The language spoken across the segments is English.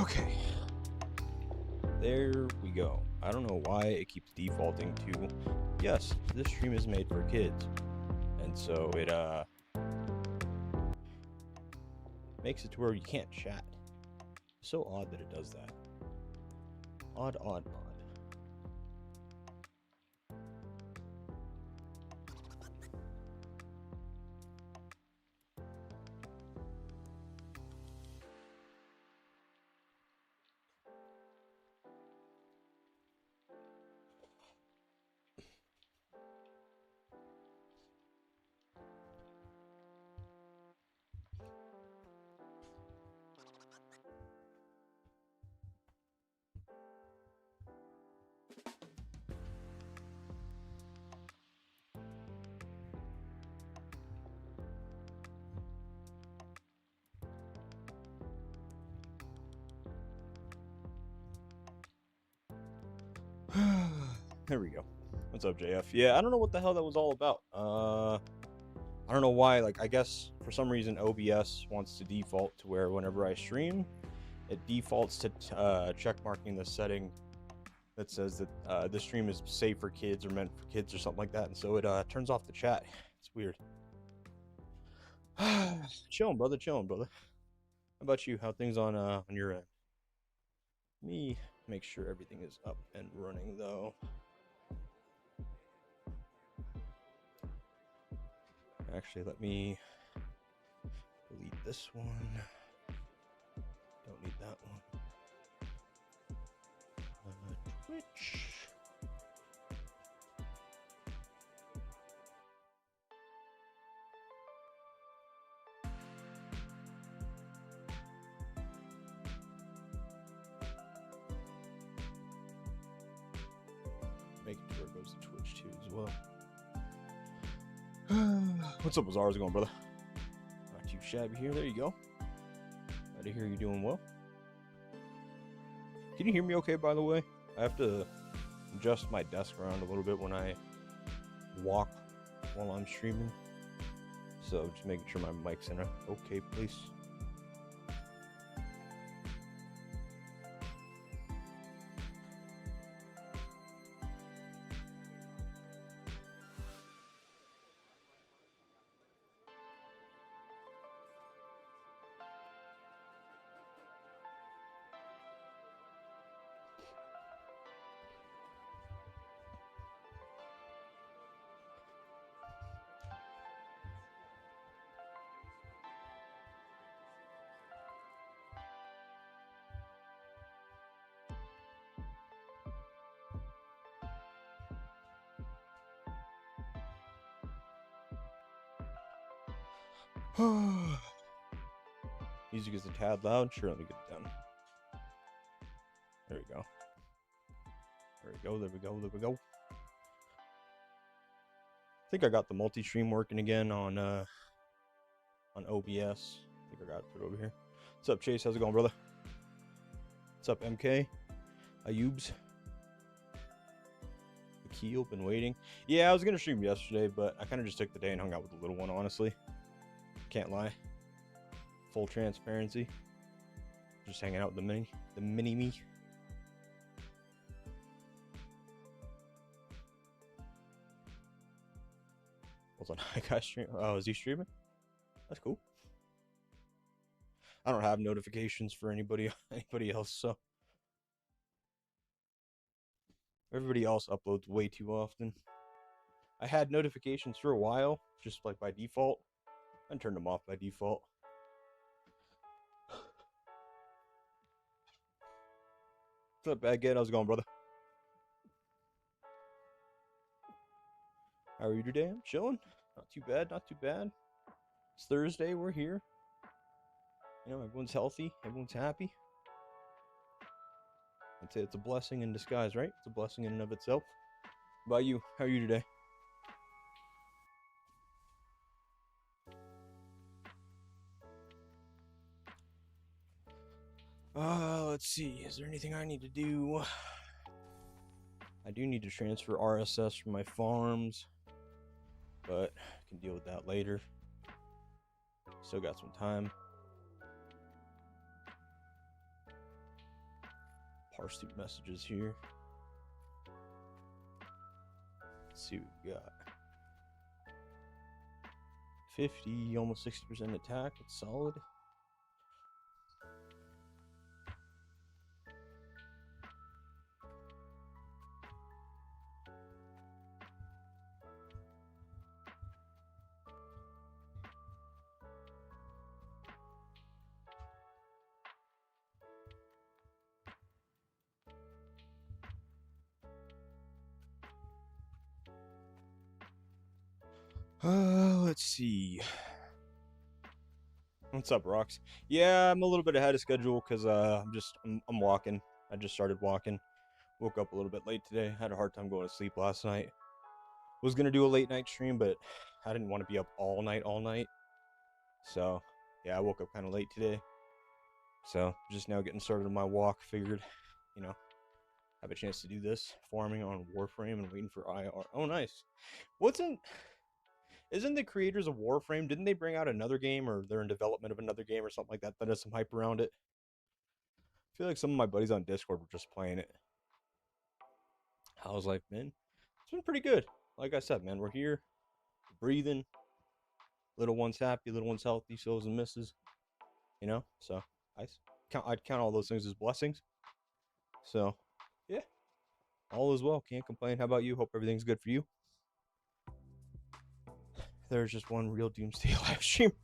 Okay, there we go. I don't know why it keeps defaulting to, yes, this stream is made for kids. And so it makes it to where you can't chat. So odd that it does that. Odd, odd, odd. There we go. What's up, JF? Yeah, I don't know what the hell that was all about. I don't know why. Like, I guess for some reason OBS wants to default to where whenever I stream, it defaults to check marking the setting that says that the stream is safe for kids or meant for kids or something like that, and so it turns off the chat. It's weird. Chilling, brother. Chilling, brother. How about you? How things on your end? Let me make sure everything is up and running though. Actually, let me delete this one. Don't need that one. Twitch. Make sure it goes to Twitch too as well. What's up, Bizarre? How's it going, brother? Not too shabby here. There you go. Glad to hear you're doing well. Can you hear me okay, by the way? I have to adjust my desk around a little bit when I walk while I'm streaming. So just making sure my mic's in a okay place. Music is a tad loud. Sure, let me get it down. There we go. There we go. There we go. There we go. I think I got the multi-stream working again on OBS. I think I got it put over here. What's up, Chase? How's it going, brother? What's up, MK? Ayubs? Akil, been waiting. Yeah, I was gonna stream yesterday, but I kind of just took the day and hung out with the little one, honestly. Can't lie. Full transparency. Just hanging out with the mini me. Hold on, I got stream. Oh, is he streaming? That's cool. I don't have notifications for anybody else, so everybody else uploads way too often. I had notifications for a while, just like by default, and turned them off by default. What's up, Baguette? How's it going, brother? How are you today? I'm chilling. Not too bad, not too bad. It's Thursday, we're here. You know, everyone's healthy, everyone's happy. I'd say it's a blessing in disguise, right? It's a blessing in and of itself. How about you? How are you today? Let's see. Is there anything I need to do? I do need to transfer RSS from my farms, but I can deal with that later. Still got some time. Parse through messages here. Let's see what we got. 50, almost 60% attack. It's solid. Let's see. What's up, Rocks? Yeah, I'm a little bit ahead of schedule because I'm walking. I just started walking. Woke up a little bit late today. Had a hard time going to sleep last night. Was gonna do a late night stream, but I didn't want to be up all night. So yeah, I woke up kind of late today. So just now getting started on my walk. Figured, have a chance to do this farming on Warframe and waiting for IR. Oh, nice. Isn't the creators of Warframe, didn't they bring out another game, or they're in development of another game or something like that has some hype around it? I feel like some of my buddies on Discord were just playing it. How's life been? It's been pretty good. Like I said, man, we're here, breathing. Little one's happy, little one's healthy, souls and misses. So I'd count all those things as blessings. So, yeah, all is well. Can't complain. How about you? Hope everything's good for you. There's just one real Doomsday live streamer.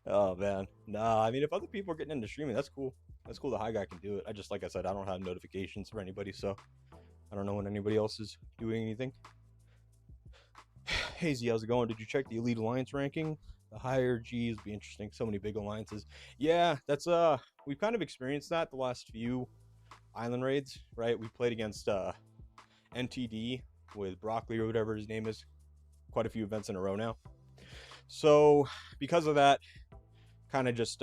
Oh man, nah. I mean, if other people are getting into streaming, that's cool. That's cool. The high guy can do it. Like I said, I don't have notifications for anybody, so I don't know when anybody else is doing anything. Hazy, how's it going? Did you check the Elite Alliance ranking? The higher G's be interesting. So many big alliances. Yeah, that's we've kind of experienced that the last few island raids, right? We played against NTD with Broccoli or whatever his name is, quite a few events in a row now. So because of that, kind of just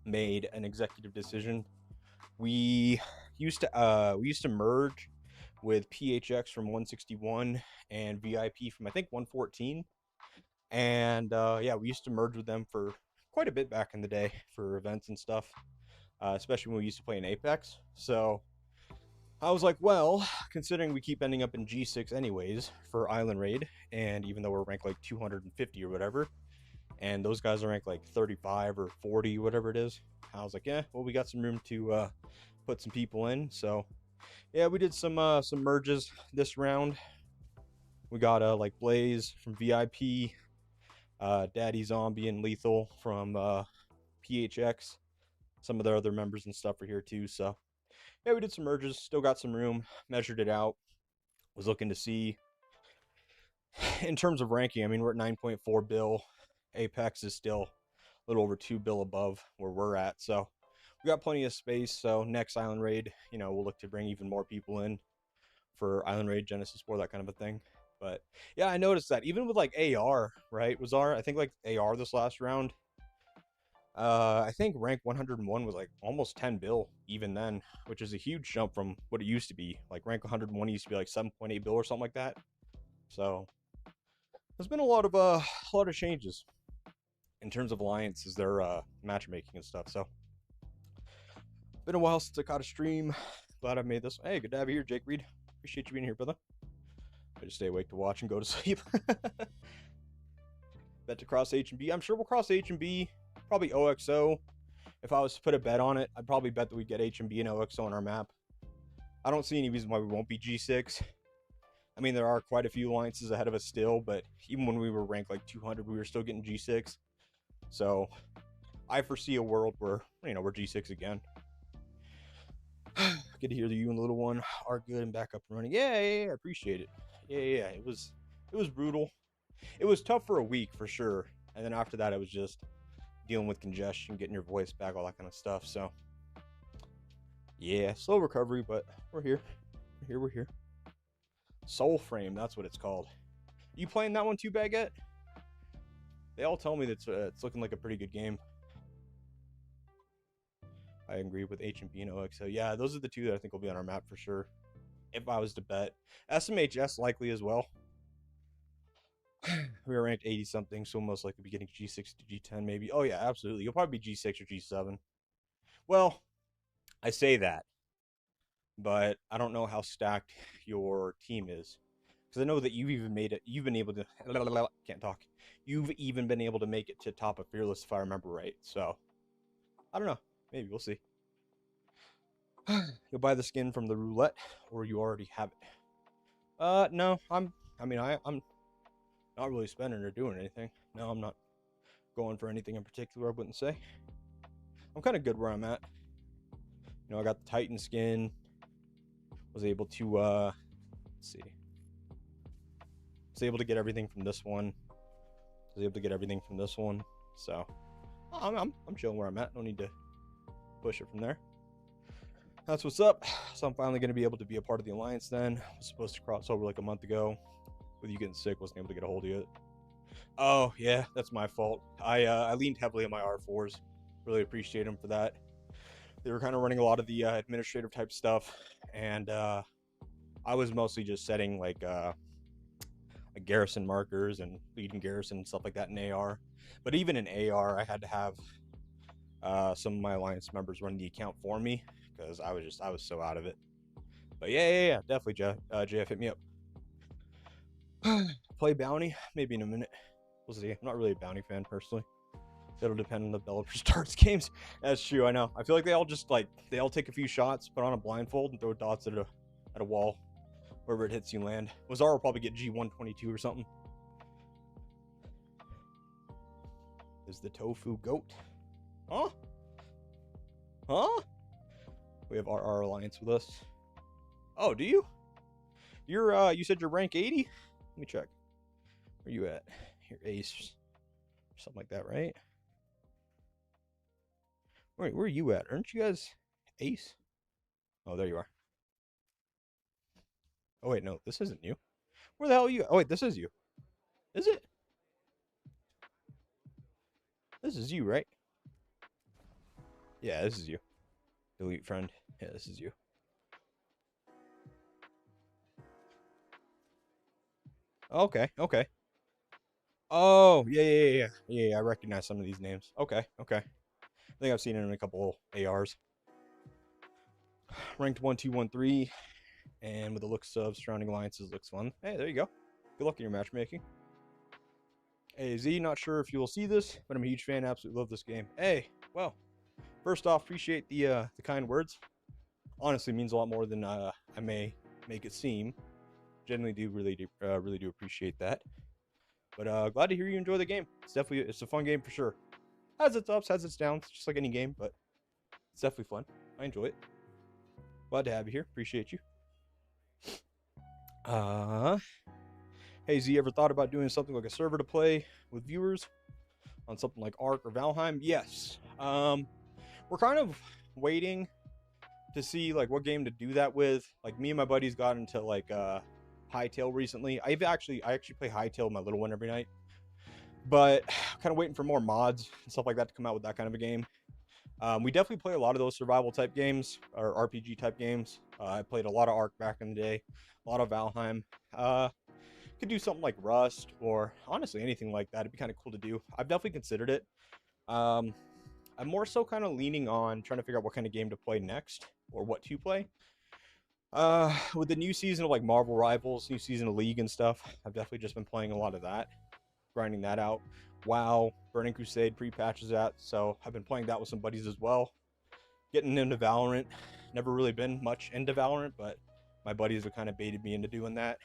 made an executive decision. We used to merge with PHX from 161 and VIP from I think 114, and yeah, we used to merge with them for quite a bit back in the day for events and stuff, especially when we used to play in Apex. So I was like, well, considering we keep ending up in G6 anyways for Island Raid, and even though we're ranked like 250 or whatever, and those guys are ranked like 35 or 40, whatever it is, I was like, yeah, well, we got some room to put some people in. So yeah, we did some merges this round. We got like Blaze from VIP, Daddy Zombie and Lethal from PHX. Some of their other members and stuff are here too. So yeah, we did some merges. Still got some room. Measured it out. Was looking to see in terms of ranking. I mean, we're at 9.4 bill. Apex is still a little over 2 bill above where we're at. So we got plenty of space. So next Island Raid, we'll look to bring even more people in for Island Raid, Genesis 4, that kind of a thing. But yeah, I noticed that even with like AR, right? I think like AR this last round, I think rank 101 was like almost 10 bill even then, which is a huge jump from what it used to be. Like rank 101 used to be like 7.8 bill or something like that. So there's been a lot of changes in terms of alliances, their matchmaking and stuff. So been a while since I caught a stream. Glad I made this. Hey, good to have you here, Jake Reed. Appreciate you being here, brother. I just stay awake to watch and go to sleep. Bet to cross H&B. I'm sure we'll cross H&B. Probably OXO. If I was to put a bet on it, I'd probably bet that we'd get H&B and OXO on our map. I don't see any reason why we won't be G6. I mean, there are quite a few alliances ahead of us still, but even when we were ranked like 200, we were still getting G6. So I foresee a world where, we're G6 again. Good to hear that you and the little one are good and back up and running. Yeah, I appreciate it. Yeah. It was brutal. It was tough for a week for sure. And then after that, it was just dealing with congestion, getting your voice back, all that kind of stuff. So yeah, slow recovery, but we're here. We're here. Soul Frame, that's what it's called. You playing that one too, Baguette? They all tell me that it's looking like a pretty good game. I agree with H&B and OXO. Yeah, those are the two that I think will be on our map for sure. If I was to bet. SMHS likely as well. We were ranked 80 something, so most likely be getting G6 to G10 maybe. Oh yeah, absolutely. You'll probably be G6 or G7. Well, I say that, but I don't know how stacked your team is. Because I know that you've even made it, you've been able to, can't talk. You've even been able to make it to top of Fearless, if I remember right. So, I don't know. Maybe we'll see. You'll buy the skin from the roulette, or you already have it. No, I'm not really spending or doing anything. No, I'm not going for anything in particular, I wouldn't say. I'm kind of good where I'm at. You know, I got the Titan skin. Was able to, let's see. Was able to get everything from this one. Was able to get everything from this one. So, I'm chilling where I'm at. No need to push it from there. That's what's up. So I'm finally going to be able to be a part of the Alliance then. I was supposed to cross over like a month ago. With you getting sick, wasn't able to get a hold of you. Oh, yeah, that's my fault. I leaned heavily on my R4s. Really appreciate them for that. They were kind of running a lot of the administrative type stuff. And I was mostly just setting like garrison markers and leading garrison and stuff like that in AR. But even in AR, I had to have some of my Alliance members run the account for me because I was so out of it. But yeah, definitely, JF, hit me up. Play bounty, maybe in a minute. We'll see. I'm not really a bounty fan personally. It'll depend on the developer starts games. That's true. I know. I feel like they all take a few shots, put on a blindfold, and throw dots at a wall. Wherever it hits, you land. Wazar will probably get G122 or something. Is the tofu goat? Huh? Huh? We have our Alliance with us. Oh, do you? You said you're rank 80? Let me check. Where you at? You're ace. Something like that, right? Wait, where are you at? Aren't you guys ace? Oh, there you are. Oh, wait, no, this isn't you. Where the hell are you? Oh, wait, this is you. Is it? This is you, right? Yeah, this is you. Delete friend. Yeah, this is you. Okay, okay. Oh, yeah. I recognize some of these names. Okay. I think I've seen it in a couple ARs. Ranked 1213, and with the looks of surrounding alliances, looks fun. Hey, there you go. Good luck in your matchmaking. Hey, Z, not sure if you will see this, but I'm a huge fan. Absolutely love this game. Hey, well, first off, appreciate the kind words. Honestly, means a lot more than I may make it seem. Generally, really do appreciate that. But glad to hear you enjoy the game. It's a fun game for sure. Has its ups, has its downs, just like any game, but it's definitely fun. I enjoy it. Glad to have you here. Appreciate you. Hey Z, ever thought about doing something like a server to play with viewers on something like Ark or Valheim? Yes. We're kind of waiting to see like what game to do that with. Like me and my buddies got into like Hytale recently. I actually play Hytale with my little one every night, but kind of waiting for more mods and stuff like that to come out with that kind of a game. We definitely play a lot of those survival type games or RPG type games. I played a lot of Ark back in the day, a lot of Valheim. Could do something like Rust or honestly anything like that. It'd be kind of cool to do. I've definitely considered it. I'm more so kind of leaning on trying to figure out what kind of game to play next or what to play. With the new season of like Marvel Rivals, new season of League and stuff, I've definitely just been playing a lot of that, grinding that out. WoW, Burning Crusade pre-patches that, so I've been playing that with some buddies as well. Getting into Valorant, never really been much into Valorant, but my buddies have kind of baited me into doing that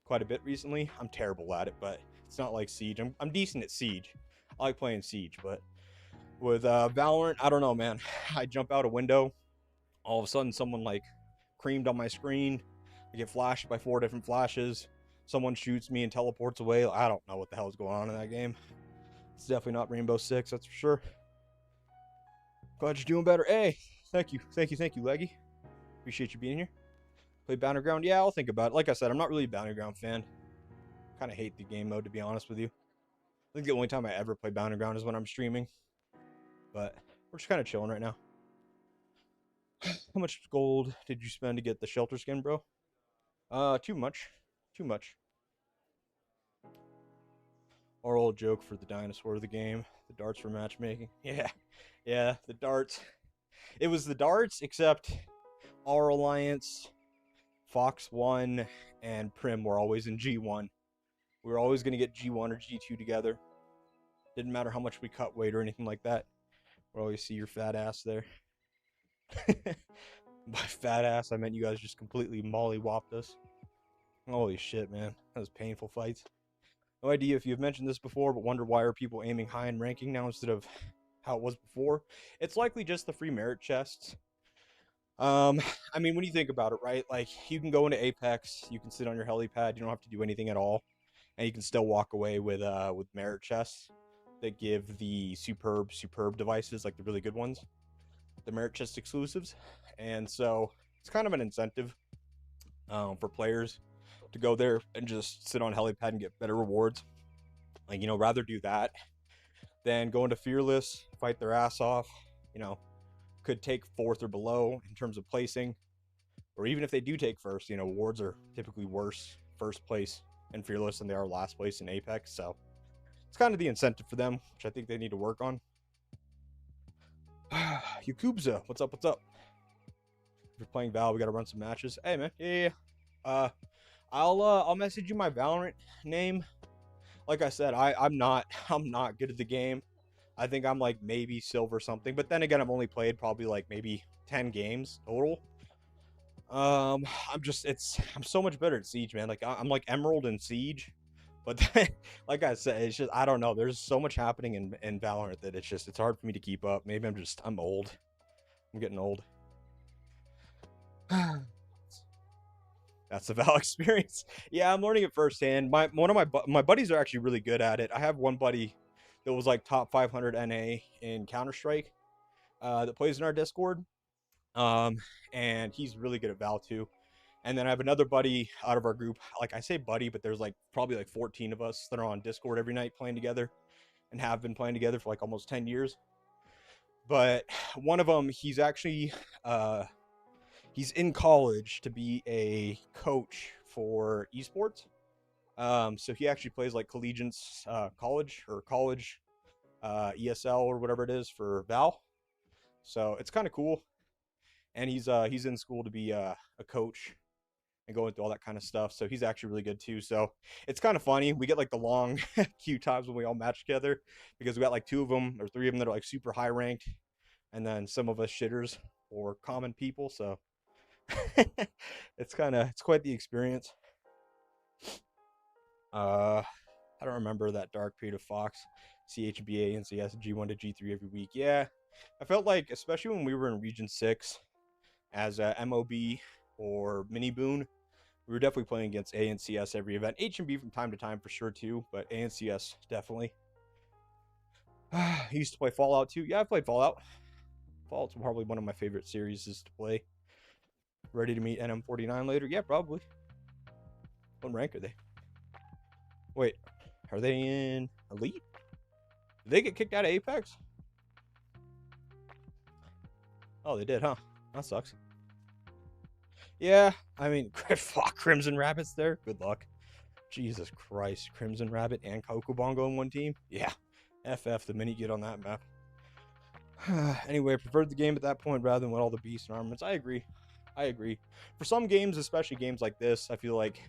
quite a bit recently. I'm terrible at it, but it's not like Siege. I'm decent at Siege. I like playing Siege, but with Valorant, I don't know, man. I jump out a window, all of a sudden someone like creamed on my screen. I get flashed by 4 different flashes. Someone shoots me and teleports away. I don't know what the hell is going on in that game. It's definitely not Rainbow Six, that's for sure. Glad you're doing better. Hey, thank you, Leggy. Appreciate you being here. Play Battleground? Yeah, I'll think about it. Like I said, I'm not really a Battleground fan. Kind of hate the game mode, to be honest with you. I think the only time I ever play Battleground is when I'm streaming. But we're just kind of chilling right now. How much gold did you spend to get the shelter skin, bro? Too much. Too much. Our old joke for the dinosaur of the game. The darts for matchmaking. Yeah. Yeah, the darts. It was the darts, except our alliance, Fox 1, and Prim were always in G1. We were always going to get G1 or G2 together. Didn't matter how much we cut weight or anything like that. We always see your fat ass there. By fat ass, I meant you guys just completely mollywopped us. Holy shit, man. That was painful fights. No idea if you've mentioned this before, but wonder why are people aiming high in ranking now instead of how it was before? It's likely just the free merit chests. I mean, when you think about it, right? Like, you can go into Apex, you can sit on your helipad, you don't have to do anything at all, and you can still walk away with merit chests that give the superb devices, like the really good ones, the merit chest exclusives. And so it's kind of an incentive for players to go there and just sit on helipad and get better rewards. Like, you know, rather do that than go into Fearless, fight their ass off, you know, could take fourth or below in terms of placing. Or even if they do take first, you know, awards are typically worse first place in Fearless than they are last place in Apex. So it's kind of the incentive for them, which I think they need to work on. Yakubza, what's up? What's up? If you're playing Val, we got to run some matches. Hey, man. Yeah. I'll message you my Valorant name. Like I said, I'm not good at the game. I think I'm like maybe silver something, but then again, I've only played probably like maybe 10 games total. I'm so much better at Siege, man. Like I'm like Emerald in Siege, but then, like I said, it's just I don't know. There's so much happening in Valorant that it's hard for me to keep up. Maybe I'm old. I'm getting old. That's the Val experience. Yeah, I'm learning it firsthand. One of my buddies are actually really good at it. I have one buddy that was like top 500 NA in Counter-Strike that plays in our Discord. And he's really good at Val too. And then I have another buddy out of our group. Like I say buddy, but there's like probably like 14 of us that are on Discord every night playing together and have been playing together for like almost 10 years. But one of them, he's actually he's in college to be a coach for esports. So he actually plays like collegiate college ESL or whatever it is for Val. So it's kind of cool. And he's in school to be a coach and going through all that kind of stuff. So he's actually really good too. So it's kind of funny. We get like the long queue times when we all match together because we got like 2 of them or 3 of them that are like super high ranked, and then some of us shitters or common people. So it's quite the experience. I don't remember that dark period of Fox, CHBA, and CS G1 to G3 every week. Yeah, I felt like, especially when we were in Region 6 as MOB or Mini Boon, we were definitely playing against A and CS every event. H&B from time to time for sure too, but A and CS definitely. I used to play Fallout too. Yeah, I've played Fallout. Fallout's probably one of my favorite series to play. Ready to meet NM49 later? Yeah, probably. What rank are they? Wait, are they in Elite? Did they get kicked out of Apex? Oh, they did, huh? That sucks. Yeah, I mean, fuck, Crimson Rabbit's there. Good luck. Jesus Christ, Crimson Rabbit and Coco Bongo in one team? Yeah, FF the minute you get on that map. Anyway, I preferred the game at that point rather than with all the beasts and armaments. I agree. For some games, especially games like this, I feel like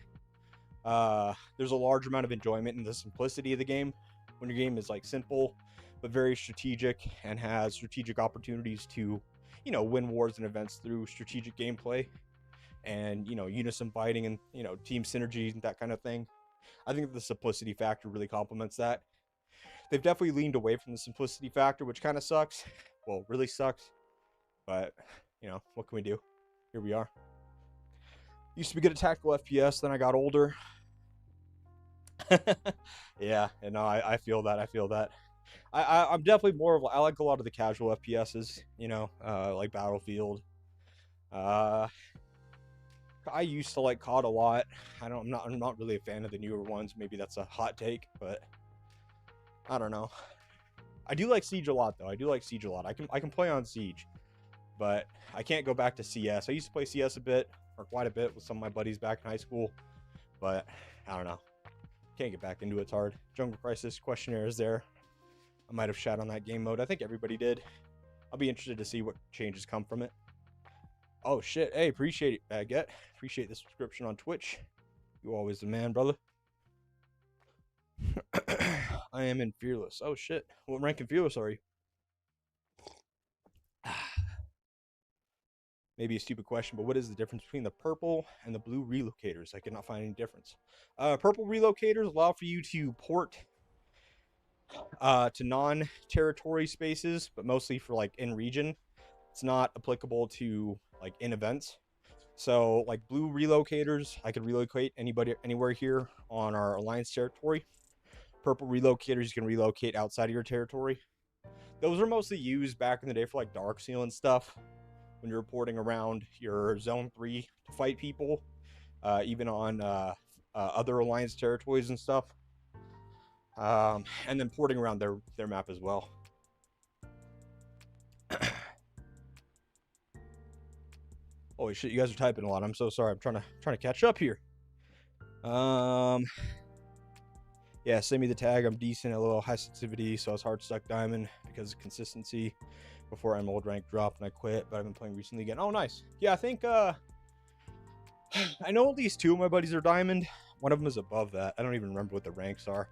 there's a large amount of enjoyment in the simplicity of the game. When your game is like simple, but very strategic and has strategic opportunities to, you know, win wars and events through strategic gameplay and, you know, unison fighting and, you know, team synergy and that kind of thing. I think the simplicity factor really complements that. They've definitely leaned away from the simplicity factor, which kind of sucks. Well, really sucks. But, you know, what can we do? Here we are. Used to be good at tactical FPS, then I got older. Yeah, and no, I feel that. I'm definitely more of, I like a lot of the casual FPSs, you know, like Battlefield. I used to like COD a lot. I'm not really a fan of the newer ones. Maybe that's a hot take, but I don't know. I do like Siege a lot though. I can play on Siege, but I can't go back to CS. I used to play CS a bit, or quite a bit, with some of my buddies back in high school, but I don't know. Can't get back into it. It's hard. Jungle Crisis questionnaire is there. I might have shat on that game mode. I think everybody did. I'll be interested to see what changes come from it. Oh shit! Hey, appreciate it, Baguette. Appreciate the subscription on Twitch. You always the man, brother. I am in Fearless. Oh shit! What rank in Fearless are you? Maybe a stupid question, but what is the difference between the purple and the blue relocators? I cannot find any difference. Purple relocators allow for you to port to non-territory spaces, but mostly for like in region. It's not applicable to like in events. So like blue relocators, I could relocate anybody anywhere here on our alliance territory. Purple relocators, you can relocate outside of your territory. Those are mostly used back in the day for like Darkseal and stuff, when you're porting around your zone 3 to fight people, even on other alliance territories and stuff, and then porting around their map as well. Holy shit, you guys are typing a lot. I'm so sorry. I'm trying to catch up here. Yeah, send me the tag. I'm decent at a little high sensitivity, so I was hard stuck diamond because of consistency before Emerald rank dropped and I quit, but I've been playing recently again. Oh, nice. Yeah, I think I know at least 2 of my buddies are diamond. One of them is above that. I don't even remember what the ranks are.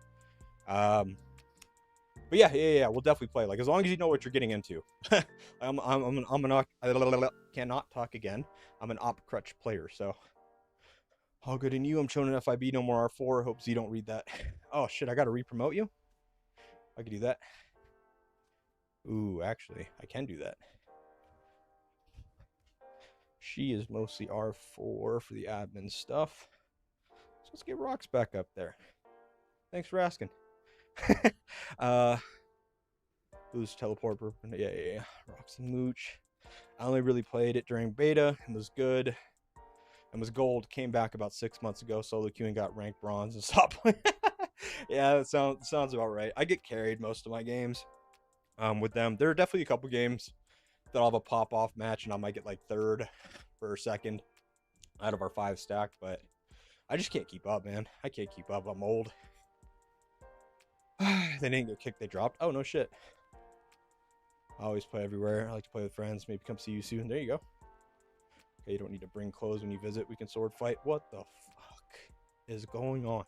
But yeah, we'll definitely play. Like, as long as you know what you're getting into. I'm cannot talk again. I'm an op crutch player, so all good in you. I'm showing an FIB, no more R4. Hope Z don't read that. Oh shit, I gotta re-promote you? I could do that. Ooh, actually, I can do that. She is mostly R4 for the admin stuff. So let's get Rocks back up there. Thanks for asking. Who's teleport? Yeah. Rocks and Mooch. I only really played it during beta and was good. And was gold. Came back about 6 months ago. Solo queuing, got ranked bronze and stopped playing. Yeah, that sounds about right. I get carried most of my games with them. There are definitely a couple games that I'll have a pop-off match and I might get like 3rd or 2nd out of our 5 stack, but I just can't keep up, man. I can't keep up. I'm old. They didn't get kicked, they dropped. Oh, no shit. I always play everywhere. I like to play with friends. Maybe come see you soon. There you go. Okay, you don't need to bring clothes when you visit. We can sword fight. What the fuck is going on?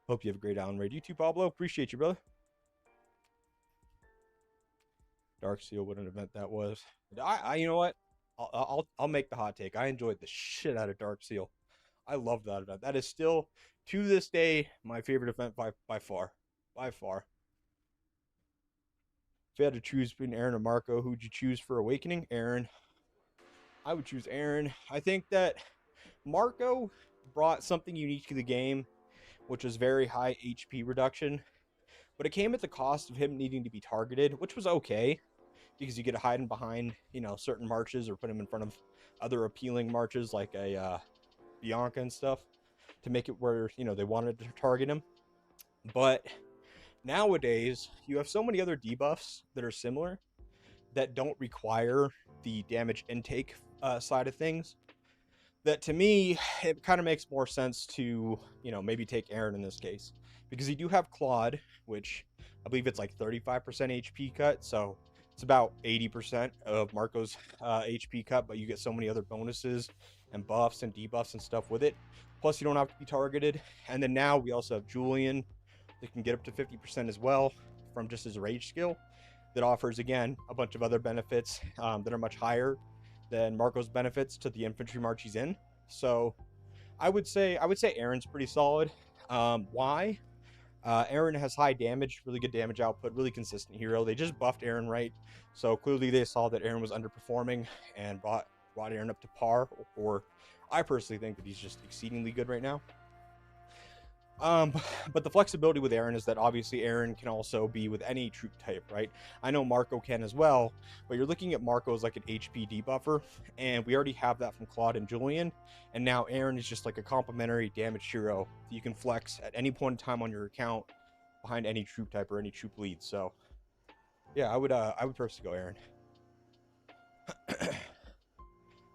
Hope you have a great Island Raid. You too, Pablo. Appreciate you, brother. Darkseal, what an event that was. I you know what? I'll make the hot take. I enjoyed the shit out of Darkseal. I love that event. That is still, to this day, my favorite event by far. By far. If you had to choose between Aaron and Marco, who'd you choose for Awakening? Aaron. I would choose Aaron. I think that Marco brought something unique to the game, which was very high HP reduction. But it came at the cost of him needing to be targeted, which was okay, because you get to hide him behind, certain marches or put him in front of other appealing marches like a Bianca and stuff to make it where, they wanted to target him. But nowadays, you have so many other debuffs that are similar that don't require the damage intake side of things that, to me, it kind of makes more sense to, maybe take Aaron in this case. Because you do have Claude, which I believe it's like 35% HP cut, so it's about 80% of Marco's HP cut, but you get so many other bonuses and buffs and debuffs and stuff with it. Plus, you don't have to be targeted. And then now we also have Julian that can get up to 50% as well from just his rage skill that offers, again, a bunch of other benefits that are much higher than Marco's benefits to the infantry march he's in. So I would say Aaron's pretty solid. Why? Aaron has high damage, really good damage output, really consistent hero. They just buffed Aaron right, so clearly they saw that Aaron was underperforming and brought Aaron up to par. Or I personally think that he's just exceedingly good right now. But the flexibility with Aaron is that obviously Aaron can also be with any troop type, right? I know Marco can as well, but you're looking at Marco as like an HP debuffer, and we already have that from Claude and Julian, and now Aaron is just like a complementary damage hero that you can flex at any point in time on your account behind any troop type or any troop lead. So yeah, I would personally go Aaron.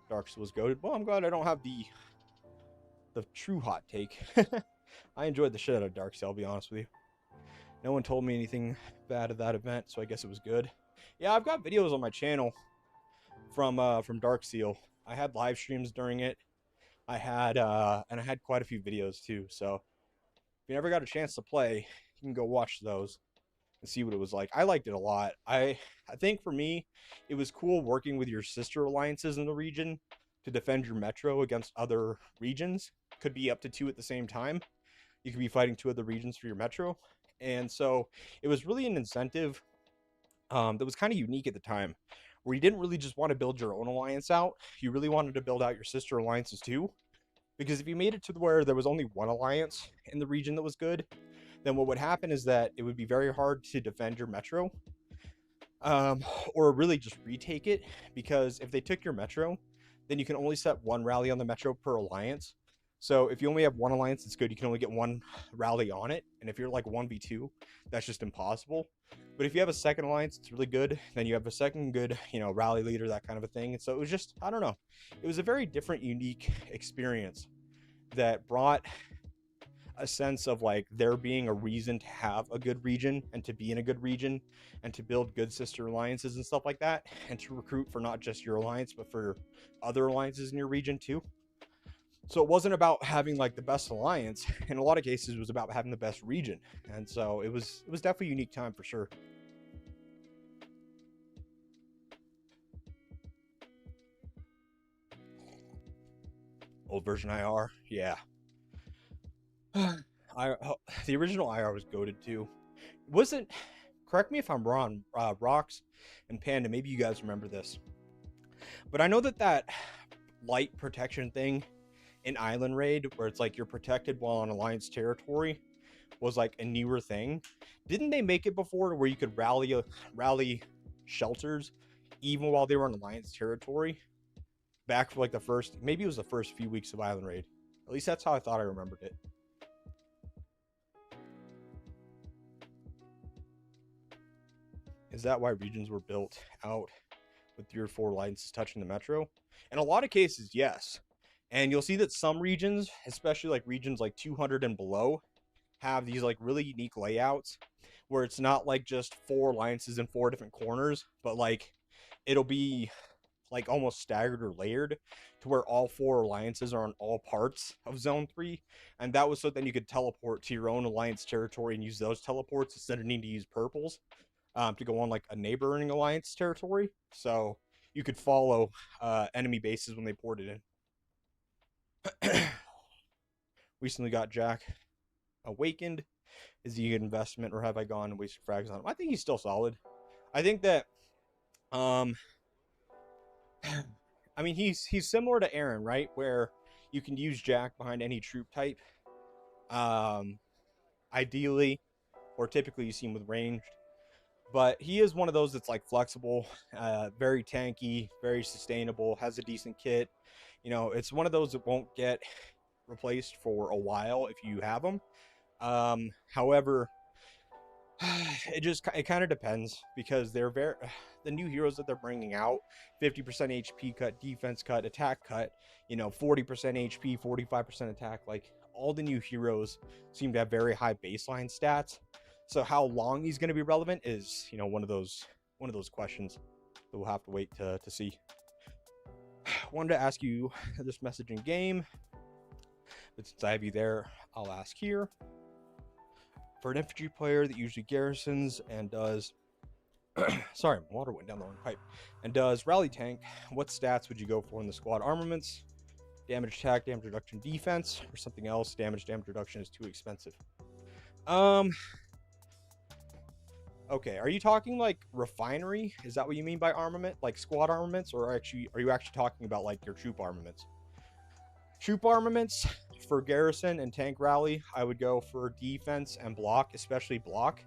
Darkseal was goated. Well, I'm glad I don't have the true hot take. I enjoyed the shit out of Darkseal, I'll be honest with you. No one told me anything bad at that event, so I guess it was good. Yeah, I've got videos on my channel from Dark Seal. I had live streams during it. And I had quite a few videos too. So if you never got a chance to play, you can go watch those and see what it was like. I liked it a lot. I think for me, it was cool working with your sister alliances in the region to defend your metro against other regions. Could be up to 2 at the same time. You could be fighting 2 other regions for your metro. And so it was really an incentive that was kind of unique at the time, where you didn't really just want to build your own alliance out. You really wanted to build out your sister alliances too. Because if you made it to where there was only one alliance in the region that was good, then what would happen is that it would be very hard to defend your metro, or really just retake it. Because if they took your metro, then you can only set 1 rally on the metro per alliance. So if you only have 1 alliance that's good, you can only get 1 rally on it. And if you're like 1v2, that's just impossible. But if you have a second alliance, it's really good. Then you have a second good, rally leader, that kind of a thing. And so it was just, I don't know. It was a very different, unique experience that brought a sense of like there being a reason to have a good region and to be in a good region and to build good sister alliances and stuff like that, and to recruit for not just your alliance but for other alliances in your region too. So it wasn't about having like the best alliance. In a lot of cases, it was about having the best region. And so it was definitely a unique time for sure. Old version IR, yeah. The original IR was goated too. Wasn't, correct me if I'm wrong, Rocks and Panda, maybe you guys remember this, but I know that light protection thing in Island Raid, where it's like you're protected while on Alliance territory, was like a newer thing. Didn't they make it before where you could rally shelters even while they were on Alliance territory? Back for like the first, maybe it was the first few weeks of Island Raid. At least that's how I thought I remembered it. Is that why regions were built out with 3 or 4 alliances touching the metro? In a lot of cases, yes. And you'll see that some regions, especially like regions like 200 and below, have these like really unique layouts where it's not like just 4 alliances in 4 different corners, but like it'll be like almost staggered or layered to where all 4 alliances are on all parts of Zone 3. And that was so then you could teleport to your own alliance territory and use those teleports instead of needing to use purples to go on like a neighboring alliance territory. So you could follow enemy bases when they ported in. Recently got Jack awakened. Is he a good investment, or have I gone and wasted frags on him? I think he's still solid. I think that I mean he's similar to Aaron, right? Where you can use Jack behind any troop type. Ideally, or typically you see him with ranged. But he is one of those that's like flexible, very tanky, very sustainable, has a decent kit. It's one of those that won't get replaced for a while if you have them. However, it kind of depends, because they're the new heroes that they're bringing out, 50% HP cut, defense cut, attack cut, 40% HP, 45% attack. Like all the new heroes seem to have very high baseline stats. So how long he's going to be relevant is, one of those questions that we'll have to wait to see. Wanted to ask you this message in game, but since I have you there, I'll ask here. For an infantry player that usually garrisons and does, sorry, water went down the wrong pipe, and does rally tank, what stats would you go for in the squad armaments? Damage attack, damage reduction, defense, or something else? Damage reduction is too expensive. Okay, are you talking like refinery? Is that what you mean by armament? Like squad armaments? Or are you actually talking about like your troop armaments? Troop armaments for garrison and tank rally, I would go for defense and block, especially block.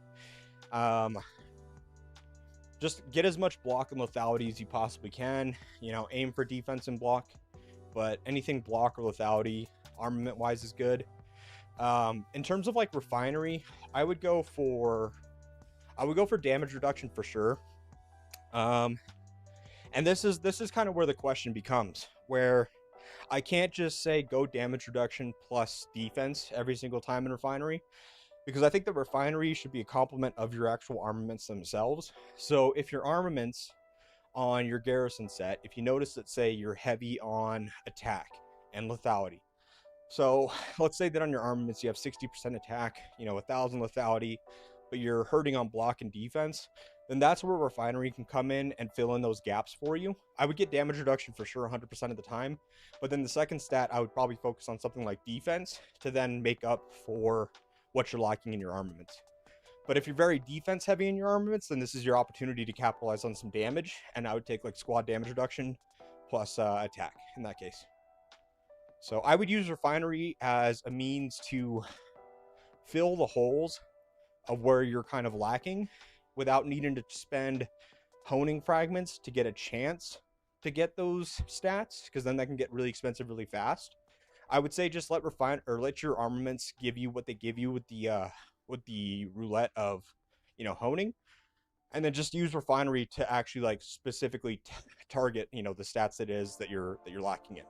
Just get as much block and lethality as you possibly can. Aim for defense and block, but anything block or lethality armament wise is good. In terms of like refinery, I would go for damage reduction for sure. And this is kind of where the question becomes, where I can't just say go damage reduction plus defense every single time in refinery, because I think the refinery should be a complement of your actual armaments themselves. So if your armaments on your garrison set, if you notice that, say, you're heavy on attack and lethality. So let's say that on your armaments you have 60% attack, 1,000 lethality, but you're hurting on block and defense, then that's where refinery can come in and fill in those gaps for you. I would get damage reduction for sure 100% of the time, but then the second stat I would probably focus on something like defense to then make up for what you're lacking in your armaments. But if you're very defense heavy in your armaments, then this is your opportunity to capitalize on some damage, and I would take like squad damage reduction plus attack in that case. So I would use refinery as a means to fill the holes of where you're kind of lacking without needing to spend honing fragments to get a chance to get those stats, because then that can get really expensive really fast. I would say just let your armaments give you what they give you with the roulette of honing, and then just use refinery to actually like specifically target the stats that you're lacking in.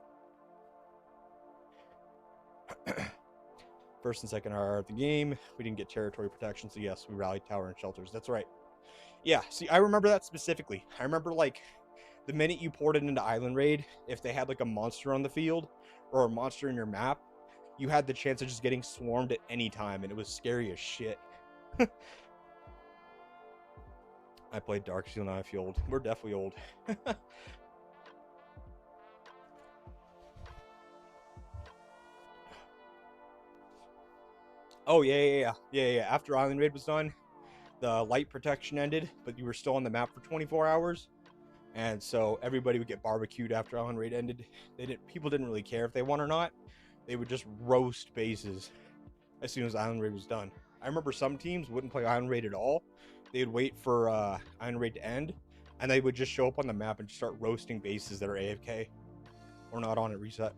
First and second are the game. We didn't get territory protection, so yes, we rallied tower and shelters. That's right. Yeah, see, I remember that specifically. I remember like the minute you ported into Island Raid, if they had like a monster on the field or a monster in your map, you had the chance of just getting swarmed at any time, and it was scary as shit. I played Darksteel, now I feel old. We're definitely old. Oh, yeah. After Island Raid was done, the light protection ended, but you were still on the map for 24 hours. And so everybody would get barbecued after Island Raid ended. People didn't really care if they won or not. They would just roast bases as soon as Island Raid was done. I remember some teams wouldn't play Island Raid at all. They would wait for Island Raid to end, and they would just show up on the map and start roasting bases that are AFK or not on at reset.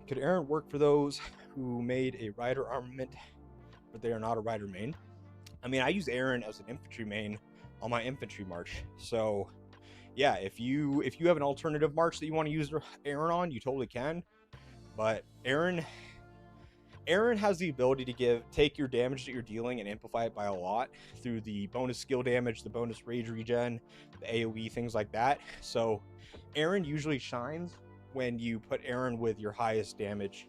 Could Aaron work for those who made a rider armament, but they are not a rider main? I mean, I use Aaron as an infantry main on my infantry march. So yeah, if you have an alternative march that you want to use Aaron on, you totally can. But Aaron has the ability to take your damage that you're dealing and amplify it by a lot through the bonus skill damage, the bonus rage regen, the AoE, things like that. So Aaron usually shines when you put Aaron with your highest damage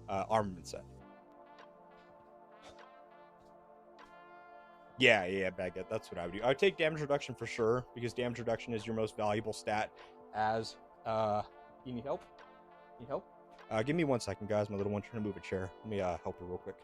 armament set. Yeah, Baguette, that's what I would do. I would take damage reduction for sure, because damage reduction is your most valuable stat as, you need help? Need help? Give me 1 second, guys. My little one trying to move a chair. Let me, help her real quick.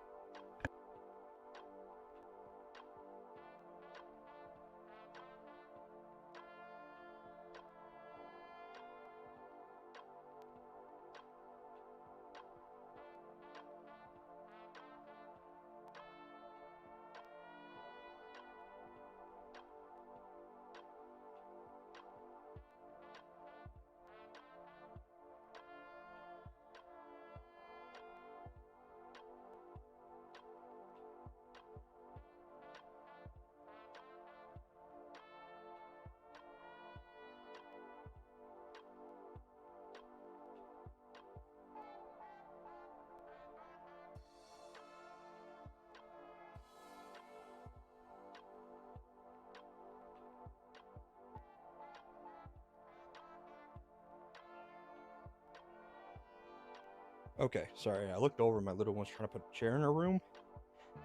Okay, sorry, I looked over, my little one's trying to put a chair in her room,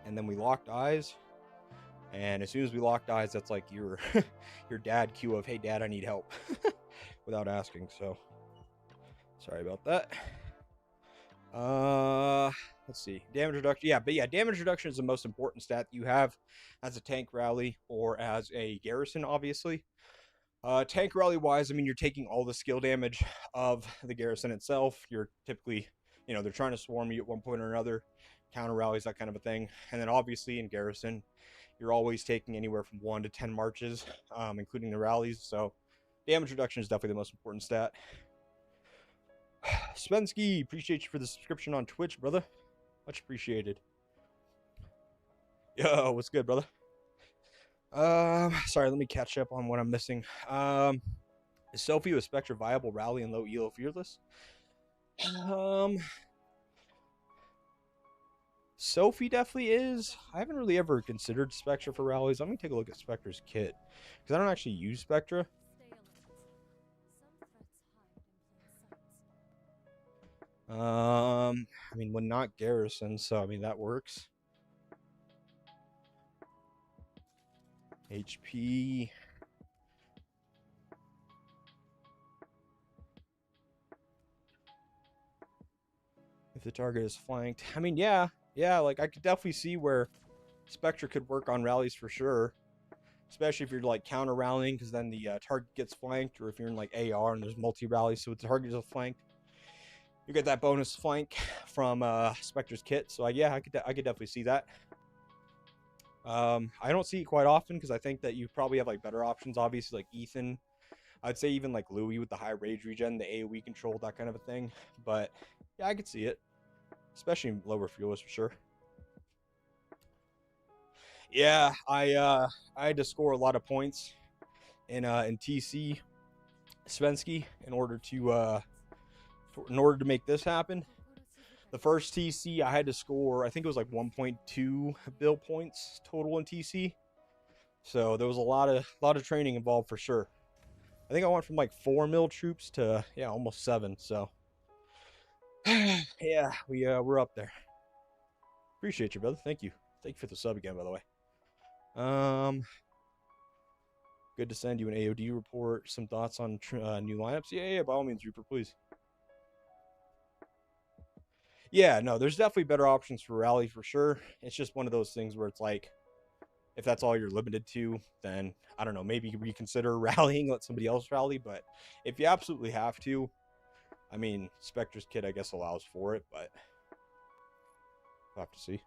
and then we locked eyes, and as soon as we locked eyes, that's like your dad cue of, hey dad, I need help, without asking, so sorry about that. Let's see, damage reduction, damage reduction is the most important stat you have as a tank rally or as a garrison, obviously. Tank rally wise, I mean, you're taking all the skill damage of the garrison itself. You're typically, they're trying to swarm you at one point or another, counter rallies, that kind of a thing. And then obviously in garrison, you're always taking anywhere from 1 to 10 marches, including the rallies. So damage reduction is definitely the most important stat. Spensky, appreciate you for the subscription on Twitch, brother. Much appreciated. Yo, what's good, brother? Sorry, let me catch up on what I'm missing. Is Sophie with Spectre viable rally and low elo fearless? Sophie definitely is. I haven't really ever considered Spectra for rallies. Let me take a look at Spectra's kit because I don't actually use Spectra. I mean, when not Garrison, so I mean that works. HP. If the target is flanked, I mean, yeah, like I could definitely see where Spectra could work on rallies for sure, especially if you're like counter rallying because then the target gets flanked, or if you're in like AR and there's multi rallies, so the target is flanked, you get that bonus flank from Spectra's kit. So yeah, I could definitely see that. I don't see it quite often because I think that you probably have like better options, obviously like Ethan. I'd say even like Louis with the high rage regen, the AoE control, that kind of a thing. But yeah, I could see it, especially in lower fuels for sure. Yeah, I had to score a lot of points in TC Svensky in order to make this happen. The first TC I had to score, I think it was like 1.2 bill points total in TC. So there was a lot of training involved for sure. I think I went from like 4 mil troops to almost 7. So yeah, we're up there. Appreciate you, brother. Thank you. Thank you for the sub again, by the way. Good to send you an AOD report. Some thoughts on new lineups? Yeah, by all means, Reaper, please. Yeah, no, there's definitely better options for rally for sure. It's just one of those things where it's like, if that's all you're limited to, then I don't know, maybe reconsider rallying, let somebody else rally. But if you absolutely have to, I mean, Spectra's kit, I guess, allows for it, but we'll have to see.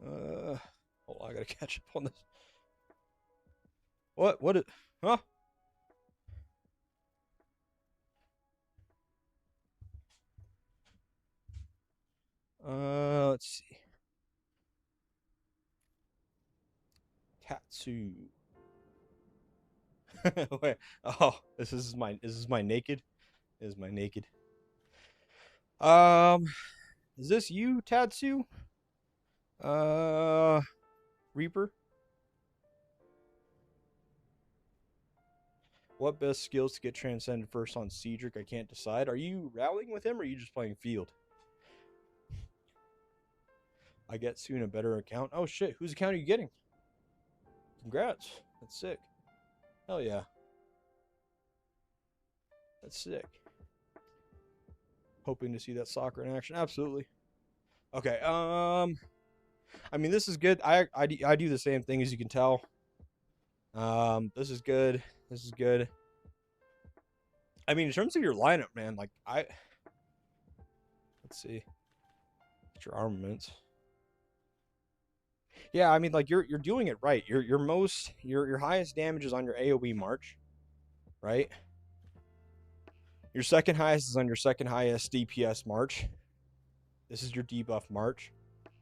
Oh, I gotta catch up on this. What? What? Huh? Let's see. Tatsu. Wait. Oh, this is my naked. This is my naked. Um, is this you, Tatsu? Uh, Reaper. What best skills to get transcended first on Cedric? I can't decide. Are you rallying with him or are you just playing field? I get soon a better account. Oh shit, whose account are you getting? Congrats. That's sick. Hell yeah. That's sick. Hoping to see that soccer in action. Absolutely. Okay. I mean, this is good. I do the same thing as you can tell. This is good. This is good. I mean, in terms of your lineup, man, like let's see. Get your armaments. Yeah, I mean, like you're doing it right. Your highest damage is on your AoE March, right? Your second highest is on your second highest DPS March. This is your debuff March.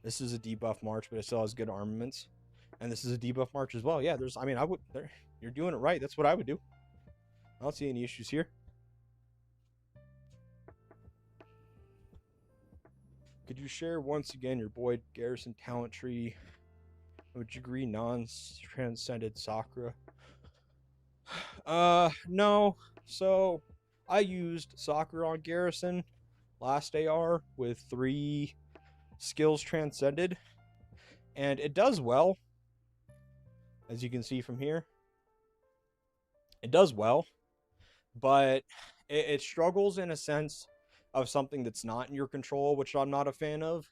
This is a debuff March, but it still has good armaments. And this is a debuff March as well. Yeah, you're doing it right. That's what I would do. I don't see any issues here. Could you share once again your Boyd Garrison talent tree? Would you agree non-transcended Sakura? No. So I used Sakura on Garrison last AR with 3 skills transcended, and it does well. As you can see from here, it does well, but it struggles in a sense of something that's not in your control, which I'm not a fan of.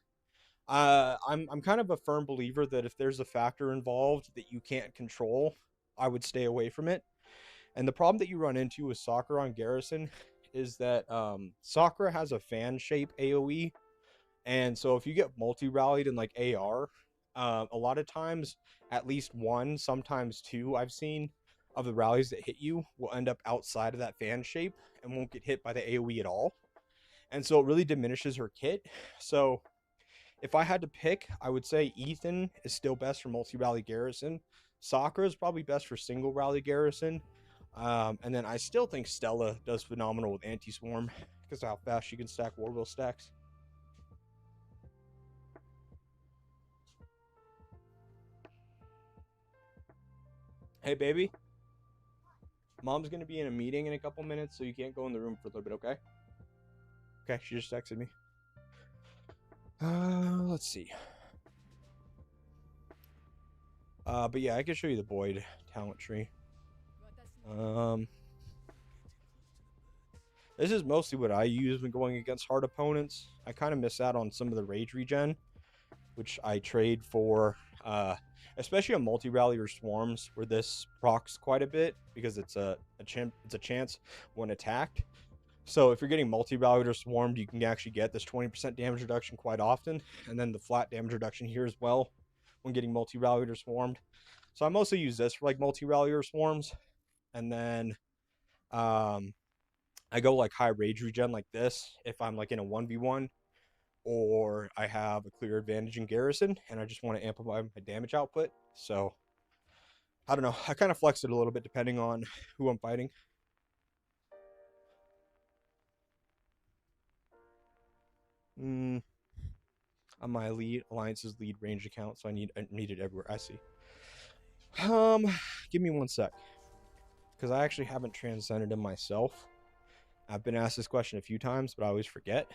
I'm kind of a firm believer that if there's a factor involved that you can't control, I would stay away from it. And the problem that you run into with Sakura on Garrison is that Sakura has a fan shape AoE, and so if you get multi rallied in like AR, a lot of times at least one, sometimes two, I've seen of the rallies that hit you will end up outside of that fan shape and won't get hit by the AoE at all. And so it really diminishes her kit. So if I had to pick, I would say Ethan is still best for multi rally Garrison. Sakura is probably best for single rally Garrison. And then I still think Stella does phenomenal with Anti-Swarm because of how fast she can stack Warwheel stacks. Hey, baby. Mom's going to be in a meeting in a couple minutes, so you can't go in the room for a little bit, okay? Okay, she just texted me. Let's see. But yeah, I can show you the Boyd talent tree. This is mostly what I use when going against hard opponents. I kind of miss out on some of the rage regen, which I trade for, especially on multi-rally or swarms, where this procs quite a bit because it's a chance when attacked. So if you're getting multi-rallied or swarmed, you can actually get this 20% damage reduction quite often, and then the flat damage reduction here as well when getting multi-rallied or swarmed. So I mostly use this for like multi-rally or swarms, and then I go like high rage regen like this if I'm like in a 1v1 or I have a clear advantage in garrison and I just want to amplify my damage output. So I don't know. I kind of flex it a little bit depending on who I'm fighting. On my elite alliance's lead range account, so I need it everywhere. I see. Give me one sec, because I actually haven't transcended him myself. I've been asked this question a few times, but I always forget.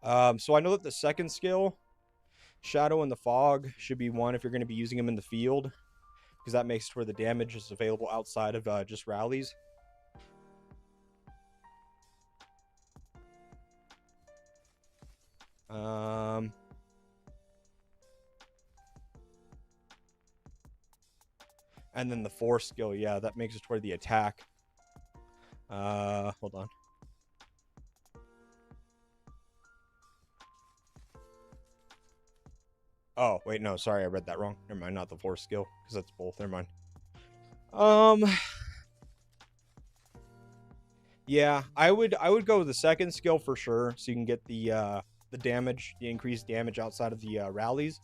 So I know that the second skill, Shadow in the Fog, should be one if you're going to be using him in the field, because that makes it where the damage is available outside of just rallies. And then the 4 skill, yeah, that makes it toward the attack. Hold on. Oh, wait, no, sorry, I read that wrong. Never mind, not the 4 skill, because that's both. Never mind. Yeah, I would go with the second skill for sure, so you can get the damage, the increased damage outside of the rallies.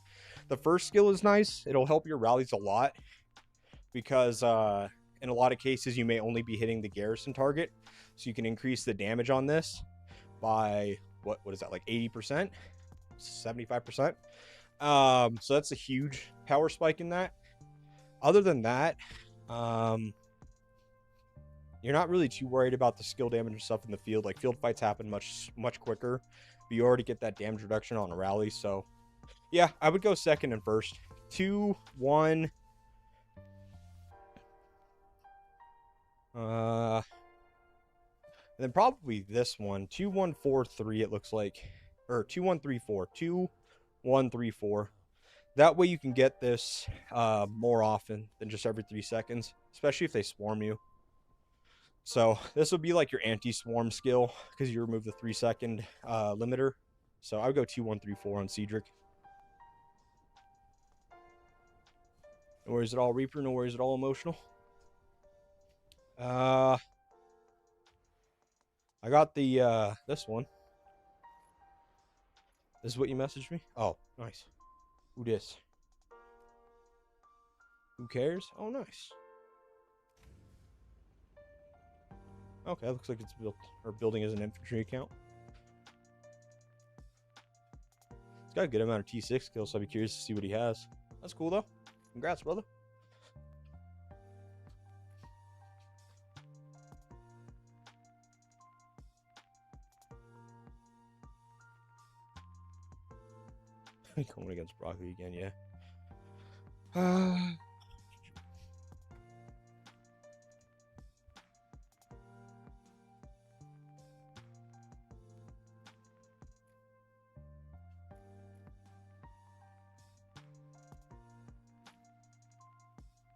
The first skill is nice. It'll help your rallies a lot because in a lot of cases you may only be hitting the garrison target, so you can increase the damage on this by what is that, like 80%, 75%. So that's a huge power spike in that. Other than that, you're not really too worried about the skill damage and stuff in the field. Like, field fights happen much quicker, but you already get that damage reduction on a rally. So yeah, I would go second and first. 2, 1. And then probably this one. 2, 1, 4, 3, it looks like. Or 2, 1, 3, 4. 2, 1, 3, 4. That way you can get this more often than just every 3 seconds, especially if they swarm you. So this would be like your anti-swarm skill because you remove the 3-second limiter. So I would go 2, 1, 3, 4 on Cedric. No worries at all, Reaper. No worries at all, Emotional. I got the this one. This is what you messaged me? Oh, nice. Who dis? Who cares? Oh, nice. Okay, looks like it's built or building as an infantry account. He's got a good amount of T6 skills, so I'd be curious to see what he has. That's cool though. Congrats, brother. Going against Broccoli again, yeah.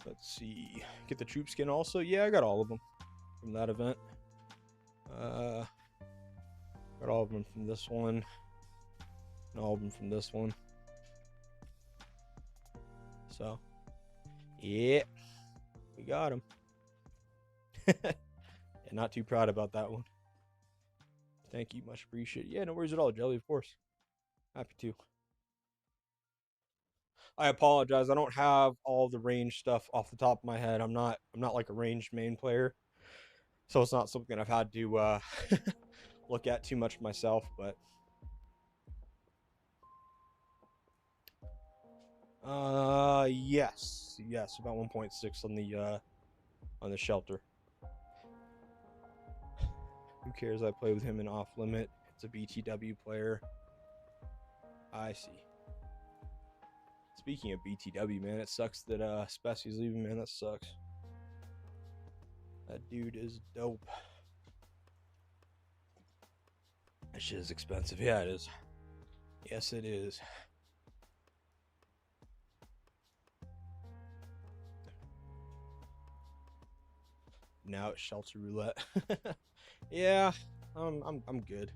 Let's see. Get the troop skin also. Yeah, I got all of them from that event. Got all of them from this one. And all of them from this one. So, yeah, we got him. Yeah, not too proud about that one. Thank you, much appreciated. Yeah, no worries at all, Jelly, of course. Happy to. I apologize. I don't have all the range stuff off the top of my head. I'm not like a ranged main player, so it's not something I've had to look at too much myself. But yes, about 1.6 on the shelter. Who cares? I play with him in off limit. It's a BTW player. I see. Speaking of BTW, man, it sucks that Spessie's leaving, man. That sucks. That dude is dope. That shit is expensive. Yeah, it is. Yes, it is. Now it's shelter roulette. Yeah, I'm good.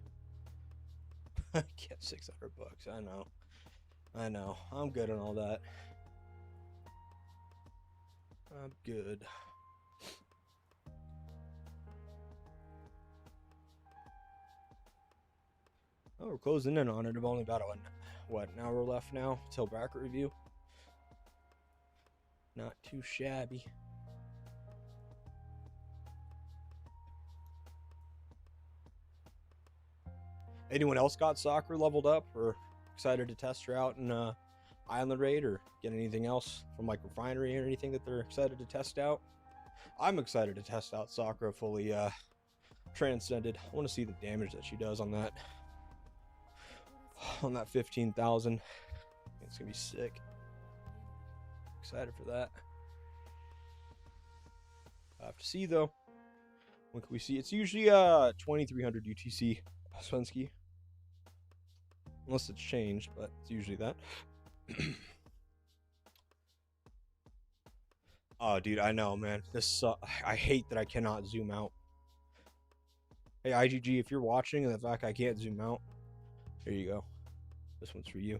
Get 600 bucks. I know. I'm good on all that. I'm good. Oh, we're closing in on it. I've only got an hour left now till bracket review. Not too shabby. Anyone else got soccer leveled up or excited to test her out in Island Raid or get anything else from like Refinery or anything that they're excited to test out? I'm excited to test out Sakura fully transcended. I want to see the damage that she does on that 15,000. It's gonna be sick. Excited for that. I have to see though. When can we see? It's usually 2300 UTC Svensky. Unless it's changed, but it's usually that. Oh, dude, I know, man. I hate that I cannot zoom out. Hey, IGG, if you're watching and the fact I can't zoom out, here you go. This one's for you.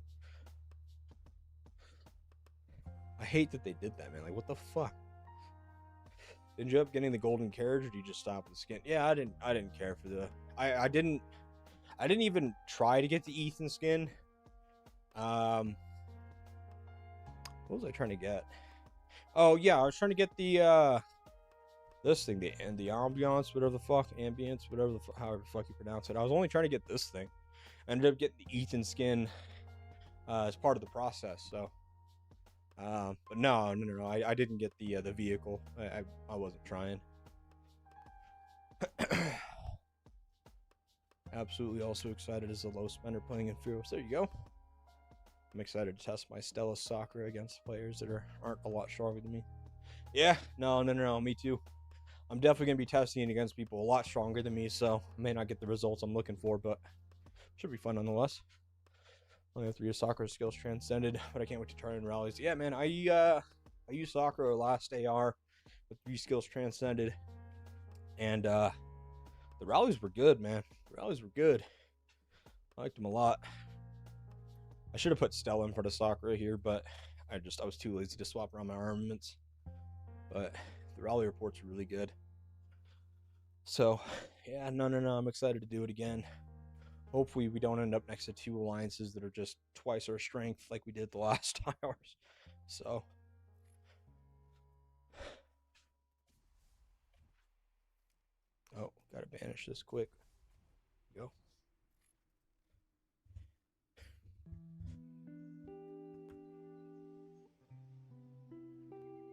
I hate that they did that, man. Like, what the fuck? Did you end up getting the golden carriage, or did you just stop with the skin? Yeah, I didn't care for the. I didn't even try to get the Ethan skin. What was I trying to get? Oh yeah, I was trying to get the this thing, the ambiance, whatever the fuck, however the fuck you pronounce it. I was only trying to get this thing. I ended up getting the Ethan skin as part of the process. So, but no, I didn't get the vehicle. I wasn't trying. Absolutely also excited as a low spender playing in Fearless. There you go. I'm excited to test my Stella Sakura against players that aren't a lot stronger than me. Yeah, no, me too. I'm definitely going to be testing it against people a lot stronger than me, so I may not get the results I'm looking for, but should be fun nonetheless. Only have 3 of Sakura skills transcended, but I can't wait to turn in rallies. Yeah, man, I used Sakura last AR with 3 skills transcended, and the rallies were good, man. The rallies were good. I liked them a lot. I should have put Stella in front of Sakura here, but I was too lazy to swap around my armaments. But the rally reports were really good. So, yeah, no, I'm excited to do it again. Hopefully we don't end up next to 2 alliances that are just twice our strength like we did the last hours. So, oh, gotta banish this quick. Go.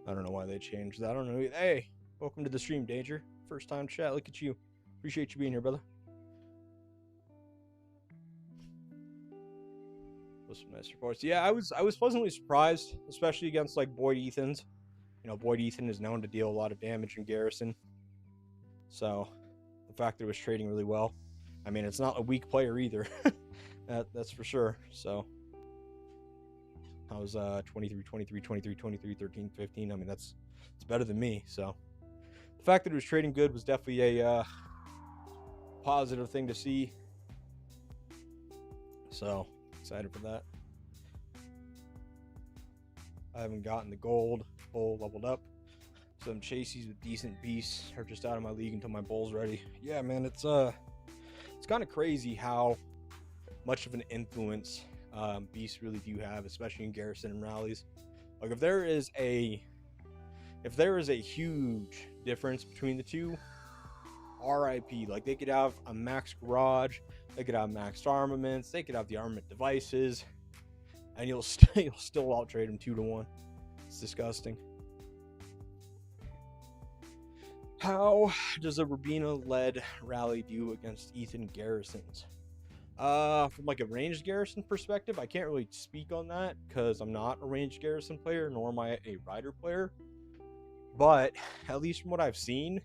I don't know why they changed that. I don't know. Hey, welcome to the stream, Danger. First time chat. Look at you. Appreciate you being here, brother. Those some nice reports. Yeah, I was pleasantly surprised, especially against like Boyd Ethan's. You know, Boyd Ethan is known to deal a lot of damage in Garrison. So the fact that it was trading really well. I mean, it's not a weak player either. That's for sure. So I was 23, 23, 23, 23, 13, 15. I mean, it's better than me. So the fact that it was trading good was definitely a positive thing to see. So excited for that. I haven't gotten the gold bull leveled up. Some chases with decent beasts are just out of my league until my bull's ready. Yeah, man, it's kind of crazy how much of an influence beasts really do have, especially in garrison and rallies. Like if there is a huge difference between the two, RIP. Like they could have a max garage, they could have maxed armaments, they could have the armament devices, and you'll still outtrade them 2-1. It's disgusting. How does a Rubina-led rally do against Ethan garrisons? From like a ranged garrison perspective, I can't really speak on that because I'm not a ranged garrison player, nor am I a rider player. But at least from what I've seen,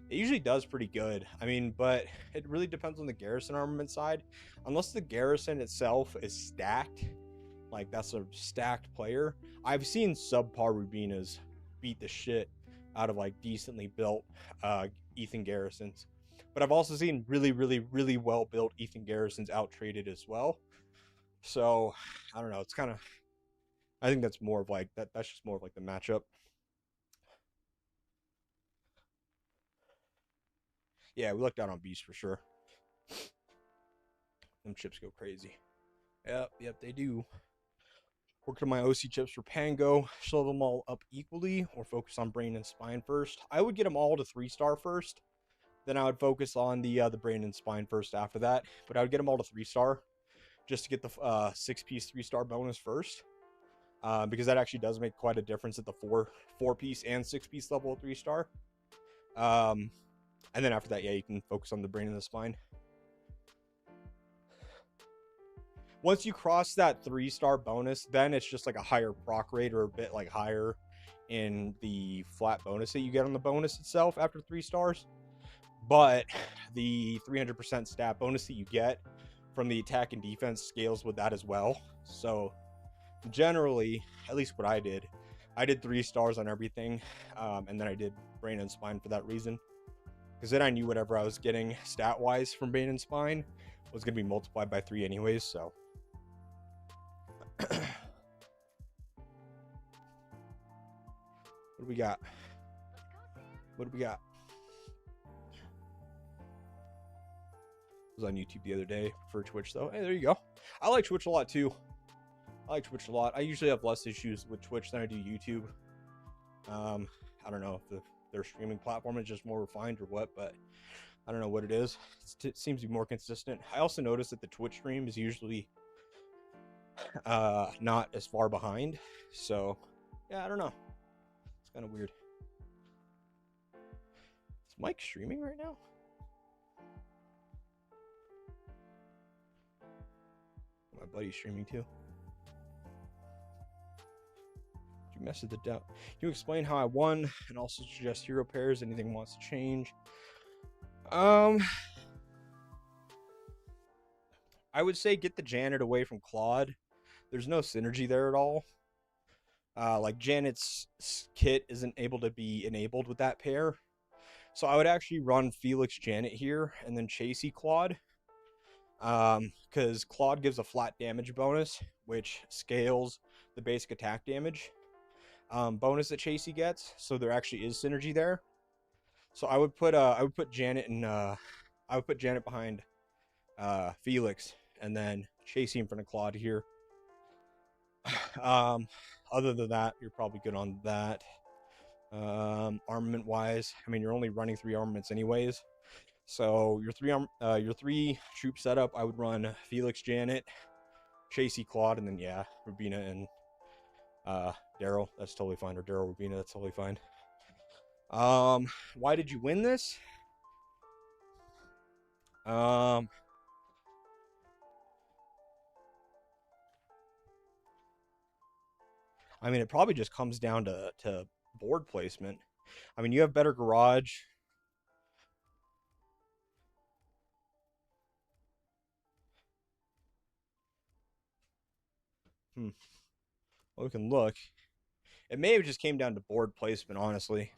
it usually does pretty good. I mean, but it really depends on the garrison armament side. Unless the garrison itself is stacked, like that's a stacked player, I've seen subpar Rubinas beat the shit out of like decently built Ethan garrisons. But I've also seen really, really, really well built Ethan garrisons out traded as well. So I don't know. It's kind of, I think that's more of like that. That's just more of like the matchup. Yeah, we lucked out on Beast for sure. Them chips go crazy. Yep, they do. Worked on my OC chips for Pango. Show them all up equally, or focus on Brain and Spine first. I would get them all to 3-star first. Then I would focus on the Brain and Spine first after that. But I would get them all to 3-star, just to get the 6-piece 3-star bonus first. Because that actually does make quite a difference at the 4-piece and 6-piece level of 3-star. And then after that, yeah, you can focus on the Brain and the Spine. Once you cross that 3-star bonus, then it's just like a higher proc rate or a bit like higher in the flat bonus that you get on the bonus itself after 3 stars. But the 300% stat bonus that you get from the attack and defense scales with that as well. So generally, at least what I did 3 stars on everything. And then I did Brain and Spine for that reason. Because then I knew whatever I was getting stat-wise from Brain and Spine was going to be multiplied by 3 anyways, so. What do we got? What do we got? I was on YouTube the other day for Twitch, though. Hey, there you go. I like Twitch a lot, too. I I usually have less issues with Twitch than I do YouTube. I don't know if their streaming platform is just more refined or what, but I don't know what it is. It seems to be more consistent. I also noticed that the Twitch stream is usually not as far behind, so yeah, I don't know. It's kind of weird. Is Mike streaming right now? My buddy's streaming too. Did you mess with the doubt? Can you explain how I won and also suggest hero pairs? Anything wants to change? I would say get the Janet away from Claude. There's no synergy there at all. Like Janet's kit isn't able to be enabled with that pair. So I would actually run Felix Janet here and then Chasey Claude. Because Claude gives a flat damage bonus, which scales the basic attack damage bonus that Chasey gets. So there actually is synergy there. So I would put Janet and I would put Janet behind Felix and then Chasey in front of Claude here. Other than that, you're probably good on that. Armament wise, I mean, you're only running 3 armaments anyways. So your 3 troop setup, I would run Felix Janet, Chasey Claude, and then yeah, Rubina and Daryl. That's totally fine. Or Daryl Rubina, that's totally fine. Why did you win this? I mean, it probably just comes down to board placement. I mean, you have better garage. Well, we can look. It may have just came down to board placement, honestly.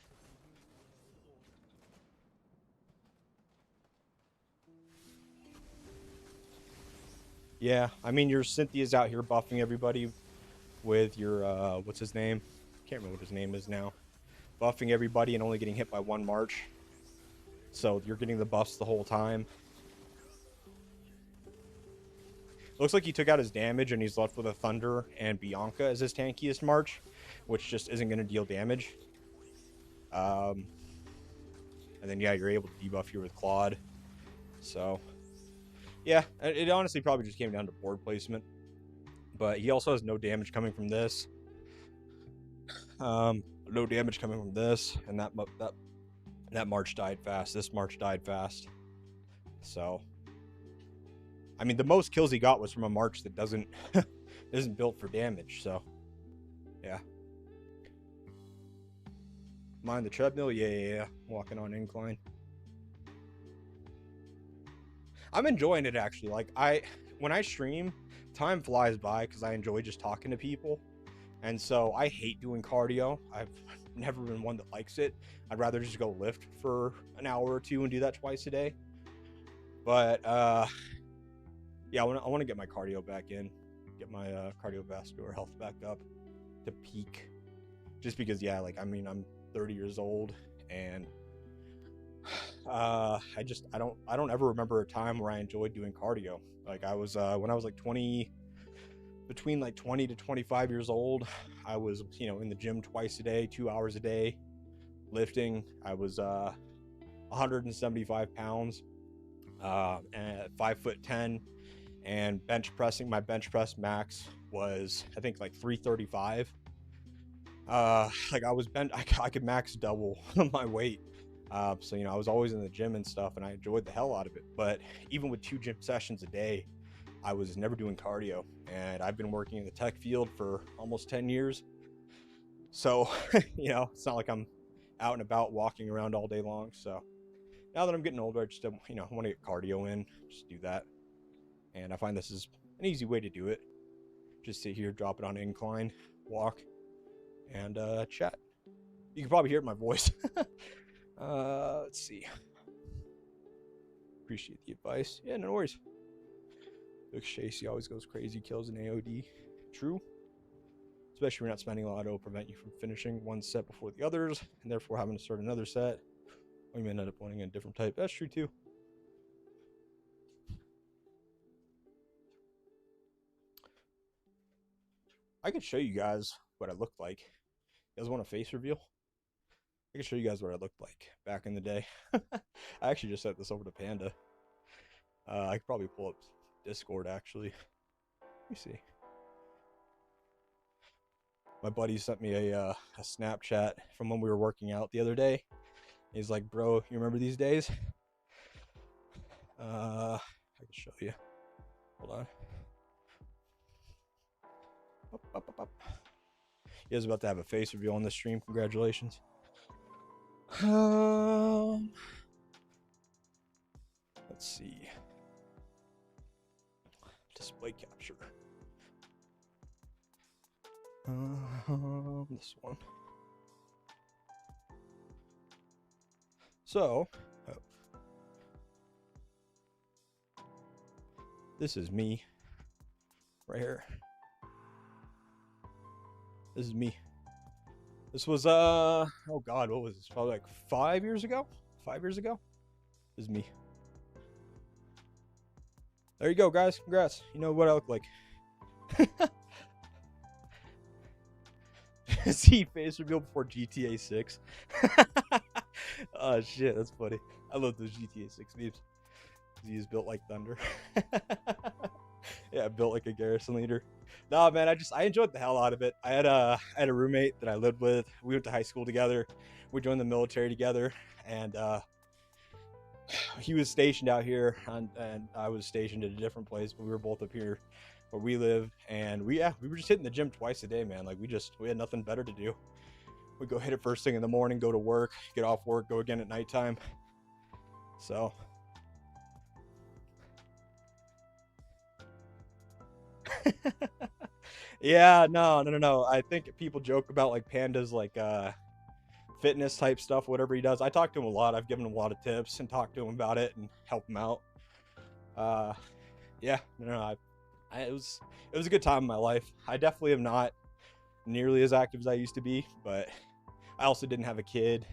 Yeah, I mean, your Cynthia's out here buffing everybody with your, what's his name? Can't remember what his name is now. Buffing everybody and only getting hit by 1 march. So you're getting the buffs the whole time. looks like he took out his damage and he's left with a Thunder and Bianca as his tankiest March, which just isn't going to deal damage. And then, yeah, you're able to debuff here with Claude. So, yeah, it honestly probably just came down to board placement. But he also has no damage coming from this. No damage coming from this. And that March died fast. This March died fast. So, I mean, the most kills he got was from a March that isn't built for damage. So, yeah. Mind the treadmill? Yeah. Walking on incline. I'm enjoying it, actually. Like, when I stream, time flies by because I enjoy just talking to people. And so I hate doing cardio. I've never been one that likes it. I'd rather just go lift for an hour or two and do that twice a day. But, yeah, I want to get my cardio back in. Get my cardiovascular health back up to peak. Just because, yeah, like, I mean, I'm 30 years old and I don't ever remember a time where I enjoyed doing cardio. Like, I was when I was like 20 to 25 years old, I was, in the gym twice a day, 2 hours a day, lifting. I was 175 pounds, and 5'10", and bench pressing. My bench press max was, I think, like 335. Like, I could max double my weight. So, I was always in the gym and stuff, and I enjoyed the hell out of it. But even with 2 gym sessions a day, I was never doing cardio. And I've been working in the tech field for almost 10 years. So, it's not like I'm out and about walking around all day long. So now that I'm getting older, I just, want to get cardio in, just do that. And I find this is an easy way to do it. Just sit here, drop it on incline, walk, and chat. You can probably hear my voice. Let's see. Appreciate the advice. Yeah, no worries. Luke Shacey always goes crazy, kills an AOD. True. Especially when you're not spending a lot, it'll prevent you from finishing one set before the others, and therefore having to start another set. Or you may end up winning a different type. That's true too. I could show you guys what I looked like. You guys want a face reveal? I can show you guys what I looked like back in the day. I actually just sent this over to Panda. I could probably pull up Discord, actually. Let me see. My buddy sent me a Snapchat from when we were working out the other day. He's like, bro, you remember these days? I can show you. Hold on. Up. You guys about to have a face reveal on this stream. Congratulations. Let's see. Display capture. This one. So, this is me right here. This is me. This was oh god, what was this? Probably like 5 years ago. 5 years ago. This is me. There you go, guys. Congrats. You know what I look like. See face reveal before GTA 6. Oh shit, that's funny. I love those GTA 6 memes. He's built like thunder. Yeah, built like a garrison leader. Nah, man, I enjoyed the hell out of it. I had a roommate that I lived with. We went to high school together. We joined the military together, and he was stationed out here, and I was stationed at a different place, but we were both up here where we live, and we were just hitting the gym twice a day, man. Like, we had nothing better to do. We'd go hit it first thing in the morning, go to work, get off work, go again at nighttime. So yeah, no. I think people joke about like Panda's like fitness type stuff, whatever he does. I talk to him a lot. I've given him a lot of tips and talked to him about it and help him out. Yeah, it was a good time in my life. I definitely am not nearly as active as I used to be, but I also didn't have a kid,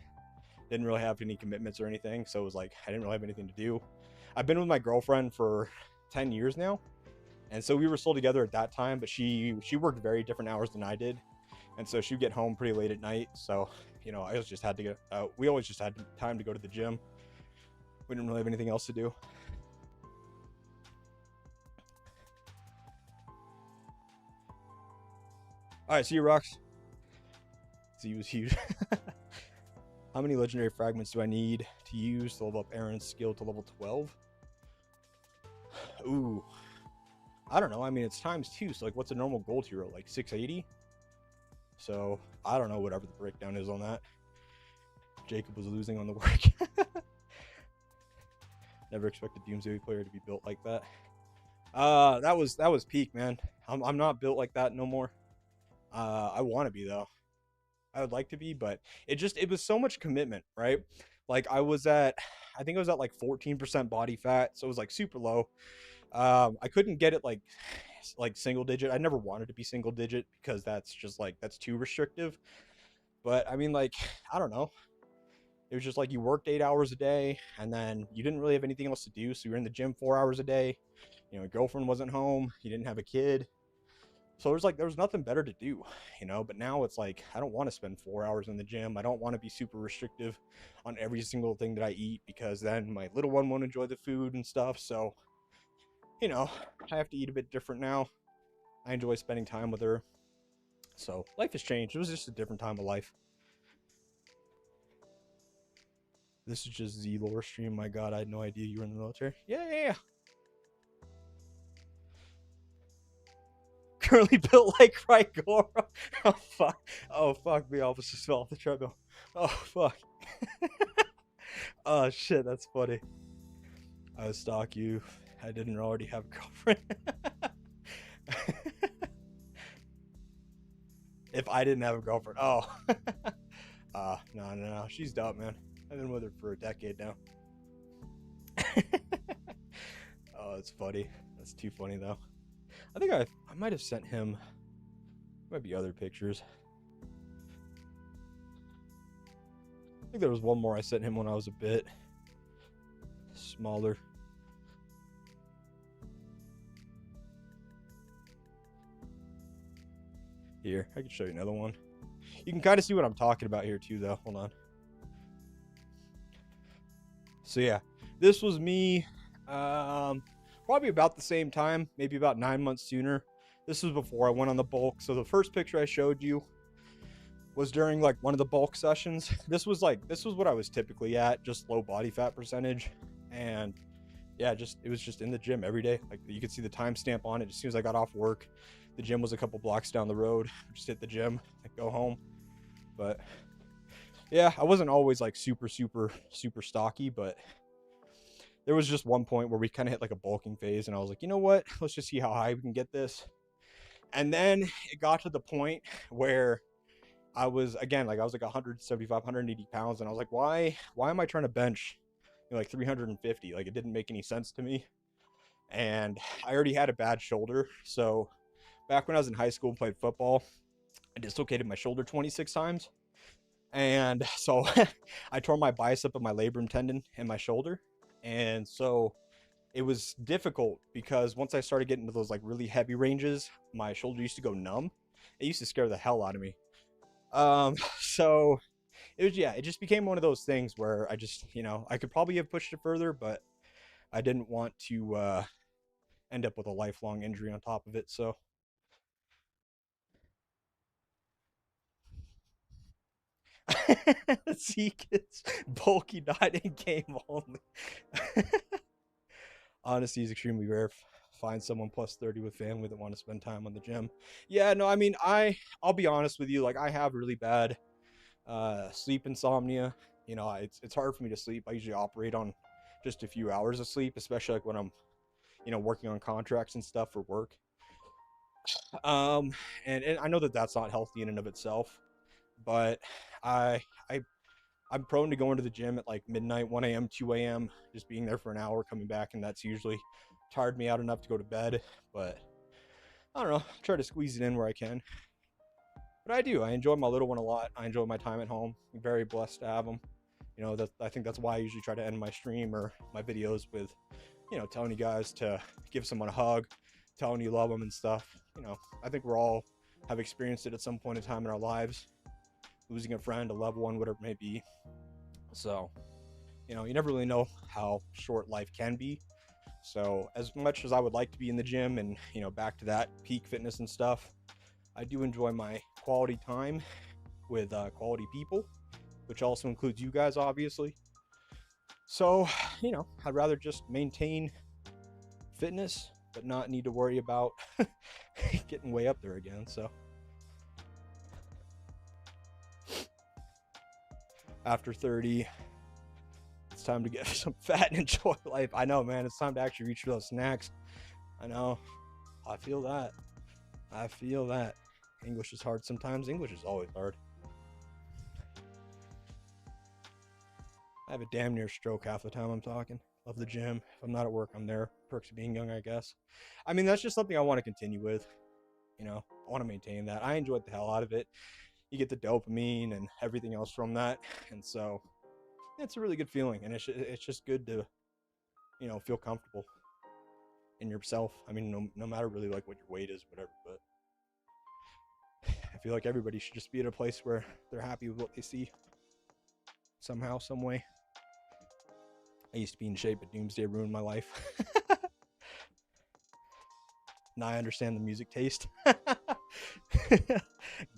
didn't really have any commitments or anything, so it was like I didn't really have anything to do. I've been with my girlfriend for 10 years now, And so we were still together at that time, but she worked very different hours than I did. And so she'd get home pretty late at night. So, you know, I just had to get, we always just had time to go to the gym. We didn't really have anything else to do. All right, see you, Rocks. Z was huge. How many legendary fragments do I need to use to level up Aaron's skill to level 12? Ooh, I don't know. I mean, it's ×2, so like, what's a normal gold hero? Like 680? So I don't know, whatever the breakdown is on that. Jacob was losing on the work. Never expected Doomsday player to be built like that. That was peak, man. I'm not built like that no more. I want to be though. I would like to be, but it was so much commitment, right? Like I think I was at like 14% body fat, so it was like super low. I couldn't get it like single digit. I never wanted to be single digit because that's just like, that's too restrictive. But I mean, like, I don't know. It was just like you worked 8 hours a day and then you didn't really have anything else to do. So you were in the gym 4 hours a day. You know, your girlfriend wasn't home. You didn't have a kid. So there was nothing better to do, you know, but now it's like, I don't want to spend 4 hours in the gym. I don't want to be super restrictive on every single thing that I eat because then my little one won't enjoy the food and stuff. So, you know, I have to eat a bit different now. I enjoy spending time with her. So life has changed. It was just a different time of life. This is just Z lore stream. My God, I had no idea you were in the military. Yeah. Currently built like Rygora. Oh fuck. Oh fuck me. I almost just fell off the treadmill. Oh fuck. Oh shit, that's funny. I would stalk you. I didn't already have a girlfriend. If I didn't have a girlfriend. Oh. No. She's dope, man. I've been with her for a decade now. Oh, it's funny. That's too funny though. I think I might have sent him, might be other pictures. I think there was one more I sent him when I was a bit smaller. Here, I can show you another one. You can kind of see what I'm talking about here too though. Hold on. So yeah, this was me probably about the same time, maybe about 9 months sooner. This was before I went on the bulk. So the first picture I showed you was during like one of the bulk sessions. This was what I was typically at, just low body fat percentage. And yeah, it was just in the gym every day. Like you could see the timestamp on it as soon as I got off work. The gym was a couple blocks down the road. Just hit the gym, like go home. But yeah, I wasn't always like super stocky, but there was just one point where we kind of hit like a bulking phase and I was like, you know what, let's just see how high we can get this. And then it got to the point where I was like 175, 180 pounds. And I was like, why am I trying to bench, you know, like 350? Like it didn't make any sense to me. And I already had a bad shoulder. So back when I was in high school and played football, I dislocated my shoulder 26 times. And so I tore my bicep and my labrum tendon in my shoulder. And so it was difficult because once I started getting into those like really heavy ranges, my shoulder used to go numb. It used to scare the hell out of me. So it just became one of those things where I just, you know, I could probably have pushed it further, but I didn't want to end up with a lifelong injury on top of it. So Zeke is bulky, not in game only. Honesty is extremely rare. Find someone plus 30 with family that want to spend time on the gym. Yeah, no, I mean, I'll be honest with you. Like I have really bad sleep insomnia. You know, it's hard for me to sleep. I usually operate on just a few hours of sleep, especially like when I'm, you know, working on contracts and stuff for work. And I know that that's not healthy in and of itself, but I'm prone to going to the gym at like midnight, 1 a.m., 2 a.m., just being there for an hour, coming back, and that's usually tired me out enough to go to bed. But I don't know, try to squeeze it in where I can. But I do. I enjoy my little one a lot. I enjoy my time at home. I'm very blessed to have him. You know, I think that's why I usually try to end my stream or my videos with, you know, telling you guys to give someone a hug, telling you love them and stuff. You know, I think we're all have experienced it at some point in time in our lives, losing a friend, a loved one, whatever it may be. So, you know, you never really know how short life can be. So as much as I would like to be in the gym and, you know, back to that peak fitness and stuff, I do enjoy my quality time with quality people, which also includes you guys, obviously. So, you know, I'd rather just maintain fitness, but not need to worry about getting way up there again. So after 30, it's time to get some fat and enjoy life. I know, man. It's time to actually reach for those snacks. I know. I feel that. I feel that. English is hard sometimes. English is always hard. I have a damn near stroke half the time I'm talking. Love the gym. If I'm not at work, I'm there. Perks of being young, I guess. I mean, that's just something I want to continue with. You know, I want to maintain that. I enjoyed the hell out of it. You get the dopamine and everything else from that. And so it's a really good feeling. And it's just good to, you know, feel comfortable in yourself. I mean, no matter really like what your weight is, whatever, but I feel like everybody should just be at a place where they're happy with what they see somehow, some way. I used to be in shape, but Doomsday ruined my life. Now I understand the music taste.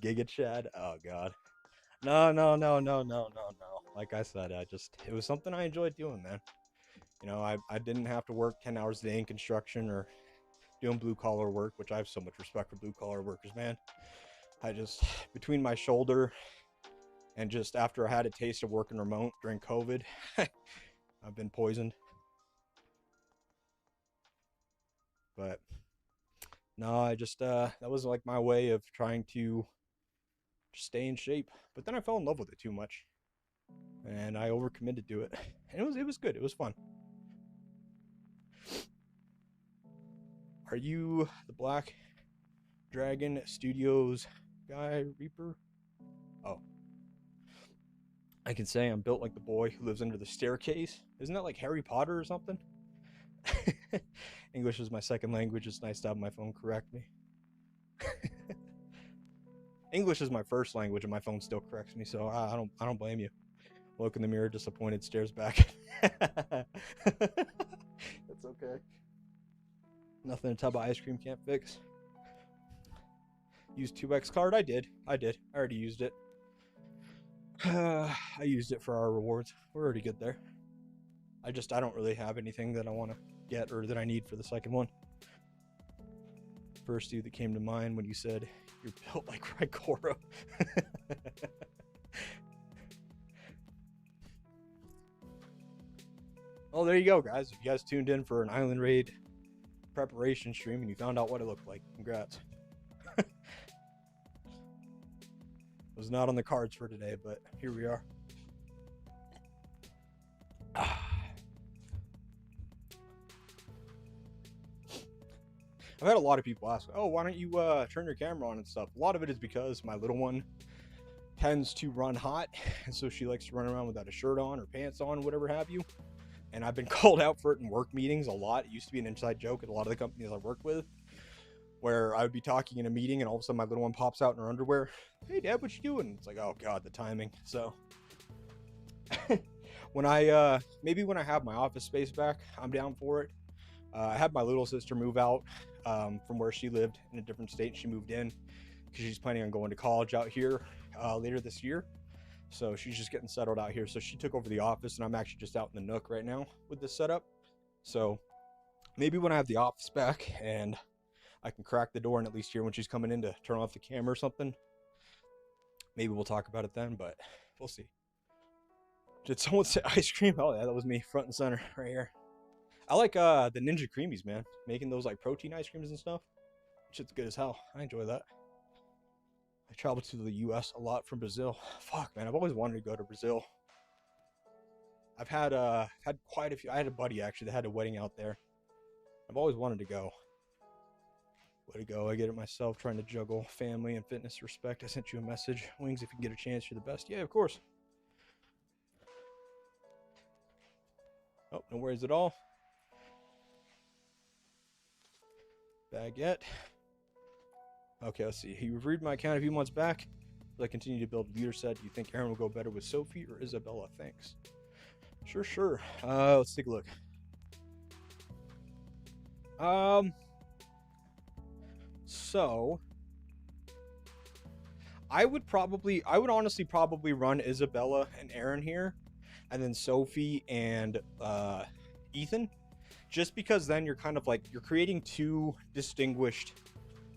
Giga Chad. Oh god. No. Like I said, it was something I enjoyed doing, man. You know, I didn't have to work 10 hours a day in construction or doing blue collar work, which I have so much respect for blue collar workers, man. I just, between my shoulder and just after I had a taste of working remote during COVID, I've been poisoned. But no, I just, that was like my way of trying to just stay in shape. But then I fell in love with it too much. And I overcommitted to it. And it was good. It was fun. Are you the Black Dragon Studios guy, Reaper? Oh. I can say I'm built like the boy who lives under the staircase. Isn't that like Harry Potter or something? English is my second language. It's nice to have my phone correct me. English is my first language and my phone still corrects me, so I don't blame you. Look in the mirror, disappointed, stares back. That's okay. Nothing a tub of ice cream can't fix. Use 2x card? I did. I already used it. I used it for our rewards. We're already good there. I don't really have anything that I want to get or that I need for the second one. First dude that came to mind when you said you're built like Raikoro. Well, there you go, guys. If you guys tuned in for an Island Raid preparation stream and you found out what it looked like, congrats. It was not on the cards for today, but here we are. I've had a lot of people ask, oh, why don't you turn your camera on and stuff? A lot of it is because my little one tends to run hot, and so she likes to run around without a shirt on or pants on, whatever have you. And I've been called out for it in work meetings a lot. It used to be an inside joke at a lot of the companies I work with, where I would be talking in a meeting and all of a sudden my little one pops out in her underwear. Hey, Dad, what you doing? It's like, oh, God, the timing. So when maybe when I have my office space back, I'm down for it. I had my little sister move out from where she lived in a different state. She moved in because she's planning on going to college out here later this year. So she's just getting settled out here. So she took over the office, and I'm actually just out in the nook right now with this setup. So maybe when I have the office back and I can crack the door and at least hear when she's coming in to turn off the camera or something, maybe we'll talk about it then, but we'll see. Did someone say ice cream? Oh, yeah, that was me, front and center right here. I like the Ninja Creamies, man. Making those like protein ice creams and stuff. Shit's good as hell. I enjoy that. I traveled to the US a lot from Brazil. Fuck, man, I've always wanted to go to Brazil. I've had quite a few. I had a buddy actually that had a wedding out there. I've always wanted to go. Way to go. I get it myself, trying to juggle family and fitness respect. I sent you a message. Wings, if you can get a chance, you're the best. Yeah, of course. Oh, no worries at all. Baguette. Okay, let's see. He reviewed my account a few months back. As I continue to build leader set, do you think Aaron will go better with Sophie or Isabella? Thanks. Sure. Let's take a look. So I would honestly probably run Isabella and Aaron here, and then Sophie and Ethan, just because then you're kind of like you're creating two distinguished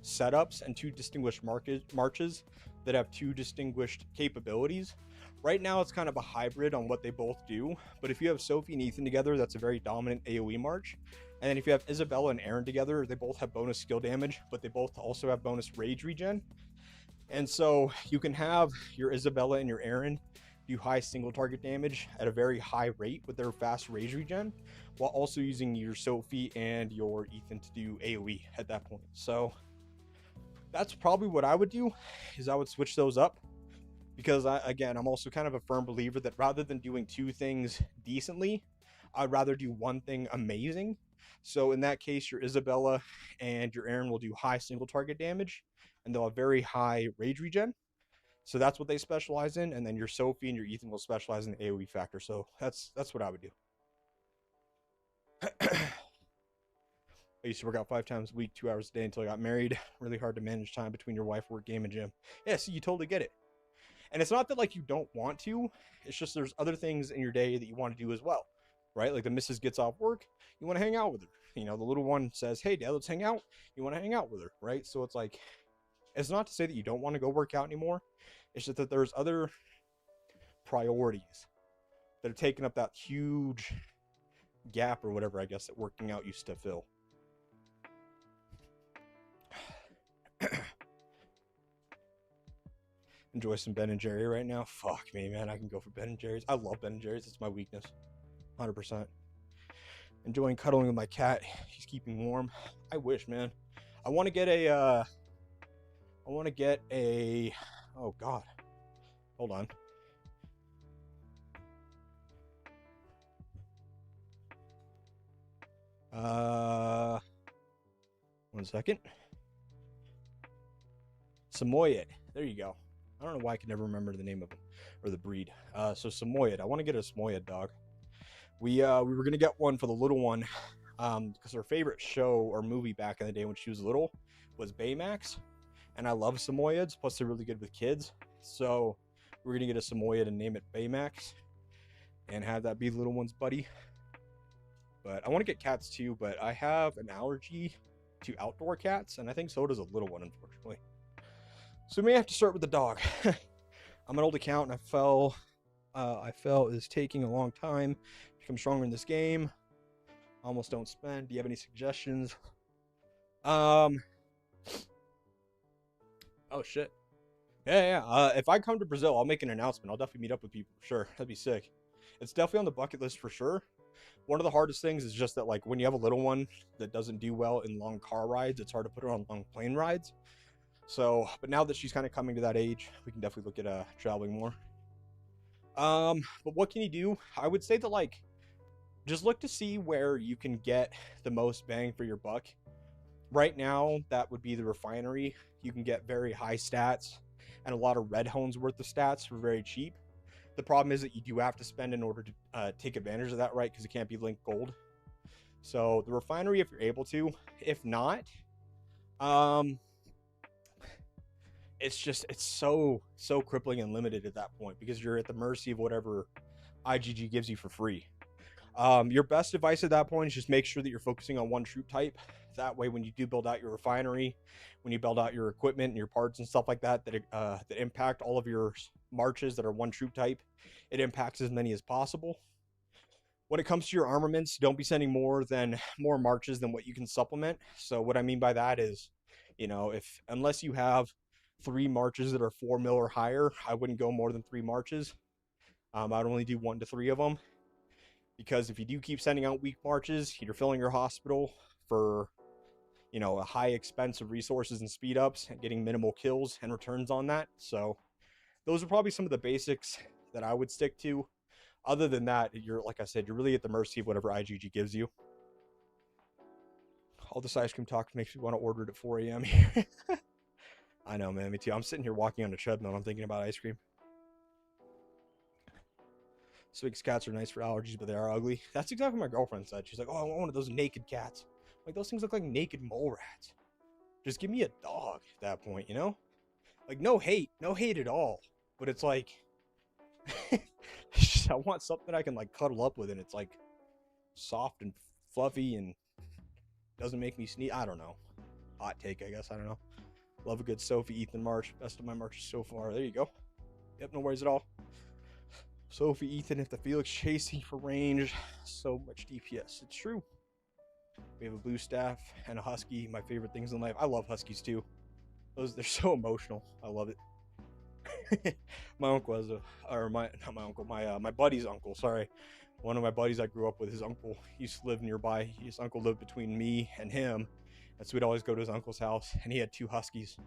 setups and two distinguished marches that have two distinguished capabilities. Right now it's kind of a hybrid on what they both do, but if you have Sophie and Ethan together, that's a very dominant AoE march. And then if you have Isabella and Aaron together, they both have bonus skill damage, but they both also have bonus rage regen. And so you can have your Isabella and your Aaron do high single target damage at a very high rate with their fast rage regen, while also using your Sophie and your Ethan to do AoE at that point. So that's probably what I would do, is I would switch those up, because I'm also kind of a firm believer that rather than doing two things decently, I'd rather do one thing amazing. So in that case, your Isabella and your Aaron will do high single target damage, and they'll have very high rage regen. So that's what they specialize in, and then your Sophie and your Ethan will specialize in the AoE factor. So that's what I would do. I used to work out 5 times a week, 2 hours a day until I got married. Really hard to manage time between your wife, work, game, and gym. Yeah, so you totally get it. And it's not that like you don't want to, it's just there's other things in your day that you want to do as well, right? Like the missus gets off work, you want to hang out with her. You know, the little one says, hey, Dad, let's hang out. You want to hang out with her, right? So it's like, it's not to say that you don't want to go work out anymore. It's just that there's other priorities that are taking up that huge gap or whatever, I guess, that working out used to fill. Enjoy some Ben and Jerry right now. Fuck me, man. I can go for Ben and Jerry's. I love Ben and Jerry's. It's my weakness. 100%. Enjoying cuddling with my cat. He's keeping warm. I wish, man. I want to get a oh god. Hold on. One second. Samoyed. There you go. I don't know why I can never remember the name of them or the breed. So Samoyed. I want to get a Samoyed dog. We were gonna get one for the little one, because her favorite show or movie back in the day when she was little was Baymax, and I love Samoyeds. Plus, they're really good with kids. So we're gonna get a Samoyed and name it Baymax, and have that be the little one's buddy. But I want to get cats too, but I have an allergy to outdoor cats, and I think so does a little one, unfortunately. So we may have to start with the dog. I'm an old account, and I fell is taking a long time to become stronger in this game. Almost don't spend. Do you have any suggestions? Oh shit. Yeah. If I come to Brazil, I'll make an announcement. I'll definitely meet up with people for sure. That'd be sick. It's definitely on the bucket list for sure. One of the hardest things is just that, like, when you have a little one that doesn't do well in long car rides, it's hard to put her on long plane rides. So, but now that she's kind of coming to that age, we can definitely look at traveling more. But what can you do? I would say that, like, just look to see where you can get the most bang for your buck. Right now, that would be the refinery. You can get very high stats and a lot of red hones worth of stats for very cheap. The problem is that you do have to spend in order to take advantage of that, right? Because it can't be linked gold. So the refinery, if you're able to. If not, it's so crippling and limited at that point, because you're at the mercy of whatever IGG gives you for free. Your best advice at that point is just make sure that you're focusing on one troop type. That way, when you do build out your refinery, when you build out your equipment and your parts and stuff like that, that impact all of your marches that are one troop type, it impacts as many as possible. When it comes to your armaments, don't be sending more marches than what you can supplement. So what I mean by that is, you know, unless you have 3 marches that are 4 mil or higher, I wouldn't go more than 3 marches. I'd only do 1 to 3 of them, because if you do keep sending out weak marches, you're filling your hospital for, you know, a high expense of resources and speed ups and getting minimal kills and returns on that. So those are probably some of the basics that I would stick to. Other than that, like I said, you're really at the mercy of whatever IGG gives you. All this ice cream talk makes me want to order it at 4 a.m. here. I know, man. Me too. I'm sitting here walking on the treadmill and I'm thinking about ice cream. Swig's cats are nice for allergies, but they are ugly. That's exactly what my girlfriend said. She's like, oh, I want one of those naked cats. Like, those things look like naked mole rats. Just give me a dog at that point, you know? Like, no hate at all. But it's like, I want something I can, like, cuddle up with, and it's, like, soft and fluffy and doesn't make me sneeze. I don't know. Hot take, I guess. I don't know. Love a good Sophie Ethan March. Best of my marches so far. There you go. Yep, no worries at all. Sophie Ethan, if the Felix chasing for range, so much DPS. It's true. We have a blue staff and a husky. My favorite things in life. I love huskies too. They're so emotional. I love it. My uncle has my buddy's uncle. Sorry, one of my buddies I grew up with. His uncle used to live nearby. His uncle lived between me and him, and so we'd always go to his uncle's house. And he had 2 huskies.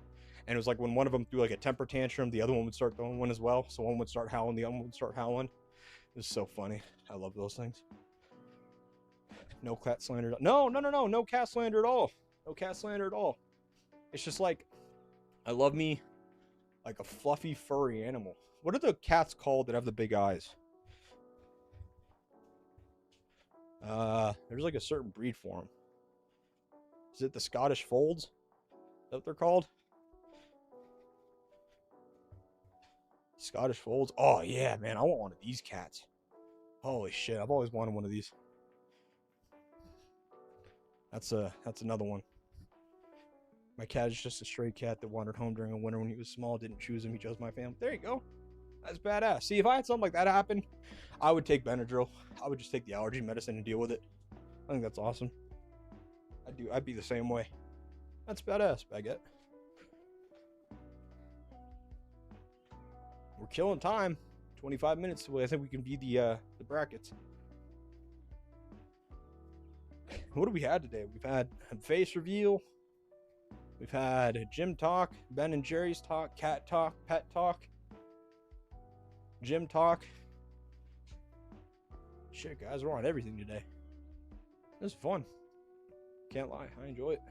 And it was like when one of them threw like a temper tantrum, the other one would start throwing one as well. So one would start howling, the other one would start howling. It was so funny. I love those things. No cat slander. No cat slander at all. No cat slander at all. It's just like, I love me like a fluffy, furry animal. What are the cats called that have the big eyes? There's like a certain breed for them. Is it the Scottish Folds? Is that what they're called? Scottish Folds. Oh yeah, man, I want one of these cats. Holy shit, I've always wanted one of these. That's another one. My cat is just a stray cat that wandered home during a winter when he was small. Didn't choose him. He chose my family. There you go. That's badass. See, if I had something like that happen, I would take Benadryl. I would just take the allergy medicine and deal with it. I think that's awesome. I'd be the same way. That's badass, Baguette. We're killing time. 25 minutes away. I think we can view the brackets. What have we had today? We've had a face reveal. We've had a gym talk, Ben and Jerry's talk, cat talk, pet talk, gym talk. Shit, guys, we're on everything today. This is fun. Can't lie, I enjoy it.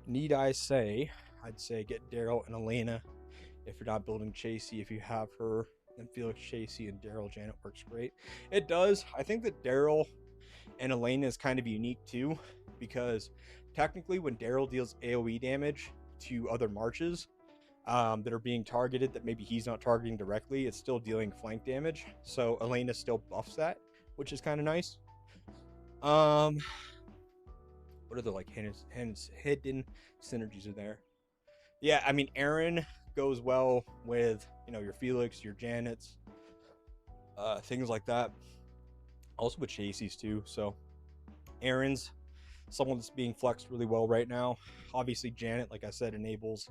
Need I say, I'd say get Daryl and Elena if you're not building Chasey. If you have her, then Felix Chasey and Daryl Janet works great. It does. I think that Daryl and Elena is kind of unique too, because technically when Daryl deals AoE damage to other marches that are being targeted that maybe he's not targeting directly, it's still dealing flank damage. So Elena still buffs that, which is kind of nice. What are the like hidden synergies are there? Yeah, I mean, Aaron goes well with, you know, your Felix, your Janets, things like that. Also with Chasey's too. So Aaron's someone that's being flexed really well right now. Obviously Janet, like I said, enables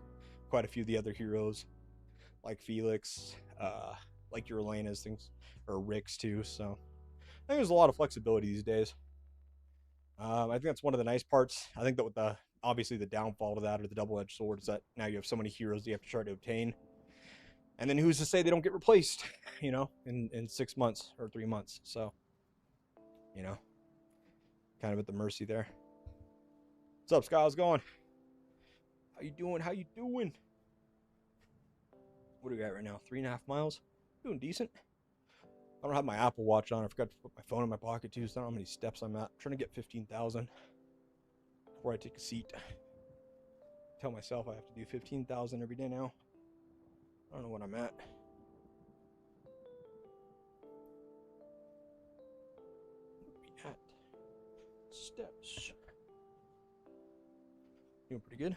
quite a few of the other heroes like Felix, like your Elena's things, or Rick's too. So I think there's a lot of flexibility these days. I think that's one of the nice parts. I think that with obviously the downfall to that, or the double-edged sword, is that now you have so many heroes that you have to try to obtain. And then who's to say they don't get replaced, you know, in 6 months or 3 months. So, you know, kind of at the mercy there. What's up, Scott? How's it going? How you doing? How you doing? What do we got right now? 3.5 miles? Doing decent. I don't have my Apple Watch on. I forgot to put my phone in my pocket too, so I don't know how many steps I'm at. I'm trying to get 15,000 before I take a seat. Tell myself I have to do 15,000 every day now. I don't know what I'm at. What are we at? Steps. Doing pretty good.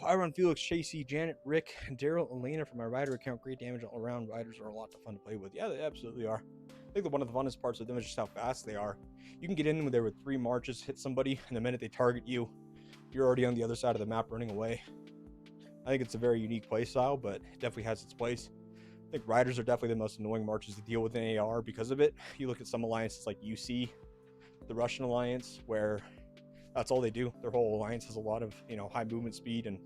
I run Felix, Chasey, Janet, Rick, and Daryl, Elena for my rider account. Great damage all around. Riders are a lot of fun to play with. Yeah, they absolutely are. I think that one of the funnest parts of them is just how fast they are. You can get in there with 3 marches, hit somebody, and the minute they target you, you're already on the other side of the map running away. I think it's a very unique play style, but it definitely has its place. I think riders are definitely the most annoying marches to deal with in AR because of it. You look at some alliances like UC, the Russian alliance, where that's all they do. Their whole alliance has a lot of, you know, high movement speed and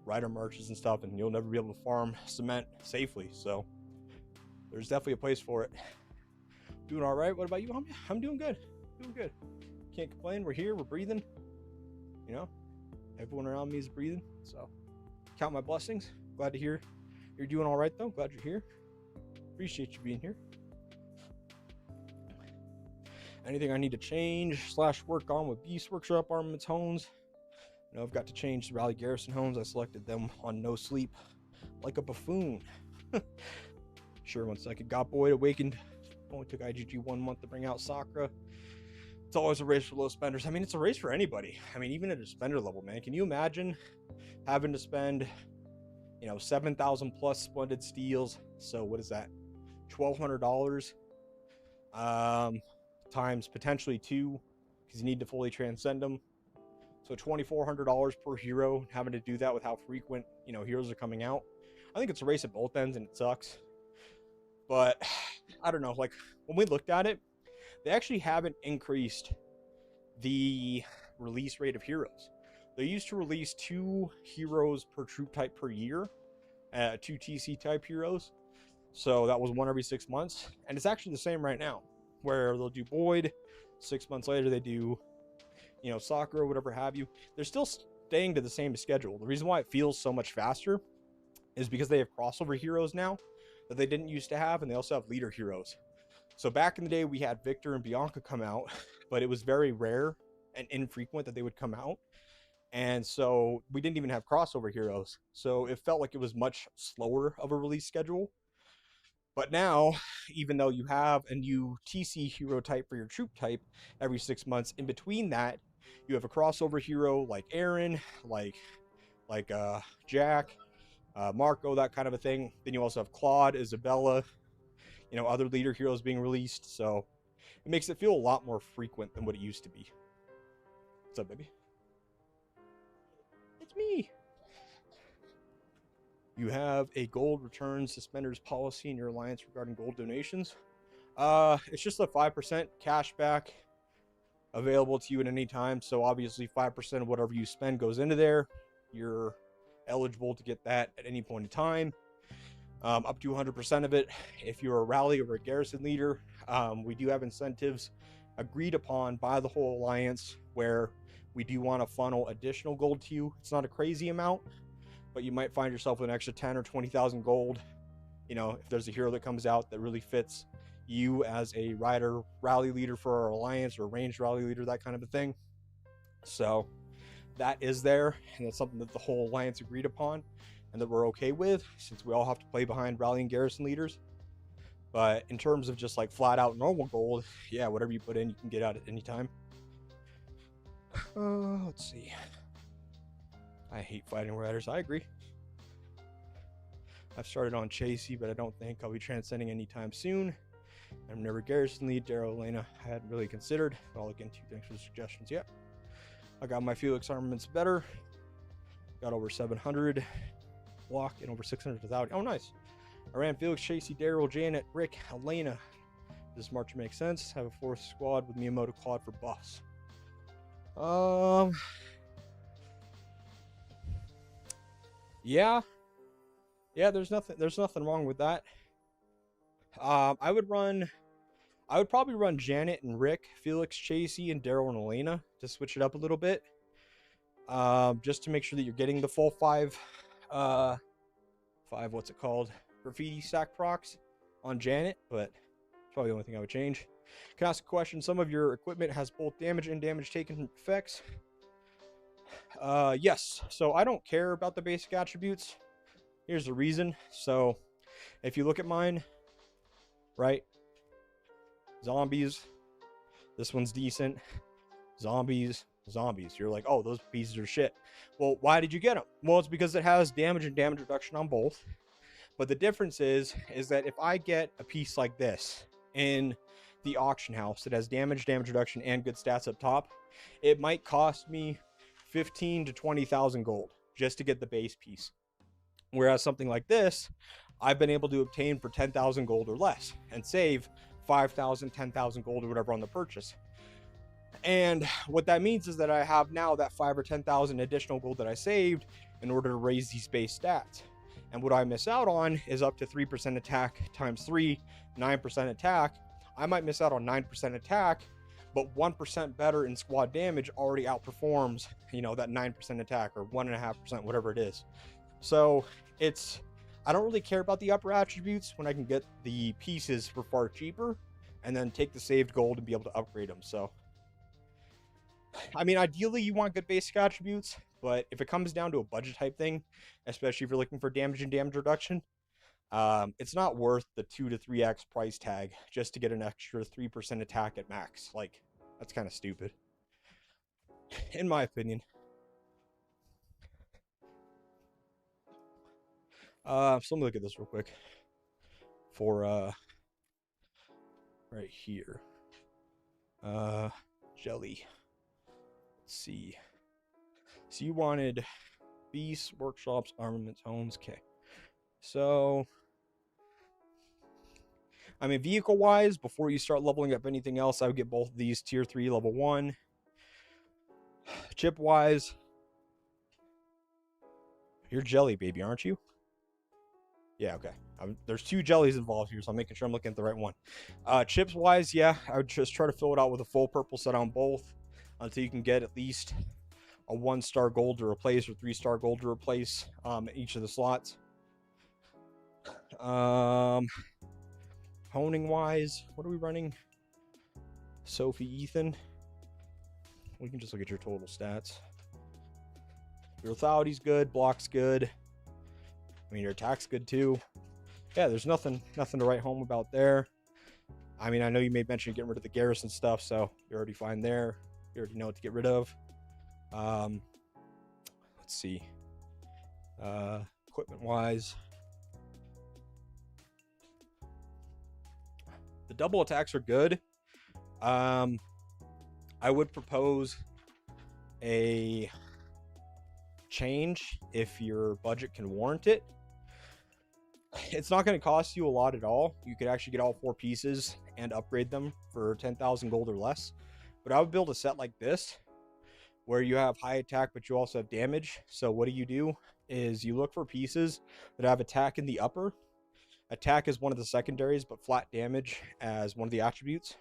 rider marches and stuff, and you'll never be able to farm cement safely. So there's definitely a place for it. Doing all right. What about you? I'm doing good. Doing good. Can't complain. We're here. We're breathing. You know, everyone around me is breathing. So count my blessings. Glad to hear you're doing all right, though. Glad you're here. Appreciate you being here. Anything I need to change / work on with Beast Workshop Armaments homes? You know, I've got to change the Rally Garrison homes. I selected them on no sleep like a buffoon. Sure, 1 second. Got Boyd awakened. Only took IGG 1 month to bring out Sakura. It's always a race for low spenders. I mean, it's a race for anybody. I mean, even at a spender level, man. Can you imagine having to spend, you know, 7,000 plus splendid steals? So what is that? $1,200 times potentially 2, because you need to fully transcend them. So $2,400 per hero. Having to do that with how frequent, you know, heroes are coming out. I think it's a race at both ends, and it sucks. But I don't know, like when we looked at it, they actually haven't increased the release rate of heroes. They used to release 2 heroes per troop type per year, 2 TC type heroes. So that was 1 every 6 months. And it's actually the same right now, where they'll do Boyd. 6 months later, they do, you know, Sakura, whatever have you. They're still staying to the same schedule. The reason why it feels so much faster is because they have crossover heroes now that they didn't used to have, and they also have leader heroes. So back in the day, we had Victor and Bianca come out, but it was very rare and infrequent that they would come out. And so we didn't even have crossover heroes. So it felt like it was much slower of a release schedule. But now, even though you have a new TC hero type for your troop type every 6 months, in between that, you have a crossover hero like Aaron, like Jack, Marco, that kind of a thing. Then you also have Claude, Isabella, you know, other leader heroes being released. So it makes it feel a lot more frequent than what it used to be. What's up, baby? It's me. You have a gold return suspenders policy in your alliance regarding gold donations. It's just a 5% cash back available to you at any time. So obviously 5% of whatever you spend goes into there. You're eligible to get that at any point in time, up to 100% of it. If you're a rally or a garrison leader, we do have incentives agreed upon by the whole alliance where we do want to funnel additional gold to you. It's not a crazy amount, but you might find yourself with an extra 10 or 20,000 gold. You know, if there's a hero that comes out that really fits you as a rider, rally leader for our alliance, or ranged rally leader, that kind of a thing. So that is there, and that's something that the whole alliance agreed upon and that we're okay with, since we all have to play behind rally and garrison leaders. But in terms of just like flat out normal gold, yeah, whatever you put in, you can get out at any time. Let's see. I hate fighting riders. I agree. I've started on Chasey, but I don't think I'll be transcending anytime soon. I'm never garrison lead. Daryl, Elena, I hadn't really considered, but I'll look into. Thanks for the suggestions. Yeah. I got my Felix armaments better. Got over 700 block and over 600 without. Oh, nice. I ran Felix, Chasey, Daryl, Janet, Rick, Elena. Does March make sense? Have a 4th squad with Miyamoto Claude for buffs. Yeah. There's nothing wrong with that. I would probably run Janet and Rick, Felix, Chasey, and Daryl and Elena to switch it up a little bit. Just to make sure that you're getting the full 5 what's it called? Graffiti stack procs on Janet, but it's probably the only thing I would change. Can I ask a question? Some of your equipment has both damage and damage taken effects. Yes. So I don't care about the basic attributes. Here's the reason. So if you look at mine, right? Zombies. This one's decent. Zombies. You're like, oh, those pieces are shit. Well, why did you get them? Well, it's because it has damage and damage reduction on both. But the difference is that if I get a piece like this in the auction house that has damage reduction, and good stats up top, it might cost me 15 to 20,000 gold just to get the base piece. Whereas something like this, I've been able to obtain for 10,000 gold or less and save 5,000, 10,000 gold or whatever on the purchase. And what that means is that I have now that 5 or 10,000 additional gold that I saved in order to raise these base stats. And what I miss out on is up to 3% attack times 3, 9% attack. I might miss out on 9% attack, but 1% better in squad damage already outperforms, you know, that 9% attack or 1.5%, whatever it is. So it's, I don't really care about the upper attributes when I can get the pieces for far cheaper and then take the saved gold and be able to upgrade them. So, I mean, ideally you want good basic attributes, but if it comes down to a budget type thing, especially if you're looking for damage and damage reduction, it's not worth the 2 to 3x price tag just to get an extra 3% attack at max. Like, that's kind of stupid, in my opinion. So let me look at this real quick for right here. Jelly. Let's see. So you wanted beasts, workshops, armaments, homes. Okay. So, I mean, vehicle wise, before you start leveling up anything else, I would get both of these tier 3 level 1. Chip wise, you're jelly, baby, aren't you? Yeah, okay. There's 2 jellies involved here, so I'm making sure I'm looking at the right one. Chips wise, yeah, I would just try to fill it out with a full purple set on both until you can get at least a 1-star gold to replace or 3-star gold to replace each of the slots. Honing wise, what are we running? Sophie, Ethan. We can just look at your total stats. Your lethality's good, block's good. I mean, your attack's good too. Yeah, there's nothing to write home about there. I mean, I know you made mention of getting rid of the garrison stuff, so you're already fine there. You already know what to get rid of. Let's see. Equipment wise, the double attacks are good. I would propose a change if your budget can warrant it. It's not going to cost you a lot at all. You could actually get all 4 pieces and upgrade them for 10,000 gold or less. But I would build a set like this where you have high attack, but you also have damage. So what do is you look for pieces that have attack in the upper. Attack is one of the secondaries, but flat damage as one of the attributes.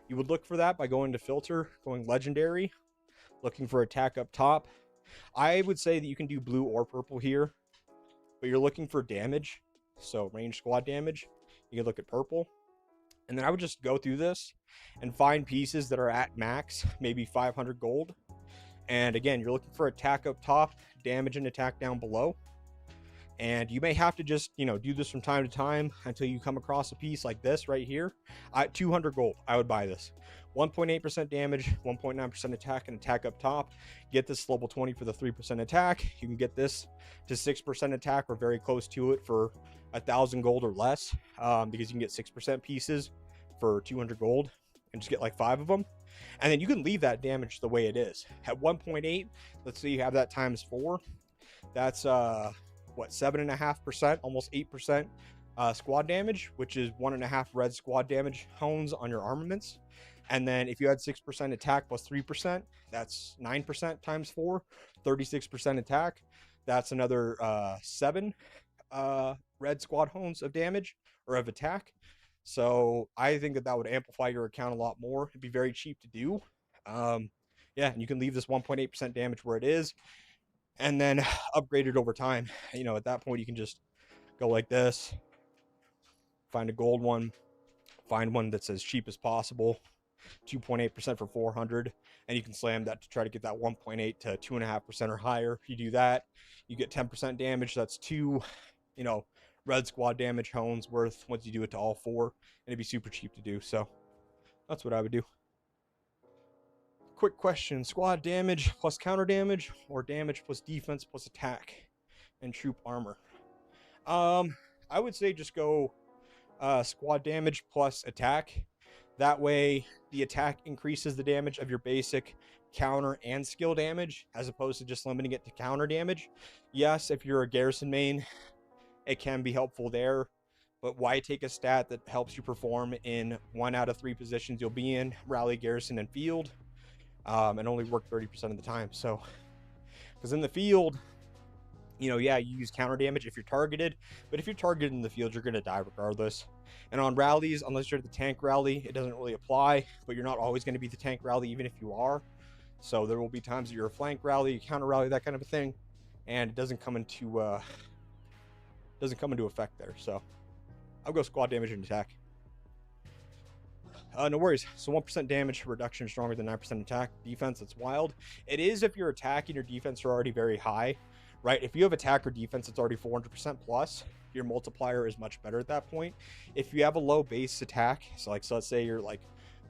You would look for that by going to filter, going legendary, looking for attack up top. I would say that you can do blue or purple here, but you're looking for damage. So range squad damage, you can look at purple. And then I would just go through this and find pieces that are at max, maybe 500 gold. And again, you're looking for attack up top, damage and attack down below. And you may have to just, you know, do this from time to time until you come across a piece like this right here. At 200 gold, I would buy this. 1.8% damage, 1.9% attack, and attack up top. Get this level 20 for the 3% attack. You can get this to 6% attack or very close to it for 1,000 gold or less, because you can get 6% pieces for 200 gold and just get like 5 of them. And then you can leave that damage the way it is. At 1.8, let's say you have that times 4. That's what, 7.5%, almost 8% squad damage, which is 1.5 red squad damage hones on your armaments. And then if you had 6% attack plus 3%, that's 9% times 4, 36% attack. That's another 7 red squad hones of damage or of attack. So I think that would amplify your account a lot more. It'd be very cheap to do. Yeah, and you can leave this 1.8% damage where it is and then upgrade it over time. You know, at that point you can just go like this, find a gold one, find one that's as cheap as possible, 2.8% for 400, and you can slam that to try to get that 1.8 to 2.5% or higher. If you do that, you get 10% damage. That's 2, you know, red squad damage hones worth once you do it to all 4, and it'd be super cheap to do. So that's what I would do. Quick question: squad damage plus counter damage, or damage plus defense plus attack and troop armor? I would say just go squad damage plus attack. That way the attack increases the damage of your basic, counter, and skill damage, as opposed to just limiting it to counter damage. Yes, if you're a garrison main, it can be helpful there, but why take a stat that helps you perform in 1 out of 3 positions you'll be in, rally, garrison, and field, and only work 30% of the time? So, because in the field, You know, yeah, you use counter damage if you're targeted, but if you're targeted in the field, you're going to die regardless. And on rallies, unless you're the tank rally, it doesn't really apply, but you're not always going to be the tank rally, even if you are. So there will be times that you're a flank rally, counter rally, that kind of a thing, and it doesn't come into effect there. So I'll go squad damage and attack. No worries. So 1% damage reduction stronger than 9% attack. Defense, that's wild. It is if your attack and your defense are already very high, right? If you have attack or defense that's already 400% plus, your multiplier is much better at that point. If you have a low base attack, so let's say you're like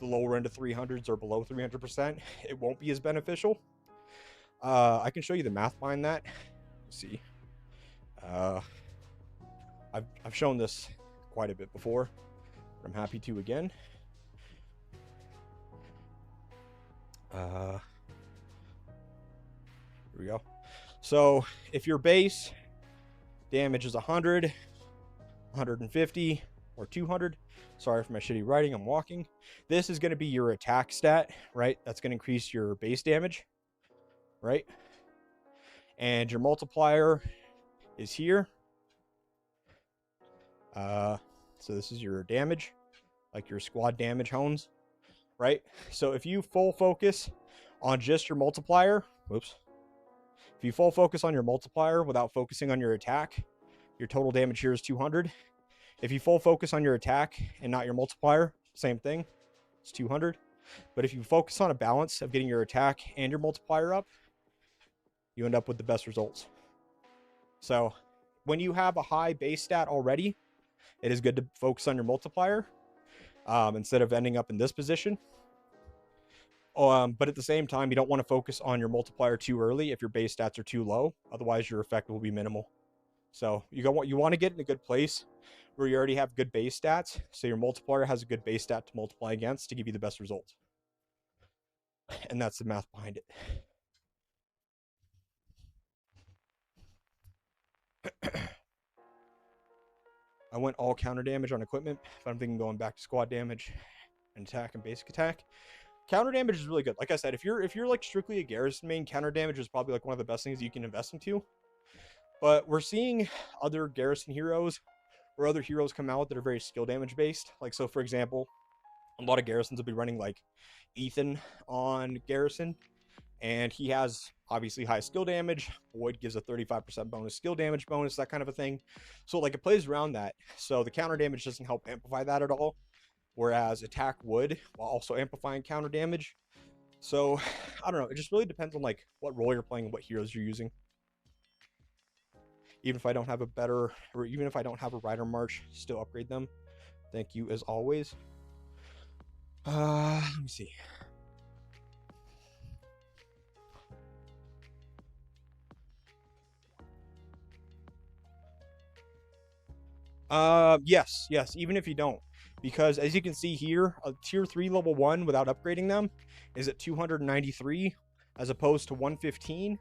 the lower end of 300s or below 300%, it won't be as beneficial. I can show you the math behind that. Let's see. I've shown this quite a bit before, but I'm happy to again. Here we go. So if your base damage is 100, 150, or 200, sorry for my shitty writing, I'm walking. This is going to be your attack stat, right? That's going to increase your base damage, right? And your multiplier is here. So this is your damage, like your squad damage hones, right? So if you full focus on just your multiplier, whoops. If you full focus on your multiplier without focusing on your attack, your total damage here is 200. If you full focus on your attack and not your multiplier, same thing, it's 200. But if you focus on a balance of getting your attack and your multiplier up, you end up with the best results. So when you have a high base stat already, it is good to focus on your multiplier instead of ending up in this position. But at the same time, you don't want to focus on your multiplier too early if your base stats are too low. Otherwise, your effect will be minimal. So you want to get in a good place where you already have good base stats, so your multiplier has a good base stat to multiply against to give you the best results. And that's the math behind it. I went all counter damage on equipment, but I'm thinking going back to squad damage and attack and basic attack. Counter damage is really good. Like I said, if you're like strictly a garrison main, counter damage is probably like one of the best things you can invest into. But we're seeing other garrison heroes or other heroes come out that are very skill damage based. Like, so for example, a lot of garrisons will be running like Ethan on garrison, and he has obviously high skill damage. Void gives a 35% bonus skill damage bonus, that kind of a thing. So like it plays around that. So the counter damage doesn't help amplify that at all, whereas attack would, while also amplifying counter damage. So I don't know, it just really depends on like what role you're playing and what heroes you're using. Even if I don't have a better, or even if I don't have a rider march, still upgrade them. Thank you as always. Let me see. Yes, even if you don't, because as you can see here, a tier 3 level 1 without upgrading them is at 293 as opposed to 115.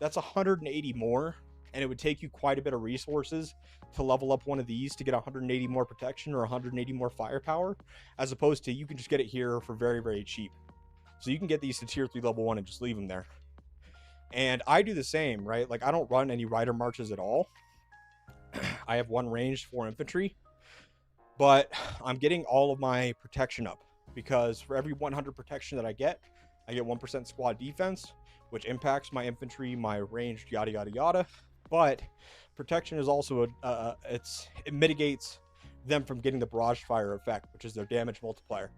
That's 180 more, and it would take you quite a bit of resources to level up one of these to get 180 more protection or 180 more firepower, as opposed to you can just get it here for very, very cheap. So you can get these to tier 3 level 1 and just leave them there. And I do the same, right? Like I don't run any rider marches at all. I have one ranged for infantry, but I'm getting all of my protection up because for every 100 protection that I get 1% squad defense, which impacts my infantry, my ranged, yada yada yada. But protection is also it mitigates them from getting the barrage fire effect, which is their damage multiplier.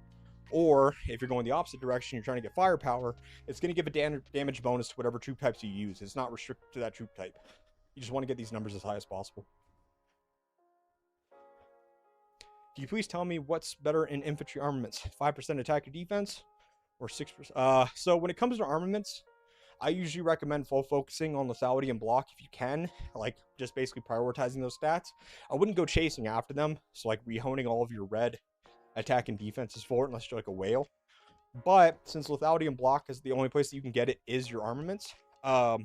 Or if you're going the opposite direction, you're trying to get firepower, it's going to give a damage bonus to whatever troop types you use. It's not restricted to that troop type. You just want to get these numbers as high as possible. Can you please tell me what's better in infantry armaments? 5% attack or defense, or 6%? So when it comes to armaments, I usually recommend full focusing on lethality and block if you can, like just basically prioritizing those stats. I wouldn't go chasing after them, so like rehoning all of your red attack and defenses for it unless you're like a whale. But since lethality and block is the only place that you can get it is your armaments,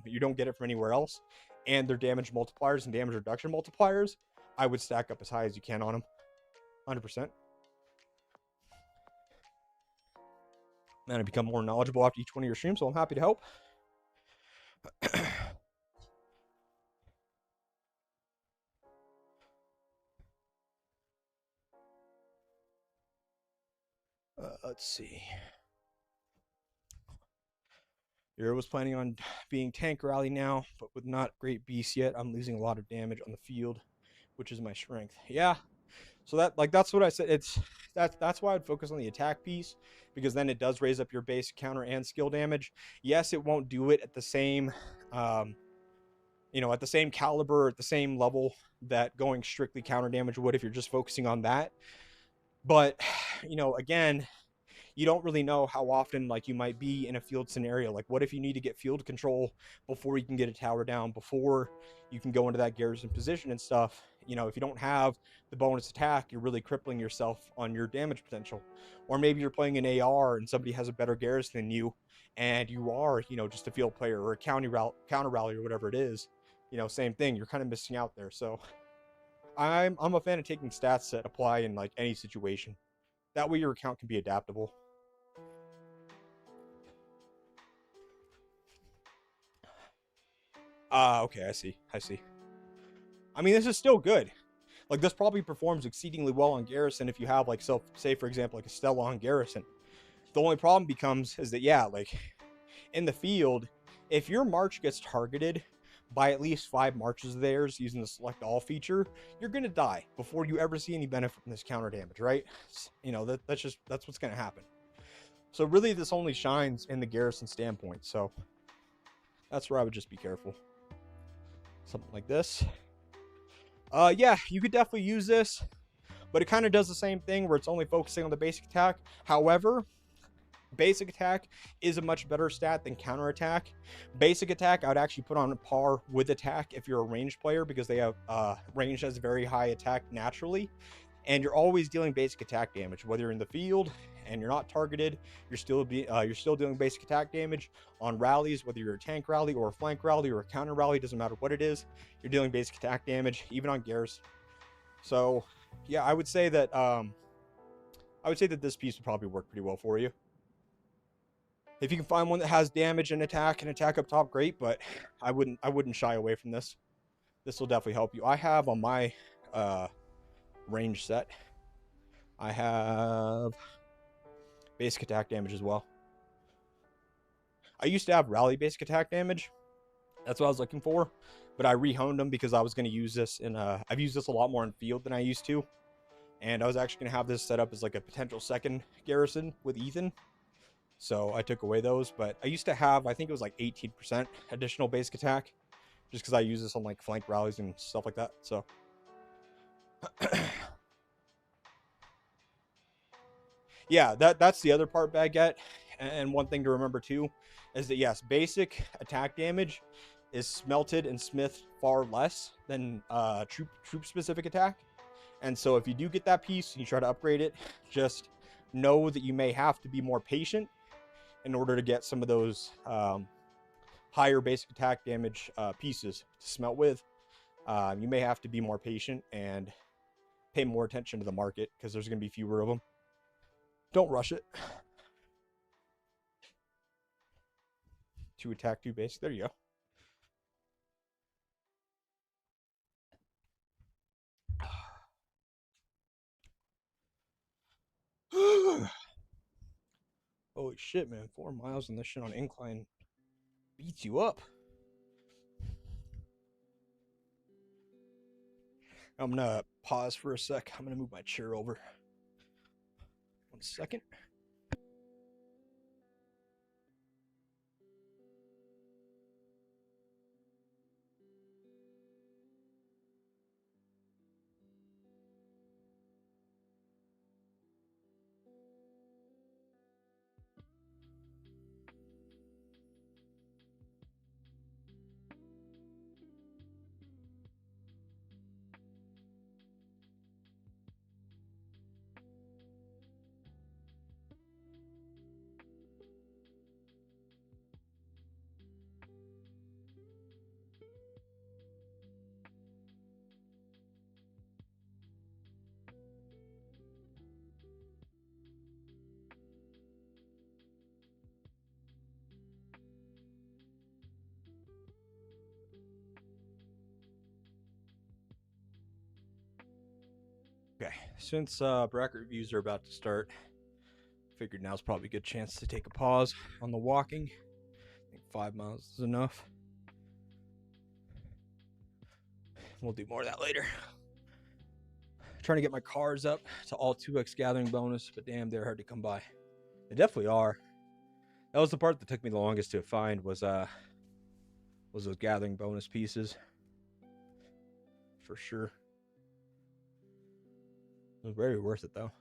you don't get it from anywhere else, and their damage multipliers and damage reduction multipliers, I would stack up as high as you can on them. 100%. Man, I become more knowledgeable after each one of your streams, so I'm happy to help. Let's see. Hero was planning on being tank rally now, but with not great beasts yet, I'm losing a lot of damage on the field, which is my strength. Yeah. So that's what I said. That's why I'd focus on the attack piece, because then it does raise up your base counter and skill damage. Yes, it won't do it at the same at the same caliber, at the same level that going strictly counter damage would if you're just focusing on that. But, again, you don't really know how often like you might be in a field scenario. Like, what if you need to get field control before you can get a tower down, before you can go into that garrison position and stuff? If you don't have the bonus attack, you're really crippling yourself on your damage potential. Or maybe you're playing an AR and somebody has a better garrison than you, and you are, just a field player or a counter rally or whatever it is. Same thing. You're kind of missing out there. So I'm a fan of taking stats that apply in like any situation. That way your account can be adaptable. Okay, I see. I mean, this is still good. Like, this probably performs exceedingly well on Garrison if you have, like, say, for example, like a Stella on Garrison. The only problem becomes is that, yeah, like, in the field, if your march gets targeted by at least 5 marches of theirs using the select all feature, you're gonna die before you ever see any benefit from this counter damage, right? That's what's gonna happen. So really, this only shines in the Garrison standpoint. So that's where I would just be careful. Something like this. Yeah, you could definitely use this, but it kind of does the same thing where it's only focusing on the basic attack. However, basic attack is a much better stat than counter attack. Basic attack I would actually put on par with attack if you're a ranged player, because they have range has very high attack naturally, and you're always dealing basic attack damage, whether you're in the field and you're not targeted. You're still dealing basic attack damage on rallies, whether you're a tank rally or a flank rally or a counter rally. Doesn't matter what it is, you're dealing basic attack damage even on Garrus. So yeah, I would say that this piece would probably work pretty well for you. If you can find one that has damage and attack up top, great, but I wouldn't shy away from this. This will definitely help you. I have on my range set, I have basic attack damage as well. I used to have rally basic attack damage. That's what I was looking for, but I rehoned them because I was going to use this in I've used this a lot more in field than I used to, and I was actually going to have this set up as like a potential second garrison with Ethan. So I took away those, but I used to have, I think it was like 18% additional basic attack, just because I use this on like flank rallies and stuff like that. So yeah, that's the other part, Baguette. And one thing to remember too is that yes, basic attack damage is smelted and smithed far less than troop specific attack. And so if you do get that piece and you try to upgrade it, just know that you may have to be more patient in order to get some of those higher basic attack damage pieces to smelt with. You may have to be more patient and pay more attention to the market, because there's going to be fewer of them. Don't rush it. 2 attack, 2 basic. There you go. Holy shit, man. 4 miles in this shit on incline beats you up. I'm going to pause for a sec. I'm going to move my chair over. 1 second. Okay, since bracket reviews are about to start, Figured now's probably a good chance to take a pause on the walking. I think 5 miles is enough. We'll do more of that later. Trying to get my cars up to all 2x gathering bonus, but damn, they're hard to come by. They definitely are. That was the part that took me the longest to find was those gathering bonus pieces. For sure. It was very worth it though.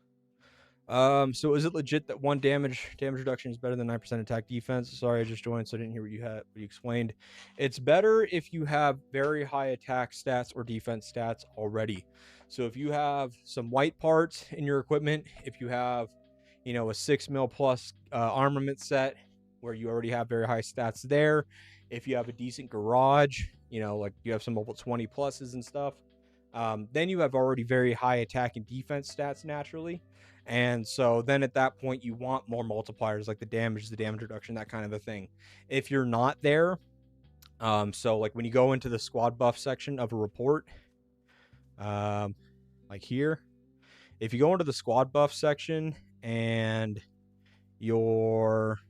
So is it legit that 1 damage reduction is better than 9% attack defense? Sorry, I just joined, so I didn't hear what you explained. It's better if you have very high attack stats or defense stats already. So if you have some white parts in your equipment, if you have, you know, a 6 mil plus armament set where you already have very high stats there, if you have a decent garage, you know, like you have some mobile 20 pluses and stuff, then you have already very high attack and defense stats naturally. And so then at that point, you want more multipliers like the damage reduction, that kind of a thing. If you're not there, so like when you go into the squad buff section of a report, like here, if you go into the squad buff section and your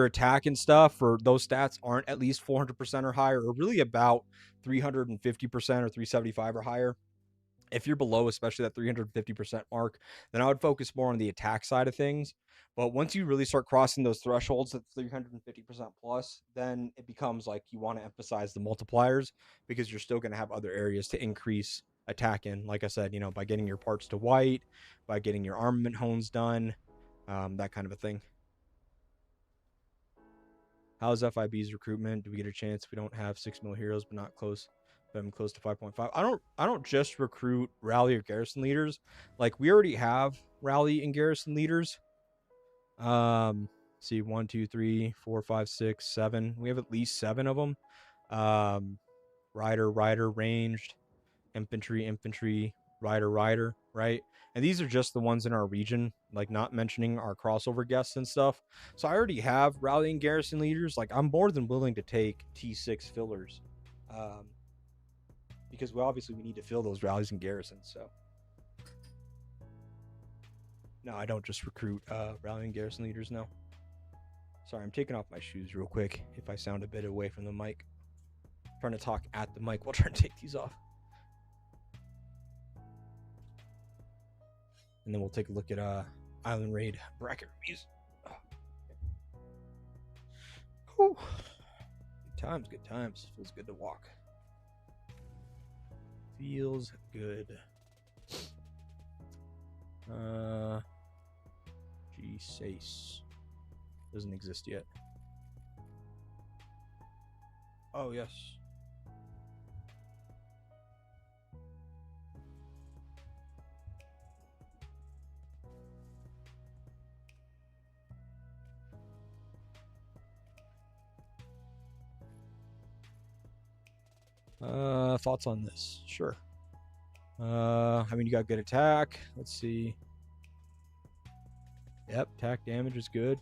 attack and stuff for those stats aren't at least 400% or higher, or really about 350% or 375 or higher. If you're below, especially that 350% mark, then I would focus more on the attack side of things. But once you really start crossing those thresholds at 350% plus, then it becomes like you want to emphasize the multipliers because you're still going to have other areas to increase attack in. Like I said, you know, by getting your parts to white, by getting your armament hones done, that kind of a thing. How's FIB's recruitment? Do we get a chance? We don't have 6 mil heroes, but not close. But I'm close to 5.5. I don't just recruit rally or garrison leaders. Like we already have rally and garrison leaders. See 1, 2, 3, 4, 5, 6, 7. We have at least 7 of them. Rider, ranged, infantry, rider, right? And these are just the ones in our region, like not mentioning our crossover guests and stuff. So I already have rallying garrison leaders. Like I'm more than willing to take T6 fillers, because we need to fill those rallies and garrisons. So no, I don't just recruit rallying garrison leaders. No. Sorry, I'm taking off my shoes real quick. If I sound a bit away from the mic, I'm trying to talk at the mic while trying to take these off. And then we'll take a look at Island Raid bracket reviews. Oh. Good times. Feels good to walk. Feels good. G6 doesn't exist yet. Oh yes. Thoughts on this? Sure. I mean, you got good attack. Let's see. Yep, attack damage is good.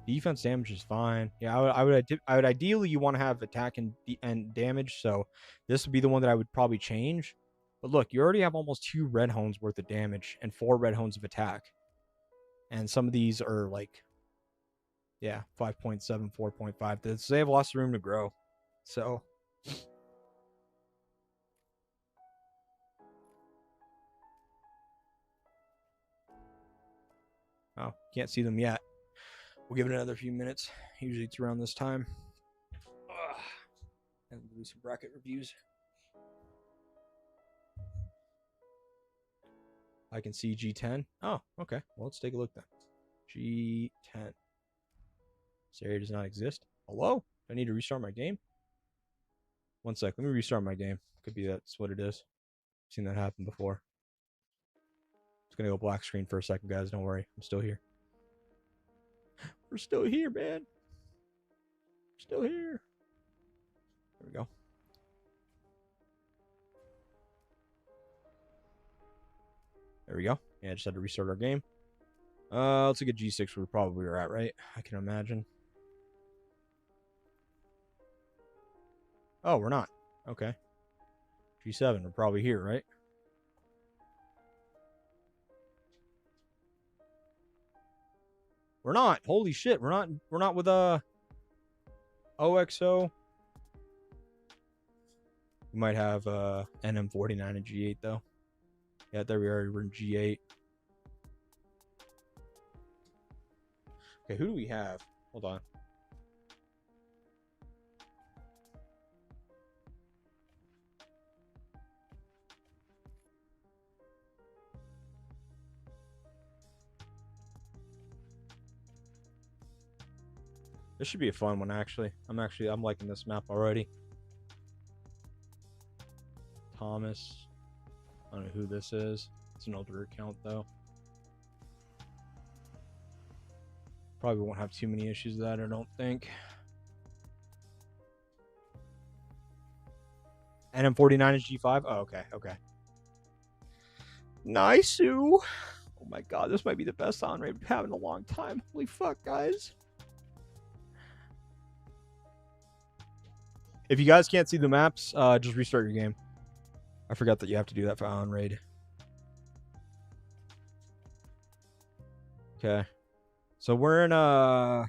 Defense damage is fine. Yeah, I would ideally you want to have attack and damage. So this would be the one that I would probably change. But look, you already have almost 2 red hones worth of damage and 4 red hones of attack. And some of these are like, yeah, 5.7, 4.5. So they have lots of room to grow. So oh, can't see them yet. We'll give it another few minutes. Usually it's around this time. And we'll do some bracket reviews. I can see G10. Oh, okay. Well, let's take a look then. G10. This area does not exist. Hello? I need to restart my game? One sec. Let me restart my game. Could be that's what it is. I've seen that happen before. It's going to go black screen for a second, guys. Don't worry. I'm still here. We're still here, man. We're still here. There we go. There we go. Yeah, I just had to restart our game. Let's look at G6 where we probably were at, right? I can imagine. Oh, we're not. Okay. G7, we're probably here, right? We're not. Holy shit, we're not with OXO. We might have NM49 and G8 though. Yeah, there we are. We're in G8. Okay, who do we have? Hold on. This should be a fun one, actually. I'm liking this map already. Thomas. I don't know who this is. It's an older account, though. Probably won't have too many issues with that, I don't think. NM49 is G5? Oh, okay, okay. Nice. Oh my god, this might be the best on rate we've had in a long time. Holy fuck, guys. If you guys can't see the maps, just restart your game. I forgot that you have to do that for on raid. Okay. So we're in oh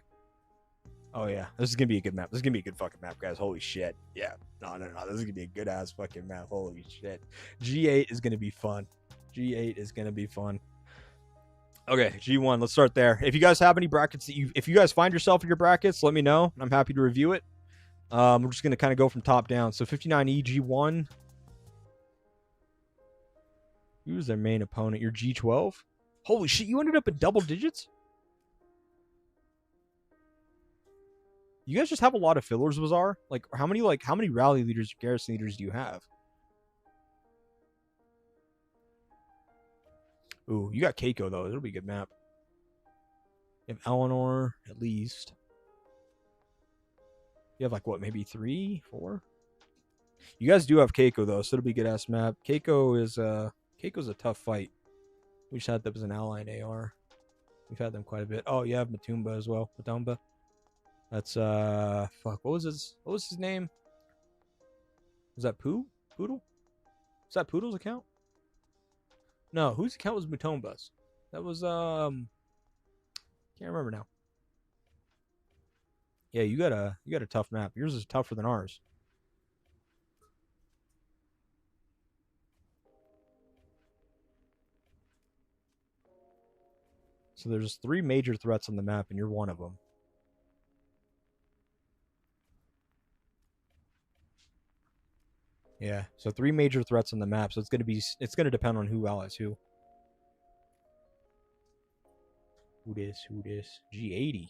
yeah, this is gonna be a good map. This is gonna be a good fucking map, guys. Holy shit. Yeah. No. This is gonna be a good ass fucking map. Holy shit. G8 is gonna be fun. G8 is gonna be fun. Okay, G1. Let's start there. If you guys have any brackets that if you guys find yourself in your brackets, let me know. I'm happy to review it. We're just gonna kind of go from top down. So 59E G1. Who's their main opponent? Your G12. Holy shit! You ended up in double digits. You guys just have a lot of fillers, Bazaar. Like how many rally leaders, garrison leaders do you have? Ooh, you got Keiko though. It'll be a good map. You have Eleanor at least. You have like what, maybe 3, 4? You guys do have Keiko though, so it'll be a good ass map. Keiko's a tough fight. We just had them as an ally in AR. We've had them quite a bit. Oh, you have Matumba as well. Matumba. That's fuck. What was his name? Was that Poodle? Was that Poodle's account? No, whose account was Mutomba's? That was can't remember now. Yeah, you got a tough map. Yours is tougher than ours. So there's 3 major threats on the map, and you're one of them. Yeah, so 3 major threats on the map. So it's gonna depend on who allies who. Who this? G80.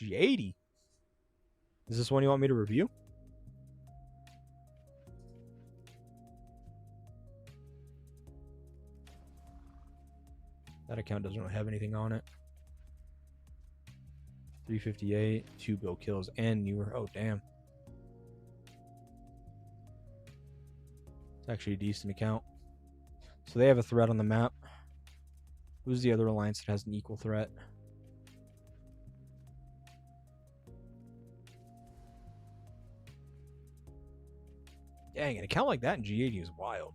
G80. Is this one you want me to review? That account doesn't really have anything on it. 358, 2 bill kills, and newer. Oh, damn. It's actually a decent account. So they have a threat on the map. Who's the other alliance that has an equal threat? Dang, an account like that in G80 is wild.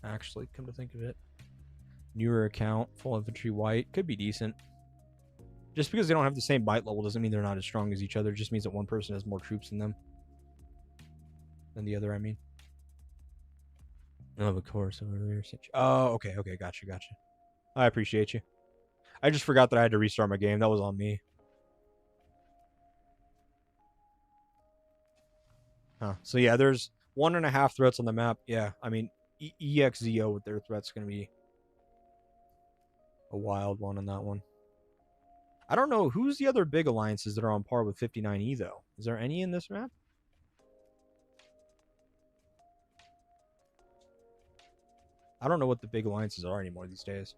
Actually, come to think of it. Newer account, full infantry white. Could be decent. Just because they don't have the same bite level doesn't mean they're not as strong as each other. It just means that one person has more troops in them than the other, I mean. Oh, of course. Oh, okay. Gotcha. I appreciate you. I just forgot that I had to restart my game. That was on me. Huh. So yeah, there's 1.5 threats on the map. Yeah, I mean, EXZO with their threats going to be a wild one on that one. I don't know. Who's the other big alliances that are on par with 59E, though? Is there any in this map? I don't know what the big alliances are anymore these days.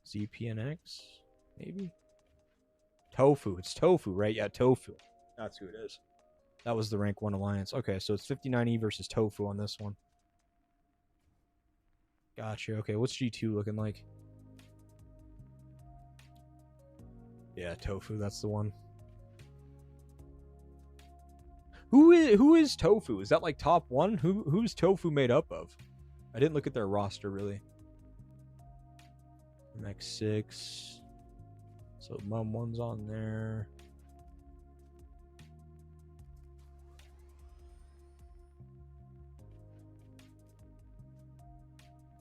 ZPNX? Maybe? Tofu. It's Tofu, right? Yeah, Tofu. That's who it is. That was the rank 1 alliance. Okay, so it's 59E versus Tofu on this one. Gotcha. Okay, what's G2 looking like? Yeah, Tofu, that's the one. Who is Tofu? Is that like top one? Who's Tofu made up of? I didn't look at their roster really. MX6. So Mum 1's on there.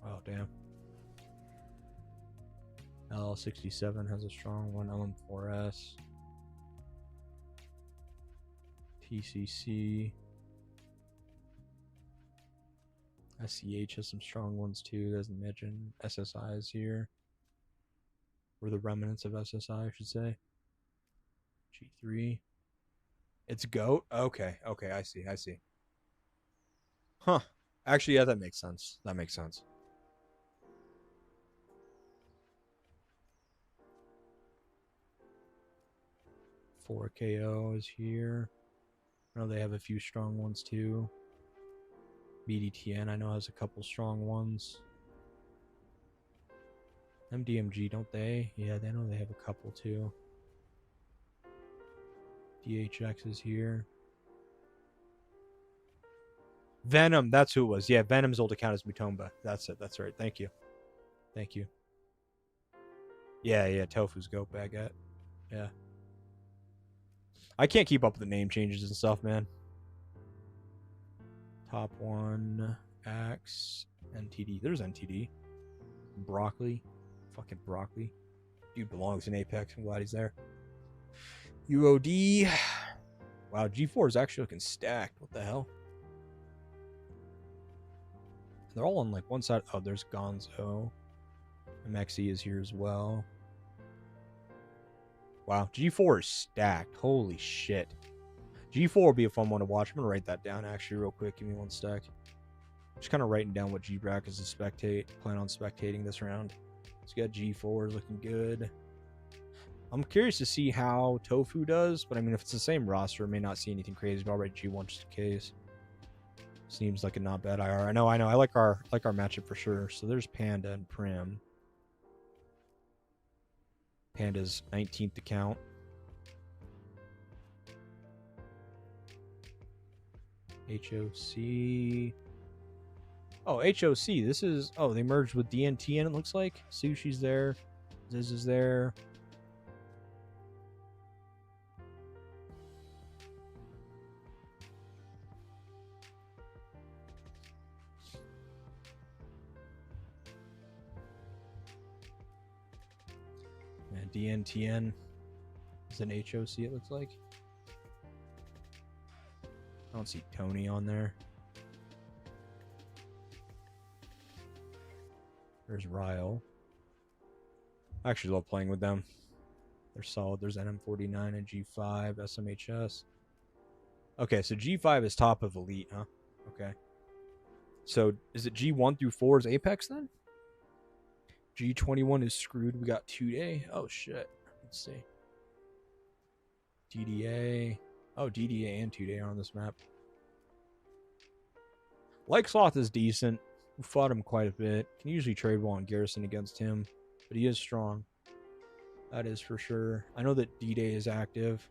Oh damn. LL67 has a strong one. LM4S. TCC. SCH has some strong ones too. Doesn't mention SSI is here. Or the remnants of SSI, I should say. G3. It's GOAT? Okay, I see. Huh. Actually, yeah, that makes sense. 4KO is here. I know they have a few strong ones too. BDTN, I know, has a couple strong ones. MDMG, don't they? Yeah, they know they have a couple too. DHX is here. Venom, that's who it was. Yeah, Venom's old account is Mutomba. That's it. That's right. Thank you. Yeah, Tofu's goat baguette. Yeah. I can't keep up with the name changes and stuff, man. Top one, Axe, NTD. There's NTD. Broccoli. Fucking Broccoli. Dude belongs in Apex. I'm glad he's there. UOD. Wow, G4 is actually looking stacked. What the hell? They're all on like one side. Oh, there's Gonzo. MXE is here as well. Wow, G4 is stacked. Holy shit. G4 will be a fun one to watch. I'm going to write that down actually real quick. Give me one sec. Just kind of writing down what G-Brack is to spectate. Plan on spectating this round. So we got G4 looking good. I'm curious to see how Tofu does, but I mean, if it's the same roster, I may not see anything crazy, but I'll write G1 just in case. Seems like a not bad IR. I know. I like our matchup for sure. So there's Panda and Prim. Panda's 19th account. HOC. Oh, HOC. This is... Oh, they merged with DNTN, it looks like. Sushi's there. Ziz is there. And DNTN is an HOC, it looks like. I don't see Tony on there. There's Ryle. I actually love playing with them. They're solid. There's NM49 and G5, SMHS. Okay, so G5 is top of Elite, huh? Okay. So is it G1 through 4 is Apex then? G21 is screwed. We got 2-day. Oh, shit. Let's see. DDA. Oh, DDA and 2-day are on this map. Lyxloth is decent. We fought him quite a bit. Can usually trade well on Garrison against him, but he is strong. That is for sure. I know that D-Day is active,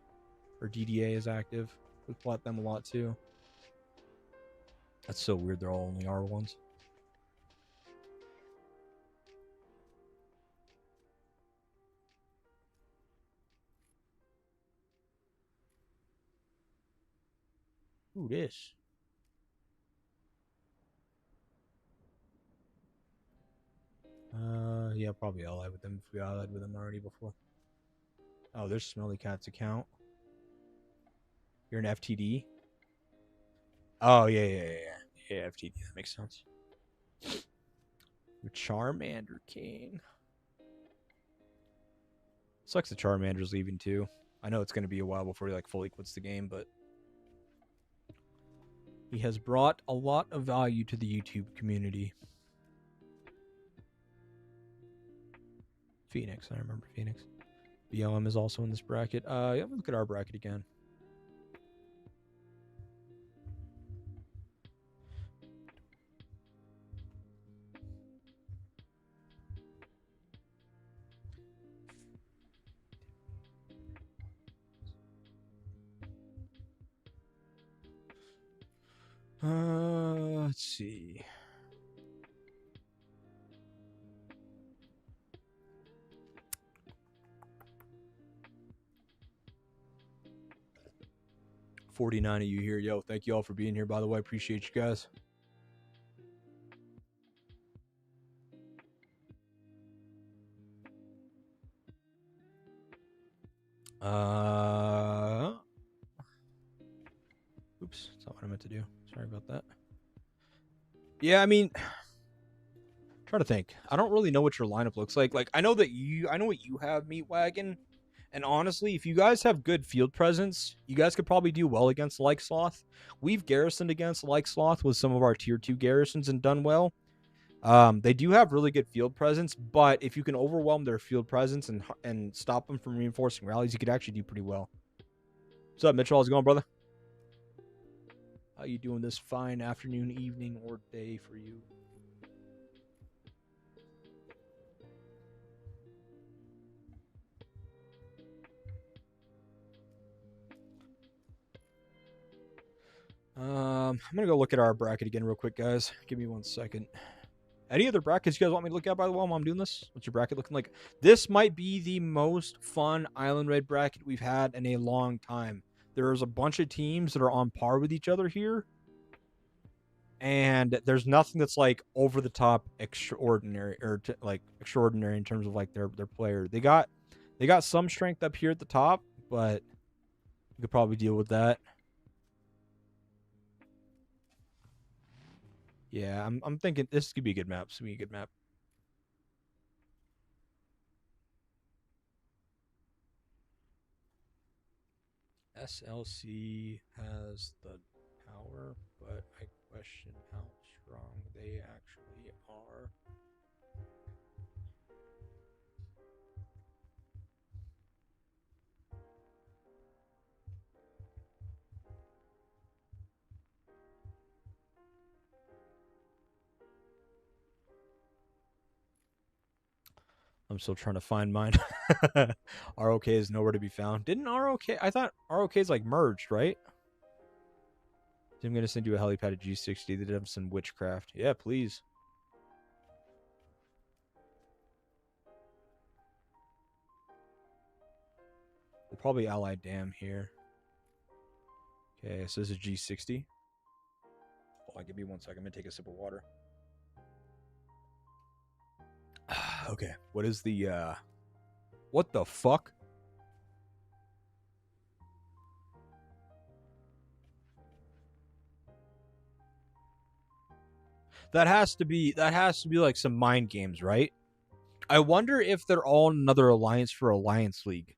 or DDA is active. We fought them a lot too. That's so weird. They're all only R1s. Ooh, this. Yeah, probably allied with them if we allied with them already before. Oh, there's Smelly Cat's account. You're an FTD? Oh, yeah, FTD. That makes sense. You're Charmander King. Sucks the Charmander's leaving too. I know it's going to be a while before he like fully quits the game, but he has brought a lot of value to the YouTube community. Phoenix, I remember Phoenix. BLM is also in this bracket. Yeah, let me look at our bracket again. Let's see. $49 of you here. Yo, thank you all for being here, by the way. Appreciate you guys. Oops, that's not what I meant to do. Sorry about that. Yeah, I mean, trying to think. I don't really know what your lineup looks like. Like, I know what you have, Meat Wagon. And honestly, if you guys have good field presence, you guys could probably do well against Like Sloth. We've garrisoned against Like Sloth with some of our tier 2 garrisons and done well. They do have really good field presence, but if you can overwhelm their field presence and stop them from reinforcing rallies, you could actually do pretty well. What's up, Mitchell? How's it going, brother? How you doing this fine afternoon, evening, or day for you? I'm gonna go look at our bracket again real quick, guys. Give me 1 second. Any other brackets you guys want me to look at, by the way, while I'm doing this? What's your bracket looking like? This might be the most fun Island Raid bracket we've had in a long time. There's a bunch of teams that are on par with each other here. And there's nothing that's like over the top extraordinary or like extraordinary in terms of like their player. They got some strength up here at the top, but you could probably deal with that. Yeah, I'm thinking this could be a good map. This could be a good map. SLC has the power, but I question how strong they actually are. I'm still trying to find mine. ROK is nowhere to be found. Didn't ROK? I thought ROK's like merged, right? I'm gonna send you a helipad at G60. They did have some witchcraft. Yeah, please. We'll probably ally Dam here. Okay, so this is G60. Hold on, give me 1 second. I'm gonna take a sip of water. Okay, what is the what the fuck? That has to be like some mind games, right? I wonder if they're all in another alliance for Alliance League.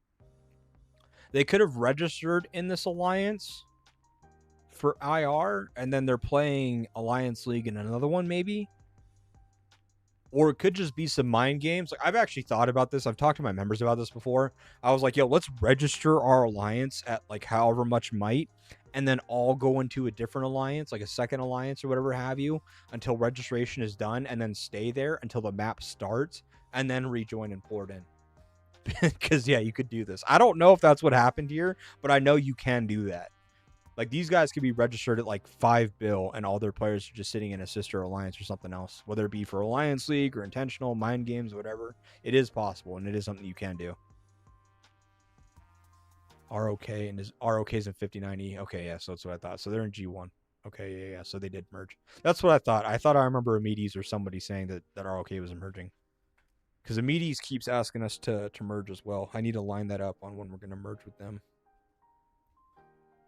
They could have registered in this alliance for IR, and then they're playing Alliance League in another one, maybe. Or it could just be some mind games. Like, I've actually thought about this. I've talked to my members about this before. I was like, yo, let's register our alliance at like however much might, and then all go into a different alliance, like a second alliance or whatever have you, until registration is done, and then stay there until the map starts, and then rejoin and port in. Because, yeah, you could do this. I don't know if that's what happened here, but I know you can do that. Like, these guys could be registered at like 5 bill, and all their players are just sitting in a sister alliance or something else, whether it be for Alliance League or intentional mind games, whatever. It is possible, and it is something you can do. ROK and is ROK's in 59E. Okay, yeah, so that's what I thought. So they're in G1. Okay, yeah. So they did merge. That's what I thought. I thought I remember Amides or somebody saying that ROK was merging. Because Amides keeps asking us to merge as well. I need to line that up on when we're going to merge with them.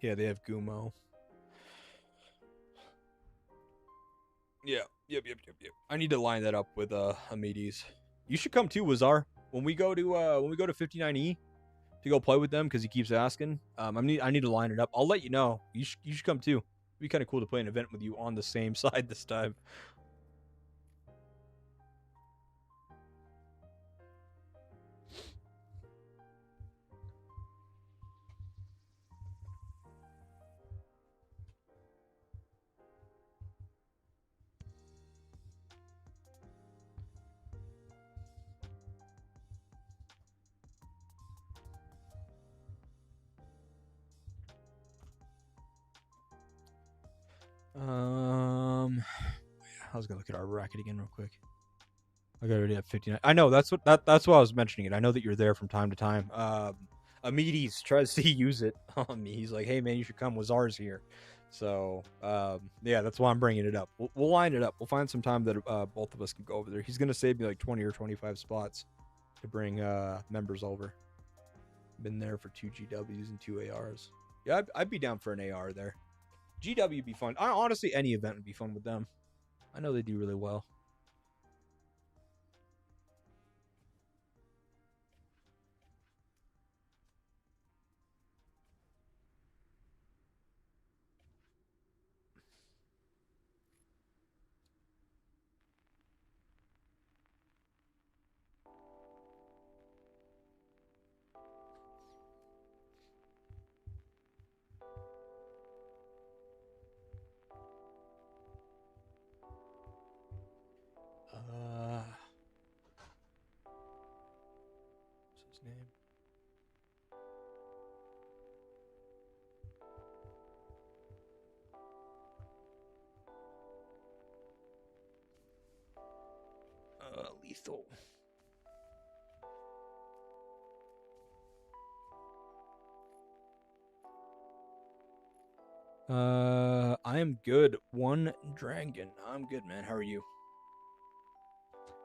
Yeah, they have Gumo. Yeah, yep. I need to line that up with Amides. You should come too, Wazar. When we go to 59E to go play with them because he keeps asking. I need to line it up. I'll let you know. You should come too. It'd be kind of cool to play an event with you on the same side this time. I was gonna look at our bracket again real quick. I got already at 59. I know that's that's why I was mentioning it. I know that you're there from time to time. Amides tries to use it on me. He's like, "Hey man, you should come. Wazar's here." So yeah, that's why I'm bringing it up. We'll line it up. We'll find some time that both of us can go over there. He's gonna save me like 20 or 25 spots to bring members over. Been there for 2 GWs and 2 ARs. Yeah, I'd be down for an AR there. GW would be fun. Honestly, any event would be fun with them. I know they do really well. What's his name? Lethal. I am good. One dragon. I'm good, man. How are you?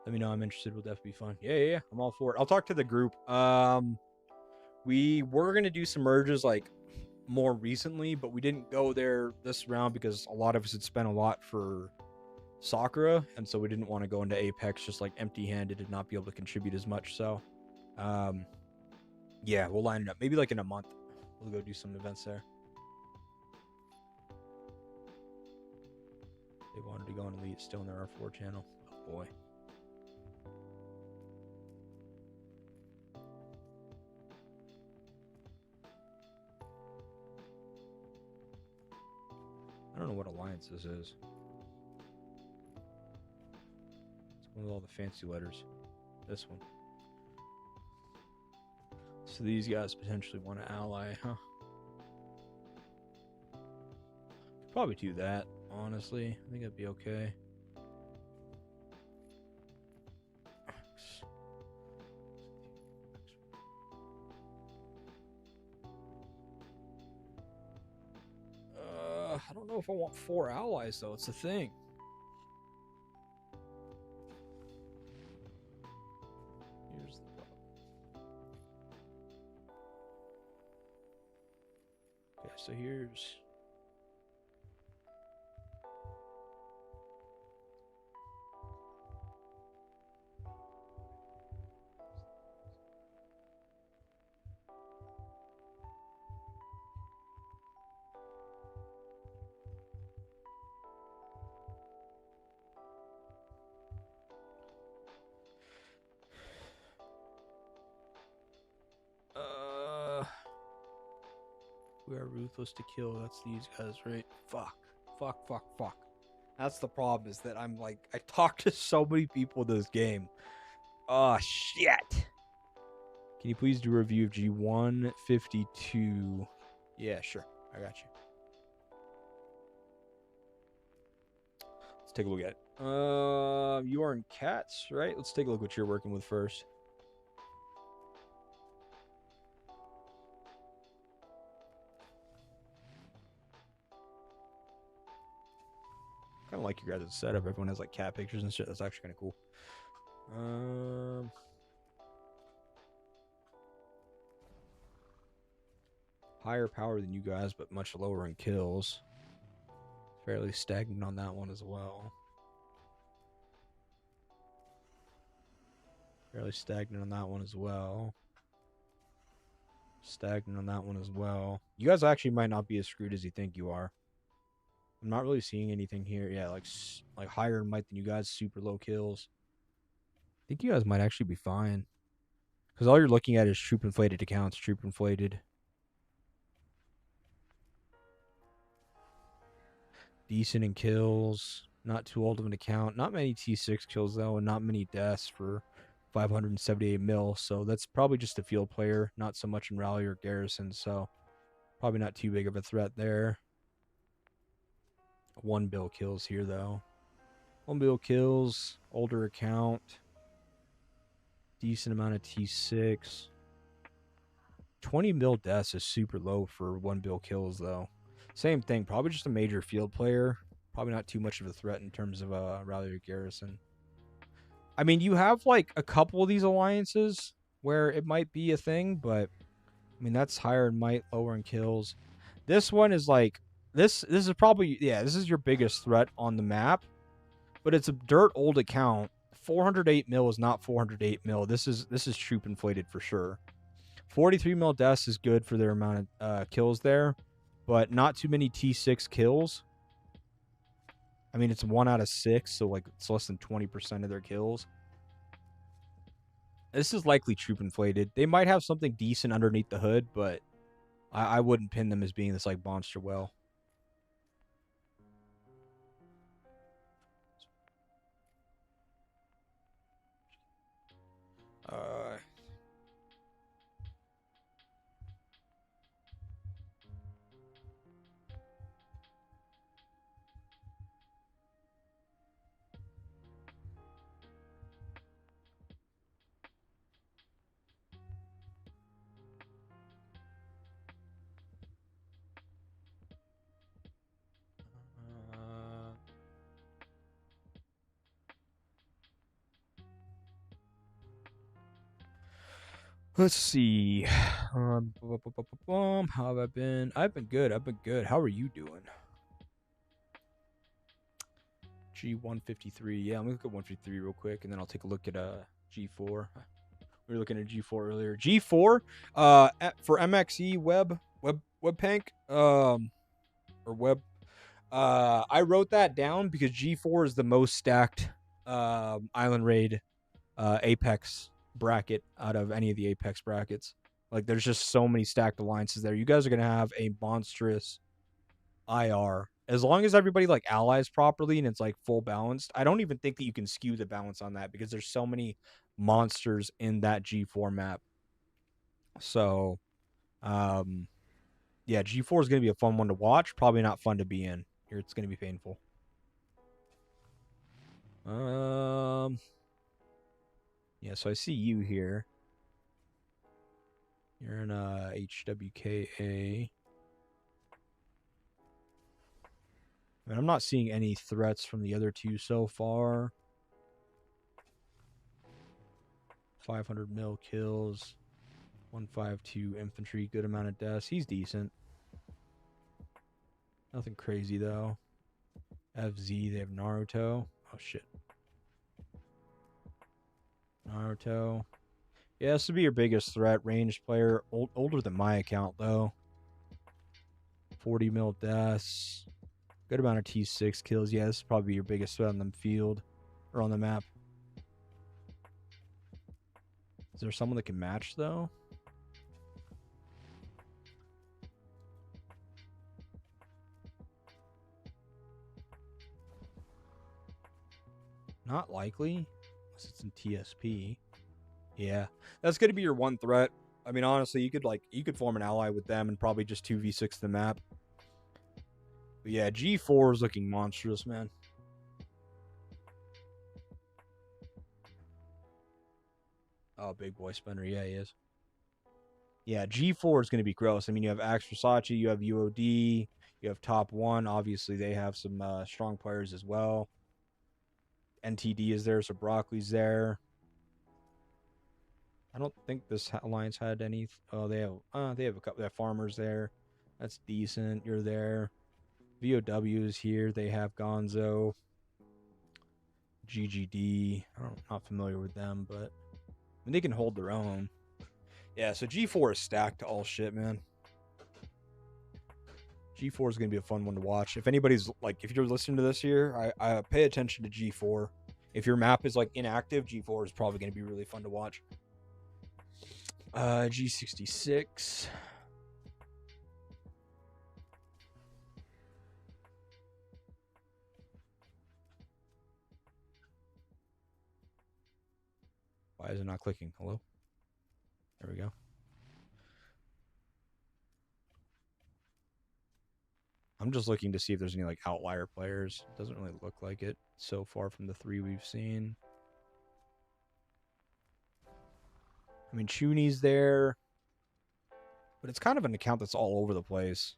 Let me know. I'm interested. Will definitely be fun. Yeah. I'm all for it. I'll talk to the group. We were gonna do some merges like more recently, but we didn't go there this round because a lot of us had spent a lot for Sakura, and so we didn't want to go into Apex just like empty-handed and not be able to contribute as much. So, yeah, we'll line it up. Maybe like in a month, we'll go do some events there. They wanted to go on Elite, still in their R4 channel. Oh boy. I don't know what alliance this is. It's one with all the fancy letters. This one. So these guys potentially want to ally, huh? Could probably do that, honestly. I think it'd be okay. I don't know if I want 4 allies, though. It's the thing. Here's the problem. Okay, so here's... We are ruthless to kill. That's these guys, right? Fuck. That's the problem, is that I'm like, I talk to so many people in this game. Oh, shit. Can you please do a review of G152? Yeah, sure. I got you. Let's take a look at it. You are in cats, right? Let's take a look what you're working with first. Kind of like your guys' setup. Everyone has like cat pictures and shit. That's actually kind of cool. Higher power than you guys, but much lower in kills. Fairly stagnant on that one as well. Fairly stagnant on that one as well. Stagnant on that one as well. You guys actually might not be as screwed as you think you are. I'm not really seeing anything here. Yeah, like higher in might than you guys. Super low kills. I think you guys might actually be fine. Because all you're looking at is troop inflated accounts. Troop inflated. Decent in kills. Not too old of an account. Not many T6 kills, though. And not many deaths for 578 mil. So that's probably just a field player. Not so much in rally or garrison. So probably not too big of a threat there. 1 bill kills here, though. 1 bill kills, older account. Decent amount of T6. 20 mil deaths is super low for 1 bill kills, though. Same thing, probably just a major field player. Probably not too much of a threat in terms of Rally Garrison. I mean, you have like a couple of these alliances where it might be a thing, but I mean that's higher in might, lower in kills. This one is like this is probably, yeah, this is your biggest threat on the map, but it's a dirt old account. 408 mil is not 408 mil. This is troop inflated for sure. 43 mil deaths is good for their amount of kills there, but not too many T6 kills. I mean, it's 1 out of 6, so like it's less than 20% of their kills. This is likely troop inflated. They might have something decent underneath the hood, but I wouldn't pin them as being this like monster well. Let's see. How have I been? I've been good. How are you doing? G153. Yeah, let me look at 153 real quick, and then I'll take a look at G4. We were looking at G4 earlier. G4, for MXE Webpank, or web. I wrote that down because G4 is the most stacked Island Raid Apex bracket out of any of the Apex brackets. Like, there's just so many stacked alliances there. You guys are gonna have a monstrous IR as long as everybody like allies properly and it's like full balanced. I don't even think that you can skew the balance on that because there's so many monsters in that G4 map. So, yeah, G4 is gonna be a fun one to watch. Probably not fun to be in. Here, it's gonna be painful. Yeah, so I see you here. You're in HWKA. I mean, I'm not seeing any threats from the other two so far. 500 mil kills. 152 infantry. Good amount of deaths. He's decent. Nothing crazy, though. FZ, they have Naruto. Oh, shit. Naruto. Yeah, this would be your biggest threat. Ranged player. Older than my account, though. 40 mil deaths. Good amount of T6 kills. Yeah, this is probably your biggest threat on the field. Or on the map. Is there someone that can match, though? Not likely. Unless it's in TSP. Yeah. That's going to be your one threat. I mean, honestly, you could form an ally with them and probably just 2v6 the map. But yeah, G4 is looking monstrous, man. Oh, big boy spinner. Yeah, he is. Yeah, G4 is going to be gross. I mean, you have Axe Versace, you have UOD, you have Top 1. Obviously, they have some strong players as well. NTD is there, so Broccoli's there. I don't think this alliance had any. Oh, they have a couple. They have Farmers there. That's decent. You're there. VOW is here. They have Gonzo. GGD. I'm not familiar with them, but I mean, they can hold their own. Yeah, so G4 is stacked to all shit, man. G4 is going to be a fun one to watch. If anybody's like, if you're listening to this here, I pay attention to G4. If your map is like inactive, G4 is probably going to be really fun to watch. G66. Why is it not clicking? Hello? There we go. I'm just looking to see if there's any like outlier players. It doesn't really look like it so far from the 3 we've seen. I mean, Chuni's there, but it's kind of an account that's all over the place.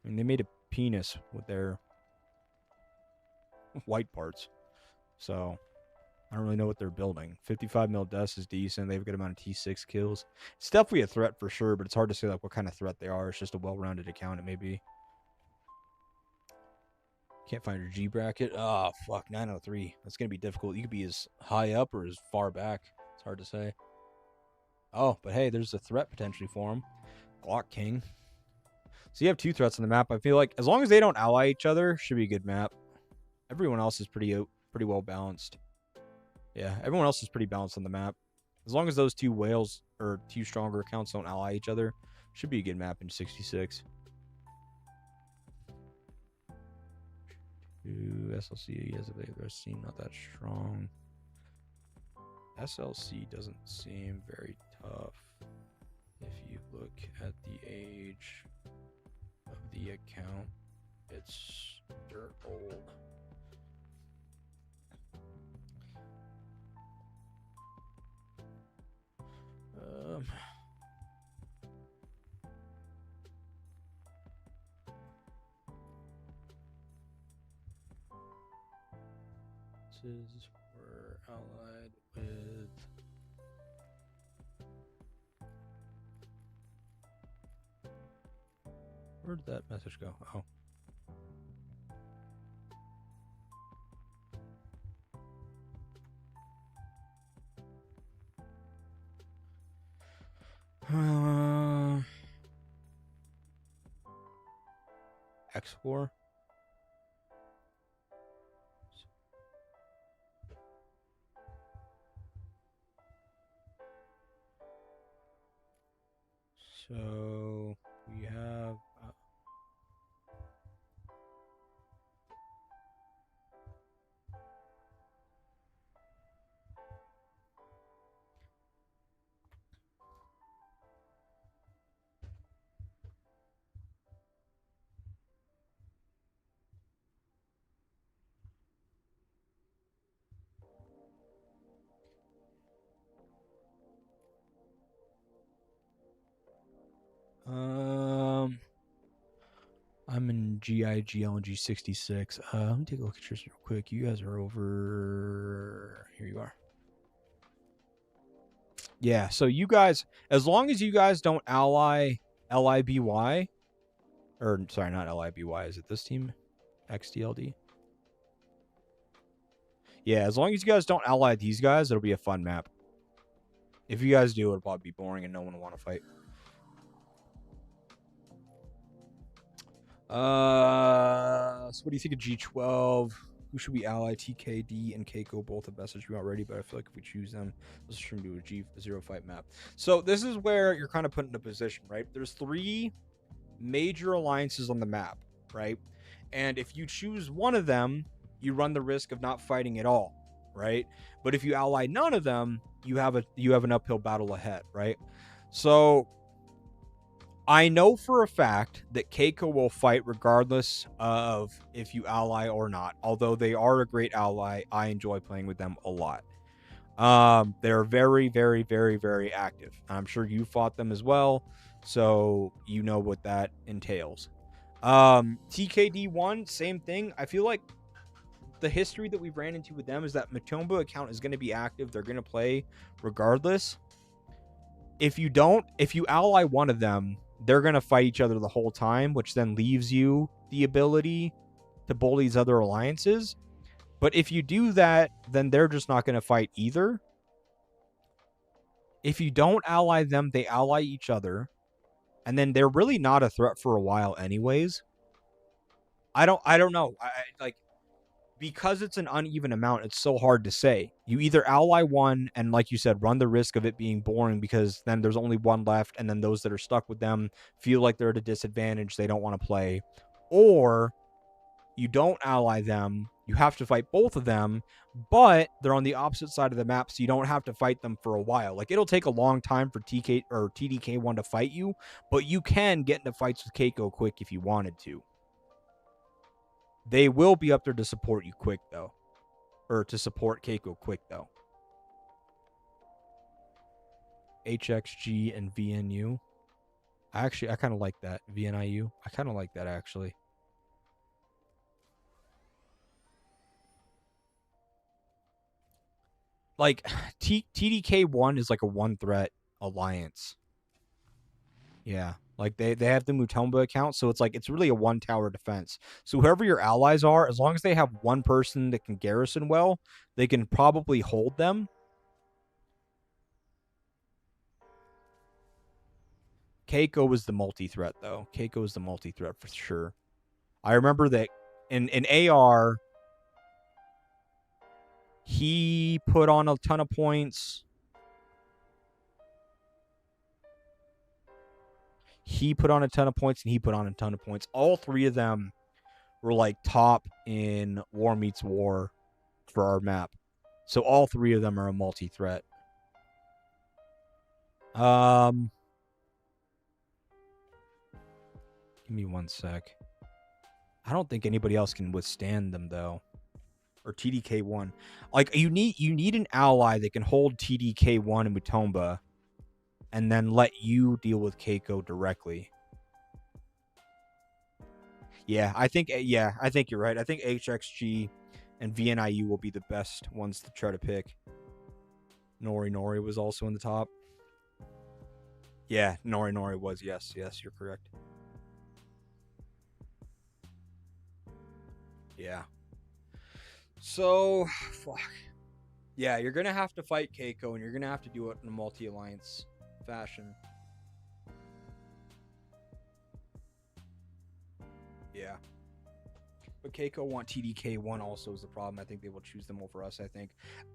I mean, they made a penis with their white parts, so I don't really know what they're building. 55 mil deaths is decent. They have a good amount of T6 kills. It's definitely a threat for sure, but it's hard to say like what kind of threat they are. It's just a well-rounded account. It may be. Can't find your G bracket. Oh, fuck. 903. That's going to be difficult. You could be as high up or as far back. It's hard to say. Oh, but hey, there's a threat potentially for him. Glock King. So you have 2 threats on the map. I feel like as long as they don't ally each other, should be a good map. Everyone else is pretty well balanced. Yeah, everyone else is pretty balanced on the map. As long as those 2 whales or 2 stronger accounts don't ally each other, should be a good map in 66. SLC as they're seen not that strong. SLC doesn't seem very tough if you look at the age of the account. It's dirt old. Were allied with where did that message go? Oh. X4. So we have I'm in GIGL and G66. Let me take a look at yours real quick. You guys are over. Here you are. Yeah, so you guys, as long as you guys don't ally LIBY, or sorry, not LIBY, is it this team? XTLD? Yeah, as long as you guys don't ally these guys, it'll be a fun map. If you guys do, it'll probably be boring and no one will want to fight. So what do you think of G12? Who should we ally? TKD and Keiko both have messaged me already, but I feel like if we choose them, let's try to do a G0 fight map. So this is where you're kind of put in a position, right? There's 3 major alliances on the map, right? And if you choose one of them, you run the risk of not fighting at all, right? But if you ally none of them, you have an uphill battle ahead, right? So I know for a fact that Keiko will fight regardless of if you ally or not. Although they are a great ally, I enjoy playing with them a lot. They're very, very, very, very active. I'm sure you fought them as well, so you know what that entails. TKD1, same thing. I feel like the history that we've ran into with them is that Matumba account is going to be active. They're going to play regardless. If you ally one of them, they're going to fight each other the whole time, which then leaves you the ability to bully these other alliances. But if you do that, then they're just not going to fight either. If you don't ally them, they ally each other. And then they're really not a threat for a while anyways. I don't know. I because it's an uneven amount, it's so hard to say. You either ally one and, like you said, run the risk of it being boring because then there's only one left, and then those that are stuck with them feel like they're at a disadvantage. They don't want to play. Or you don't ally them. You have to fight both of them, but they're on the opposite side of the map, so you don't have to fight them for a while. Like, it'll take a long time for TK or TDK1 to fight you, but you can get into fights with Keiko quick if you wanted to. They will be up there to support you quick, though. Or to support Keiko quick, though. HXG and VNU. I kind of like that. VNIU. I kind of like that, actually. Like, TDK1 is like a one threat alliance. Yeah. Like, they have the Mutomba account, so it's like, it's really a one tower defense. So whoever your allies are, as long as they have one person that can garrison well, they can probably hold them. Keiko was the multi-threat, though. Keiko was the multi-threat for sure. I remember that in AR, he put on a ton of points. He put on a ton of points, and he put on a ton of points. All three of them were like top in War Meets War for our map. So all three of them are a multi-threat. Give me one sec. I don't think anybody else can withstand them, though. Or TDK1. Like, you need an ally that can hold TDK1 and Mutomba and then let you deal with Keiko directly. Yeah, I think you're right. I think HXG and VNIU will be the best ones to try to pick. Nori was also in the top. Yeah, Nori was. Yes, you're correct. Yeah. So, fuck. Yeah, you're going to have to fight Keiko, and you're going to have to do it in a multi-alliance fashion. Yeah. But Keiko want TDK1 also is the problem. I think they will choose them over us, I think.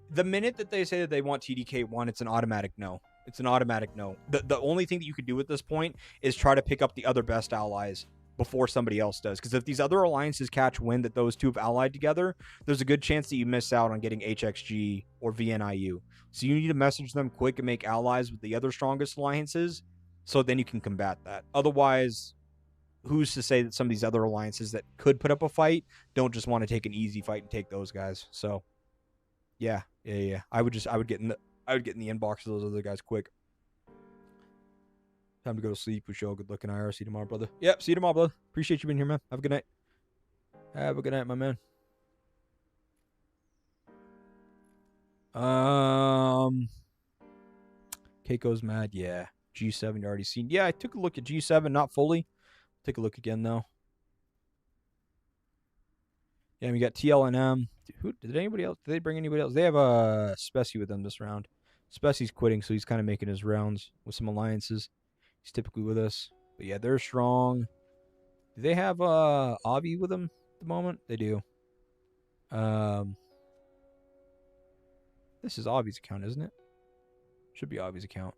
The minute that they say that they want TDK1, it's an automatic no. It's an automatic no. The only thing that you could do at this point is try to pick up the other best allies before somebody else does. Because if these other alliances catch wind that those two have allied together, there's a good chance that you miss out on getting HXG or VNIU. So you need to message them quick and make allies with the other strongest alliances so then you can combat that. Otherwise, who's to say that some of these other alliances that could put up a fight don't just want to take an easy fight and take those guys? So yeah. I would get in the inbox of those other guys quick. Time to go to sleep. Pusho, good looking IR. See you tomorrow, brother. Yep, see you tomorrow, brother. Appreciate you being here, man. Have a good night. Have a good night, my man. Keiko's mad. Yeah. G7 you already seen. Yeah, I took a look at G7, not fully. Take a look again, though. Yeah, we got TLNM. Who did anybody else? Did they bring anybody else? They have a Spessy with them this round. Spessy's quitting, so he's kind of making his rounds with some alliances. He's typically with us. But yeah, they're strong. Do they have Avi with them at the moment? They do. This is Avi's account, isn't it? Should be Avi's account.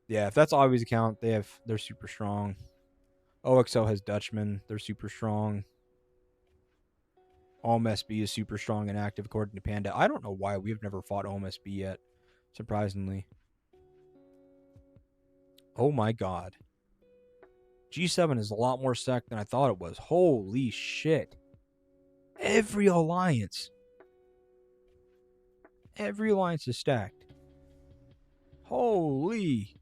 Yeah, if that's Avi's account, they're super strong. OXL has Dutchman. They're super strong. OMSB is super strong and active according to Panda. I don't know why we've never fought OMSB yet, surprisingly. Oh my god. G7 is a lot more stacked than I thought it was. Holy shit. Every alliance is stacked. Holy.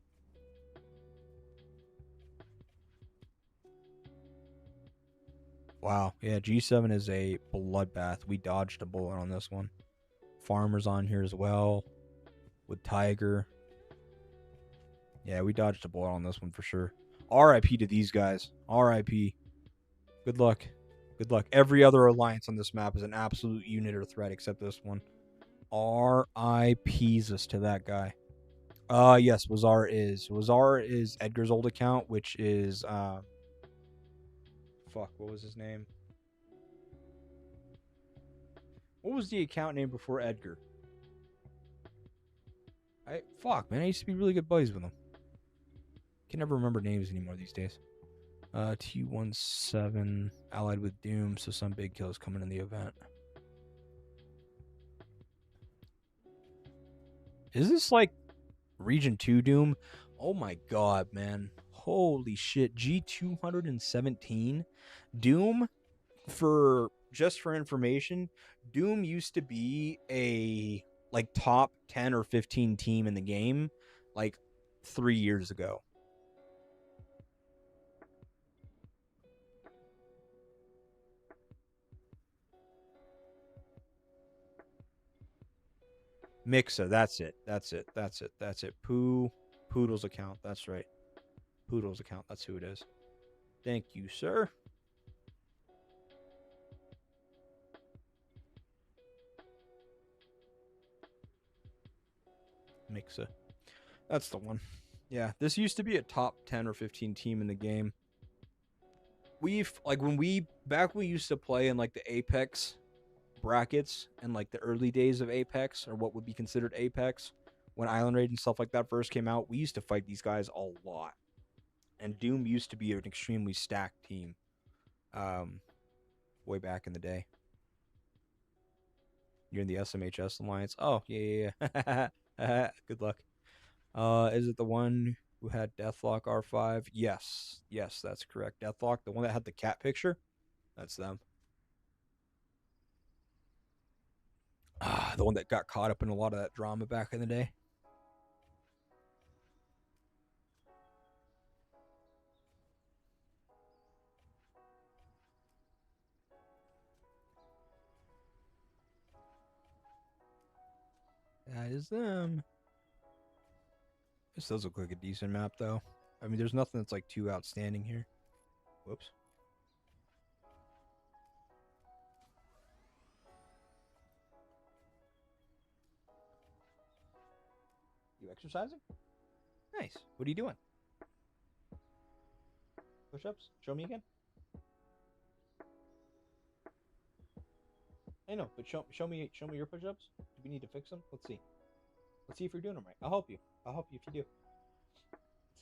Wow. Yeah, G7 is a bloodbath. We dodged a bullet on this one. Farmer's on here as well with Tiger. Yeah, we dodged a bullet on this one for sure. RIP to these guys. RIP. Good luck. Good luck. Every other alliance on this map is an absolute unit or threat except this one. RIPs us to that guy. Yes, Wazar is Edgar's old account, which is fuck, what was his name? What was the account name before Edgar? Fuck, man, I used to be really good buddies with him. Can never remember names anymore these days. T17 allied with Doom, so some big kills coming in the event. Is this like Region 2 Doom? Oh my god, man. Holy shit. G217. Doom for just for information, Doom used to be a like top 10 or 15 team in the game like 3 years ago. Mixa, that's it. That's it. That's it. That's it. Poodle's account. That's right. Poodle's account. That's who it is. Thank you, sir. Mixa. That's the one. Yeah, this used to be a top 10 or 15 team in the game. We've like when we used to play in like the Apex brackets and like the early days of Apex, or what would be considered Apex, when Island Raid and stuff like that first came out, we used to fight these guys a lot. And Doom used to be an extremely stacked team. Way back in the day. You're in the SMHS Alliance. Oh, yeah. Good luck. Is it the one who had Deathlock R5? Yes, that's correct. Deathlock, the one that had the cat picture, that's them. The one that got caught up in a lot of that drama back in the day. That is them. This does look like a decent map, though. I mean, there's nothing that's like too outstanding here. Whoops. You exercising? Nice. What are you doing? Push-ups? Show me again. I know, but show me your push-ups. Do we need to fix them? Let's see. Let's see if you're doing them right. I'll help you. I'll help you if you do.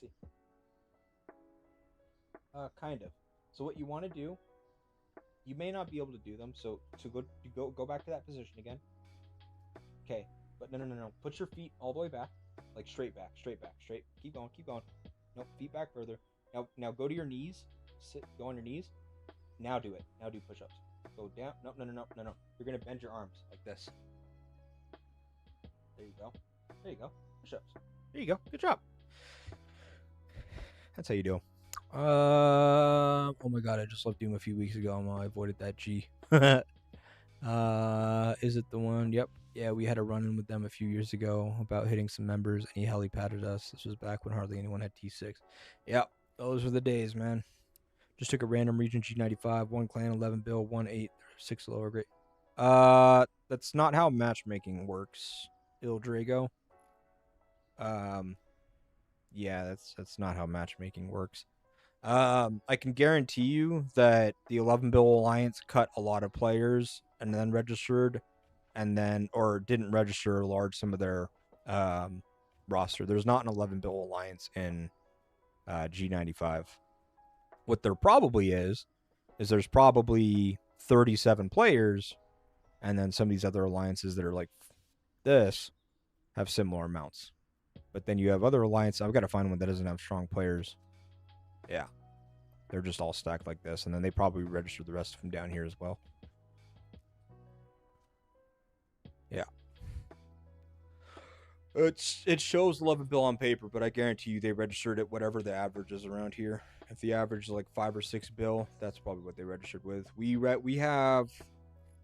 Let's see. Kind of. So what you want to do, you may not be able to do them. So go back to that position again. Okay, but no. Put your feet all the way back, like straight back. Keep going. Nope, feet back further. Now go to your knees. Go on your knees. Now do it. Now do push-ups. Go down. No. You're gonna bend your arms like this. There you go. Push-ups. There you go. Good job. That's how you do. Oh my god, I just left Doom a few weeks ago. I avoided that G. Is it the one? Yep. Yeah, we had a run-in with them a few years ago about hitting some members, and he heli-padded us. This was back when hardly anyone had T6. Yep, those were the days, man. Just took a random region G95, 1 clan, 11 bill, 1 8, 6 lower grade. That's not how matchmaking works, Ildrago. Yeah, that's not how matchmaking works. I can guarantee you that the 11 bill alliance cut a lot of players and then registered, and then or didn't register a large some of their roster. There's not an 11 bill alliance in G95. What there probably is there's probably 37 players, and then some of these other alliances that are like this have similar amounts. But then you have other alliances. I've got to find one that doesn't have strong players. Yeah. They're just all stacked like this, and then they probably registered the rest of them down here as well. Yeah. It shows 11 bill on paper, but I guarantee you they registered at whatever the average is around here. If the average is like 5 or 6 bill, that's probably what they registered with. We have,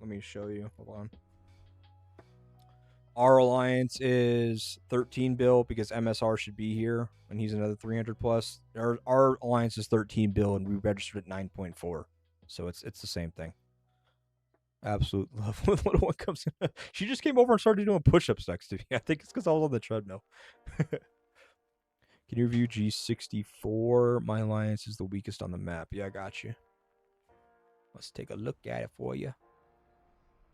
let me show you. Hold on. Our alliance is 13 bill because MSR should be here, and he's another 300 plus. Our alliance is 13 bill, and we registered at 9.4, so it's the same thing. Absolute love when little one comes in. She just came over and started doing push-ups next to me. I think it's because I was on the treadmill. Can you review G64? My alliance is the weakest on the map. Yeah, I got you. Let's take a look at it for you.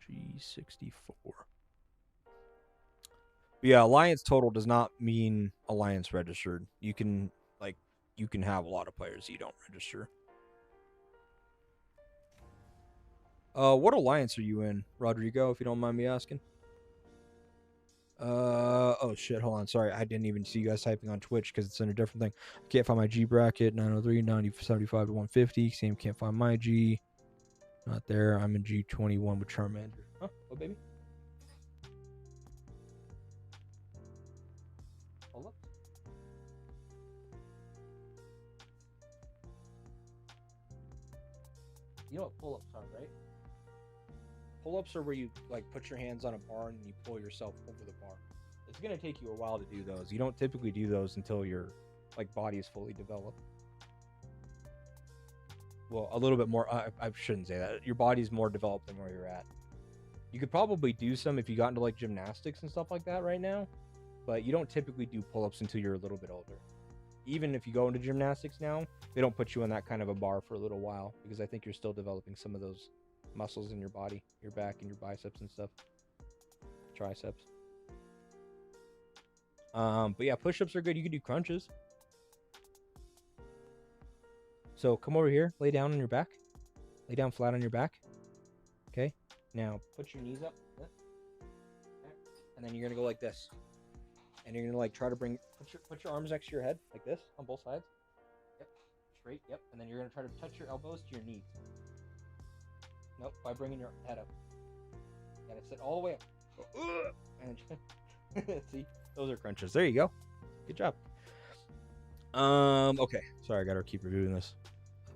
G64. But yeah, alliance total does not mean alliance registered. You can have a lot of players you don't register. What alliance are you in, Rodrigo, if you don't mind me asking? Oh shit, hold on. Sorry, I didn't even see you guys typing on Twitch because it's in a different thing. Can't find my G bracket, 903, 90, 75 to 150. Same, can't find my G. Not there. I'm in G21 with Charmander. Huh? What, baby? Pull-ups? You know what pull-ups are, right? Pull-ups are where you like put your hands on a bar and you pull yourself over the bar. It's gonna take you a while to do those. You don't typically do those until your like body is fully developed. Well, a little bit more. I shouldn't say that. Your body's more developed than where you're at. You could probably do some if you got into like gymnastics and stuff like that right now, but you don't typically do pull-ups until you're a little bit older. Even if you go into gymnastics now, they don't put you in that kind of a bar for a little while because I think you're still developing some of those muscles in your body, your back and your biceps and stuff, triceps. But yeah, push-ups are good. You can do crunches. So come over here, lay down on your back, lay down flat on your back. Okay. Now put your knees up, and then you're gonna go like this, and you're gonna like try to put your arms next to your head like this on both sides. Yep. Straight. Yep. And then you're gonna try to touch your elbows to your knees. Nope. By bringing your head up. You gotta sit all the way up. And see, those are crunches. There you go. Good job. Okay. Sorry, I gotta keep reviewing this.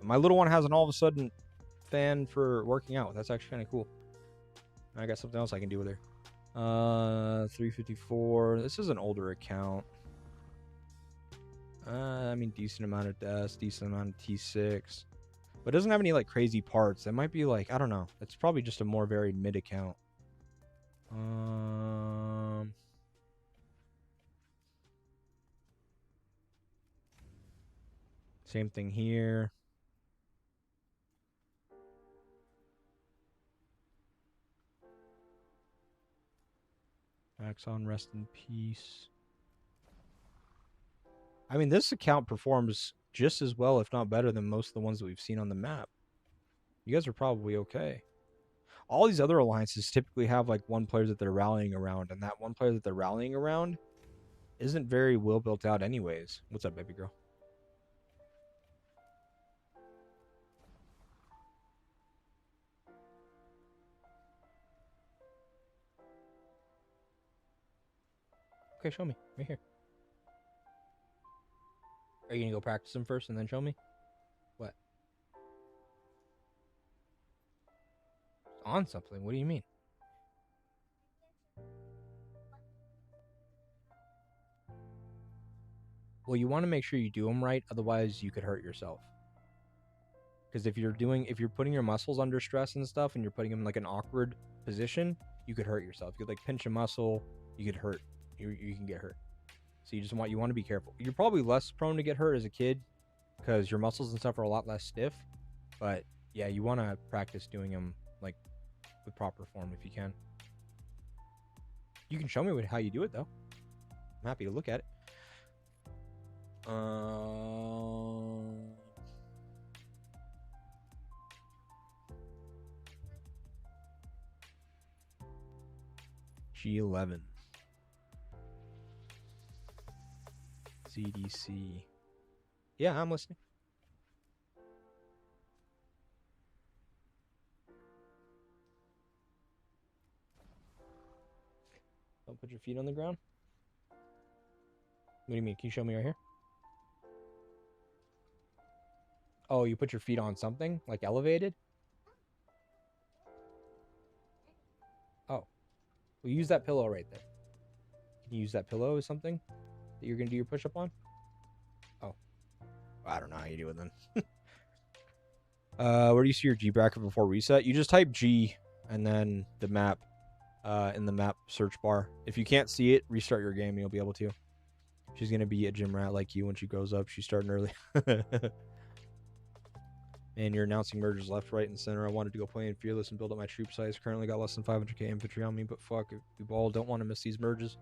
My little one has an all of a sudden fan for working out. That's actually kind of cool. I got something else I can do with her. 354. This is an older account. I mean, decent amount of deaths, decent amount of T6, but it doesn't have any like crazy parts. It might be like, I don't know. It's probably just a more varied mid account. Same thing here. Axon, rest in peace. I mean, this account performs just as well, if not better, than most of the ones that we've seen on the map. You guys are probably okay. All these other alliances typically have like one player that they're rallying around, and that one player that they're rallying around isn't very well built out anyways. What's up, baby girl? Okay, show me. Right here. Are you gonna go practice them first and then show me? What? On something? What do you mean? Well, you want to make sure you do them right, otherwise you could hurt yourself. Because if you're putting your muscles under stress and stuff, and you're putting them in like an awkward position, you could hurt yourself. You could like pinch a muscle, you could hurt. You can get hurt. So you want to be careful. You're probably less prone to get hurt as a kid because your muscles and stuff are a lot less stiff. But yeah, you want to practice doing them like with proper form if you can. You can show me how you do it though. I'm happy to look at it. G11. CDC. Yeah, I'm listening. Don't put your feet on the ground. What do you mean? Can you show me right here? Oh, you put your feet on something? Like elevated? Oh. Well, use that pillow right there. Can you use that pillow as something that you're going to do your push-up on? Oh. I don't know how you do it then. Where do you see your G bracket before reset? You just type G and then the map in the map search bar. If you can't see it, restart your game and you'll be able to. She's going to be a gym rat like you when she grows up. She's starting early. Man, you're announcing mergers left, right, and center. I wanted to go play in Fearless and build up my troop size. Currently got less than 500k infantry on me, but fuck, we all don't want to miss these merges.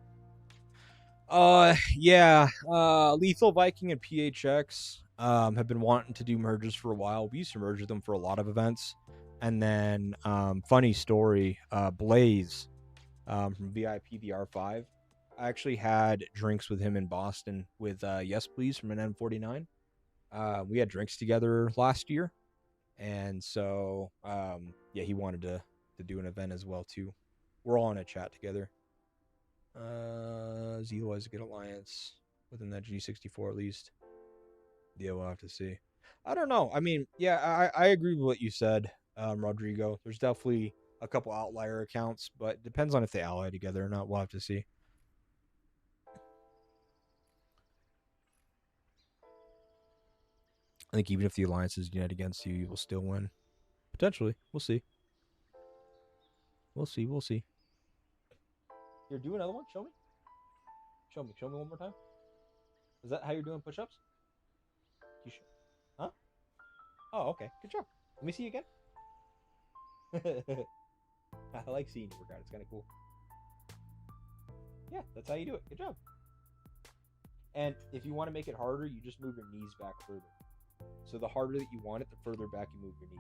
Yeah. Lethal Viking and PHX have been wanting to do merges for a while. We used to merge with them for a lot of events. And then, funny story, Blaze from VIP the R5. I actually had drinks with him in Boston with Yes Please from an N49. We had drinks together last year. And so, yeah, he wanted to do an event as well too. We're all in a chat together. Zelo has a good alliance within that G64 at least. Yeah, we'll have to see. I don't know. I mean, yeah, I agree with what you said, Rodrigo. There's definitely a couple outlier accounts, but it depends on if they ally together or not. We'll have to see. I think even if the alliances unite against you, you will still win. Potentially. We'll see. We'll see. We'll see. Here, do another one. Show me. Show me. Show me one more time. Is that how you're doing push-ups? You should. Huh? Oh, okay. Good job. Let me see you again. I like seeing you work out. It's kind of cool. Yeah, that's how you do it. Good job. And if you want to make it harder, you just move your knees back further. So the harder that you want it, the further back you move your knees.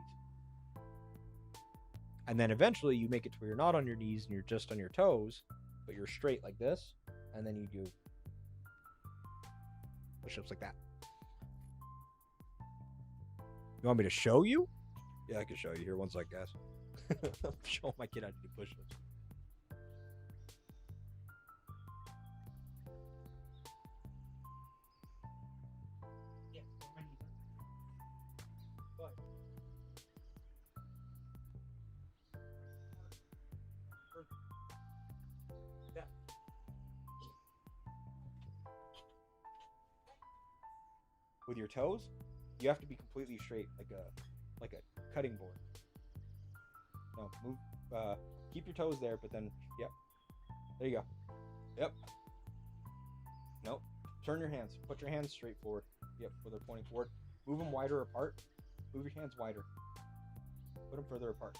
And then eventually you make it to where you're not on your knees and you're just on your toes, but you're straight like this. And then you do push-ups like that. You want me to show you? Yeah, I can show you here. One sec, guys. I'm showing my kid how to do push-ups. Yeah, yeah. With your toes, you have to be completely straight, like a cutting board. No, move. Keep your toes there, but then, yep. There you go. Yep. Nope. Turn your hands. Put your hands straight forward. Yep, where they're pointing forward. Move them wider apart. Move your hands wider. Put them further apart.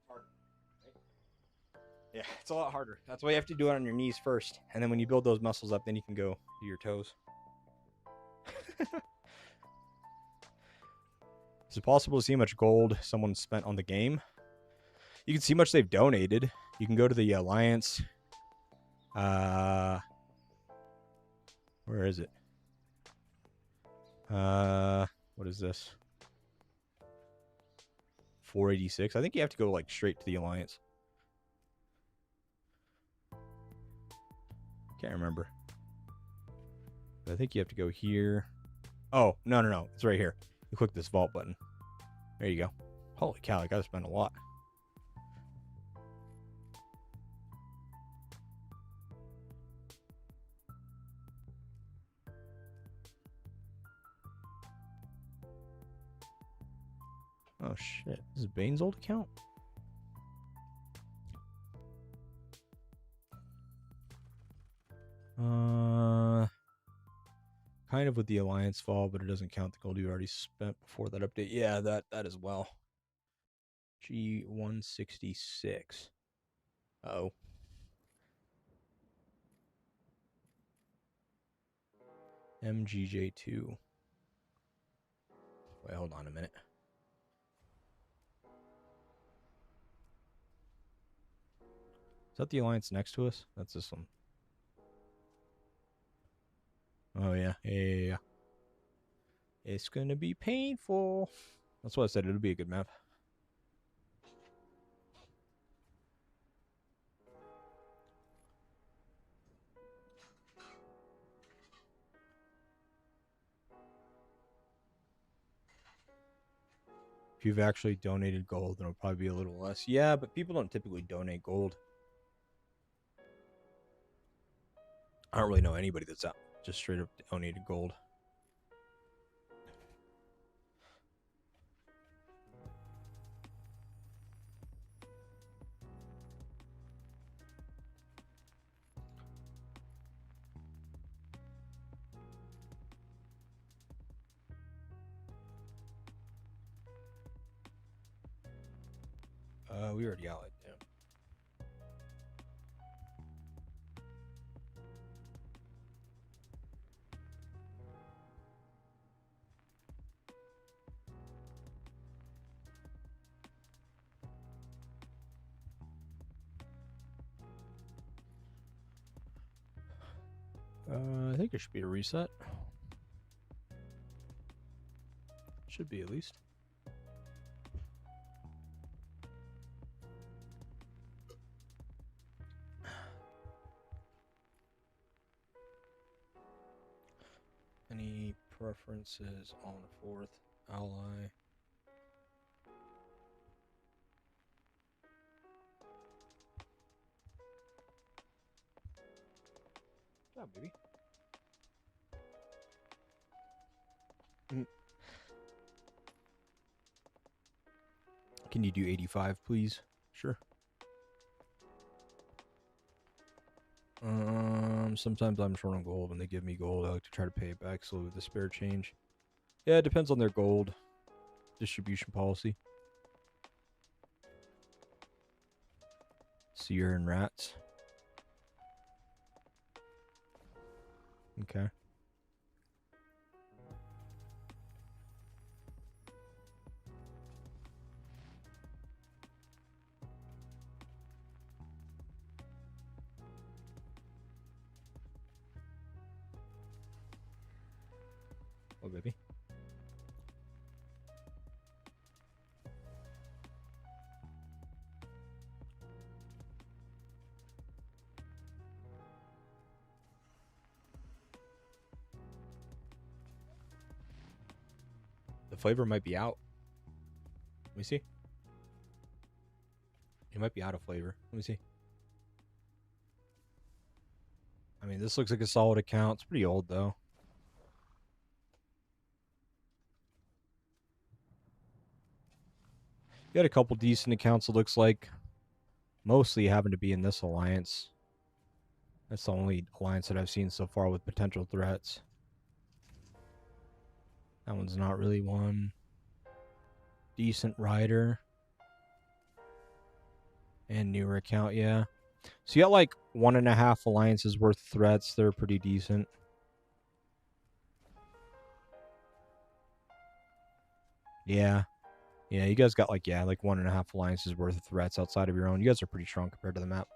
Hard. Right? Yeah, it's a lot harder. That's why you have to do it on your knees first. And then when you build those muscles up, then you can go to your toes. Is it possible to see how much gold someone spent on the game? You can see how much they've donated. You can go to the Alliance. Where is it? What is this? 486. I think you have to go like straight to the Alliance. Can't remember. But I think you have to go here. Oh, no. It's right here. You click this vault button. There you go. Holy cow, I gotta spend a lot. Oh shit. This is Bane's old account? Kind of with the Alliance fall, but it doesn't count the gold you already spent before that update. Yeah, that as well. G166. Uh-oh. MGJ2. Wait, hold on a minute. Is that the Alliance next to us? That's this one. Oh, yeah. Yeah. It's gonna be painful. That's what I said. It'll be a good map. If you've actually donated gold, then it'll probably be a little less. Yeah, but people don't typically donate gold. I don't really know anybody that's out just straight up donated gold. We already allied him. think it should be a reset. Should be at least. Any preferences on the 4th ally? Yeah, baby. Can you do 85, please? Sure. Sometimes I'm short on gold. When they give me gold, I like to try to pay it back slowly with the spare change. Yeah, it depends on their gold distribution policy. Seer and rats. Okay. Oh, baby. The flavor might be out. Let me see. It might be out of flavor. Let me see. I mean, this looks like a solid account. It's pretty old, though. You got a couple decent accounts, it looks like. Mostly having to be in this alliance. That's the only alliance that I've seen so far with potential threats. That one's not really one. Decent rider. And newer account, yeah. So you got like 1.5 alliances worth of threats. They're pretty decent. Yeah. Yeah, you guys got like 1.5 alliances worth of threats outside of your own. You guys are pretty strong compared to the map.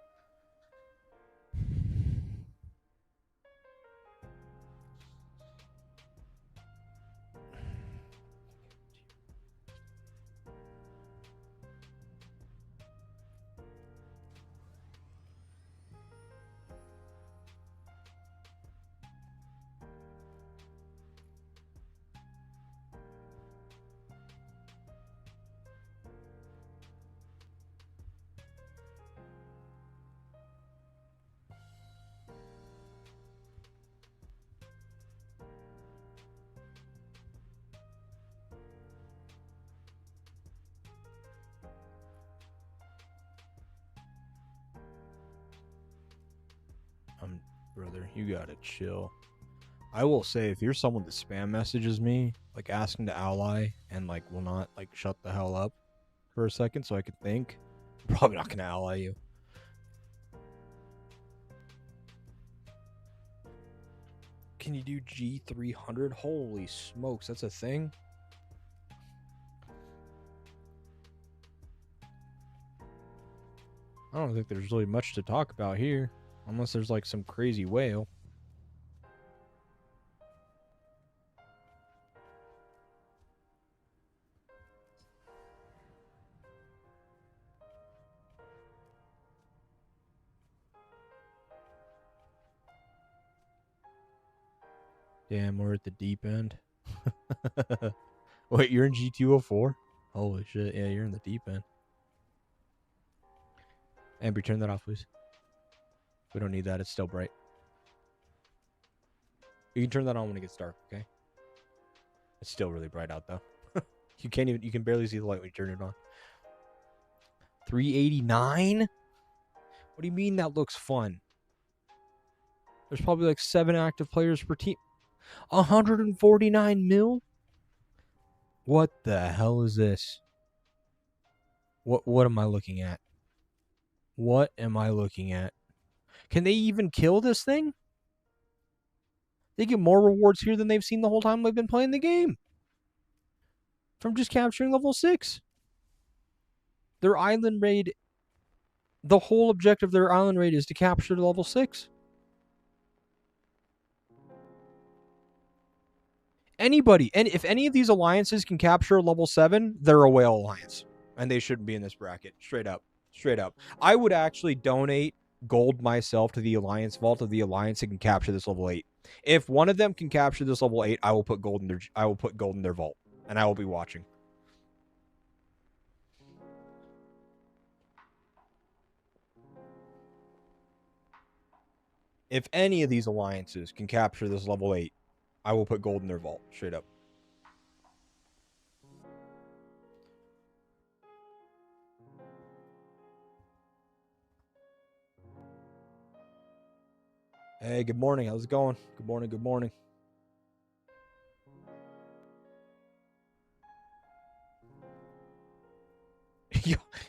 Brother, you gotta chill. I will say, if you're someone that spam messages me, like asking to ally, and like will not like shut the hell up for a second so I can think, I'm probably not gonna ally you. Can you do G300? Holy smokes, that's a thing? I don't think there's really much to talk about here. Unless there's like some crazy whale. Damn, we're at the deep end. Wait, you're in G204? Holy shit, yeah, you're in the deep end. Amber, turn that off, please. We don't need that, it's still bright. You can turn that on when it gets dark, okay? It's still really bright out, though. You can barely see the light when you turn it on. 389? What do you mean that looks fun? There's probably like 7 active players per team. 149 mil? What the hell is this? What am I looking at? What am I looking at? Can they even kill this thing? They get more rewards here than they've seen the whole time they've been playing the game. From just capturing level 6. Their island raid, the whole objective of their island raid is to capture level 6. Anybody, and if any of these alliances can capture level 7, they're a whale alliance. And they shouldn't be in this bracket. Straight up. Straight up. I would actually donate gold myself to the alliance vault of the alliance that can capture this level 8. If one of them can capture this level 8, I will put gold in their vault. And I will be watching. If any of these alliances can capture this level 8, I will put gold in their vault. Straight up. Hey, good morning. How's it going? Good morning. Good morning.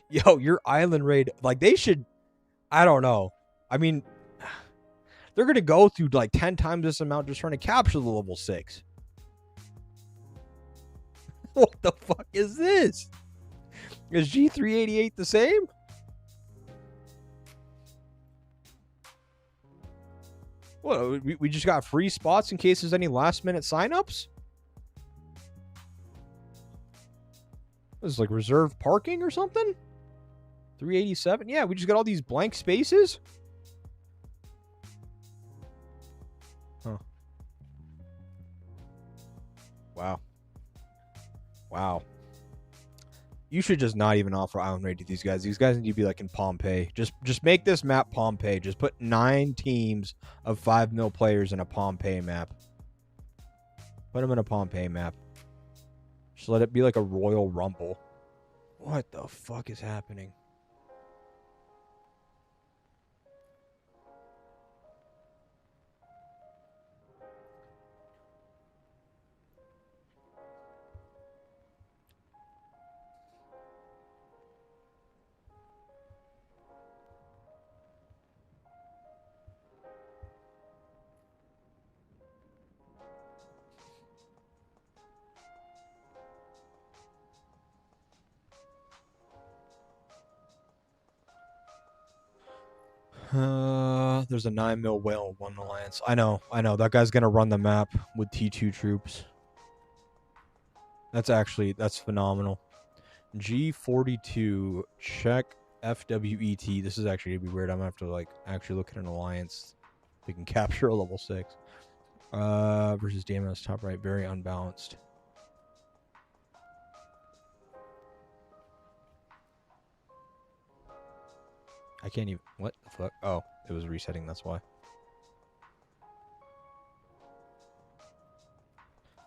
Yo, your island raid, like, they should, I don't know. I mean, they're going to go through like 10 times this amount just trying to capture the level 6. What the fuck is this? Is G388 the same? What, we just got free spots in case there's any last minute signups? This is like reserved parking or something? 387? Yeah, we just got all these blank spaces? Huh. Wow. Wow. You should just not even offer island raid to these guys. These guys need to be like in Pompeii. Just make this map Pompeii. Just put 9 teams of 5 mil players in a Pompeii map. Put them in a Pompeii map. Just let it be like a Royal Rumble. What the fuck is happening? There's a 9 mil whale in one alliance. I know. That guy's gonna run the map with T2 troops. That's phenomenal. G42 check FWET. This is actually gonna be weird. I'm gonna have to like actually look at an alliance. We can capture a level 6. Versus DMS top right, very unbalanced. I can't even. What the fuck? Oh, it was resetting. That's why.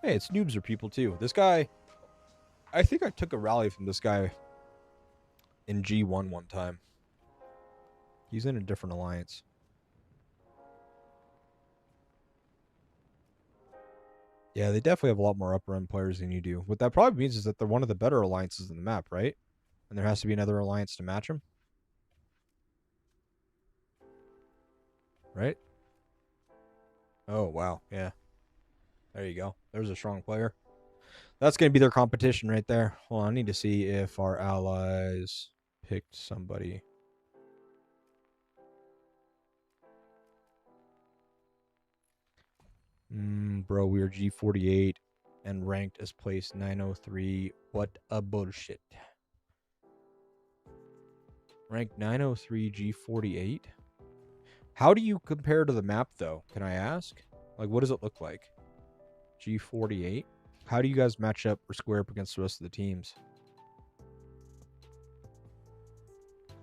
Hey, it's noobs are people too. This guy, I think I took a rally from this guy in G1 one time. He's in a different alliance. Yeah, they definitely have a lot more upper end players than you do. What that probably means is that they're one of the better alliances in the map, right? And there has to be another alliance to match them. Right? Oh, wow. Yeah. There you go. There's a strong player. That's going to be their competition right there. Well, I need to see if our allies picked somebody. Bro, we are G48 and ranked as place 903. What a bullshit. Ranked 903 G48. How do you compare to the map, though? Can I ask? Like, what does it look like? G48? How do you guys match up or square up against the rest of the teams?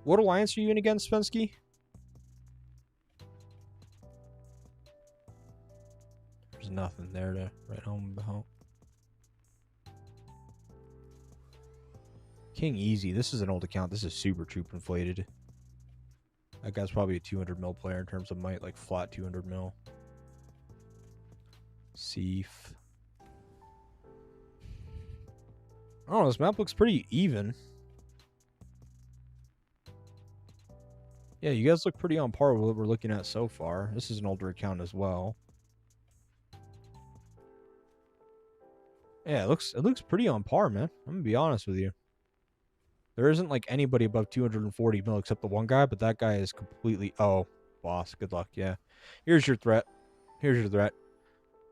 What alliance are you in again, Svensky? There's nothing there to write home about. King Easy. This is an old account. This is super troop inflated. That guy's probably a 200 mil player in terms of might, like flat 200 mil. Seif. I don't know, this map looks pretty even. Yeah, you guys look pretty on par with what we're looking at so far. This is an older account as well. Yeah, it looks pretty on par, man. I'm gonna be honest with you. There isn't like anybody above 240 mil except the one guy, but that guy is completely... Oh, boss, good luck, yeah. Here's your threat.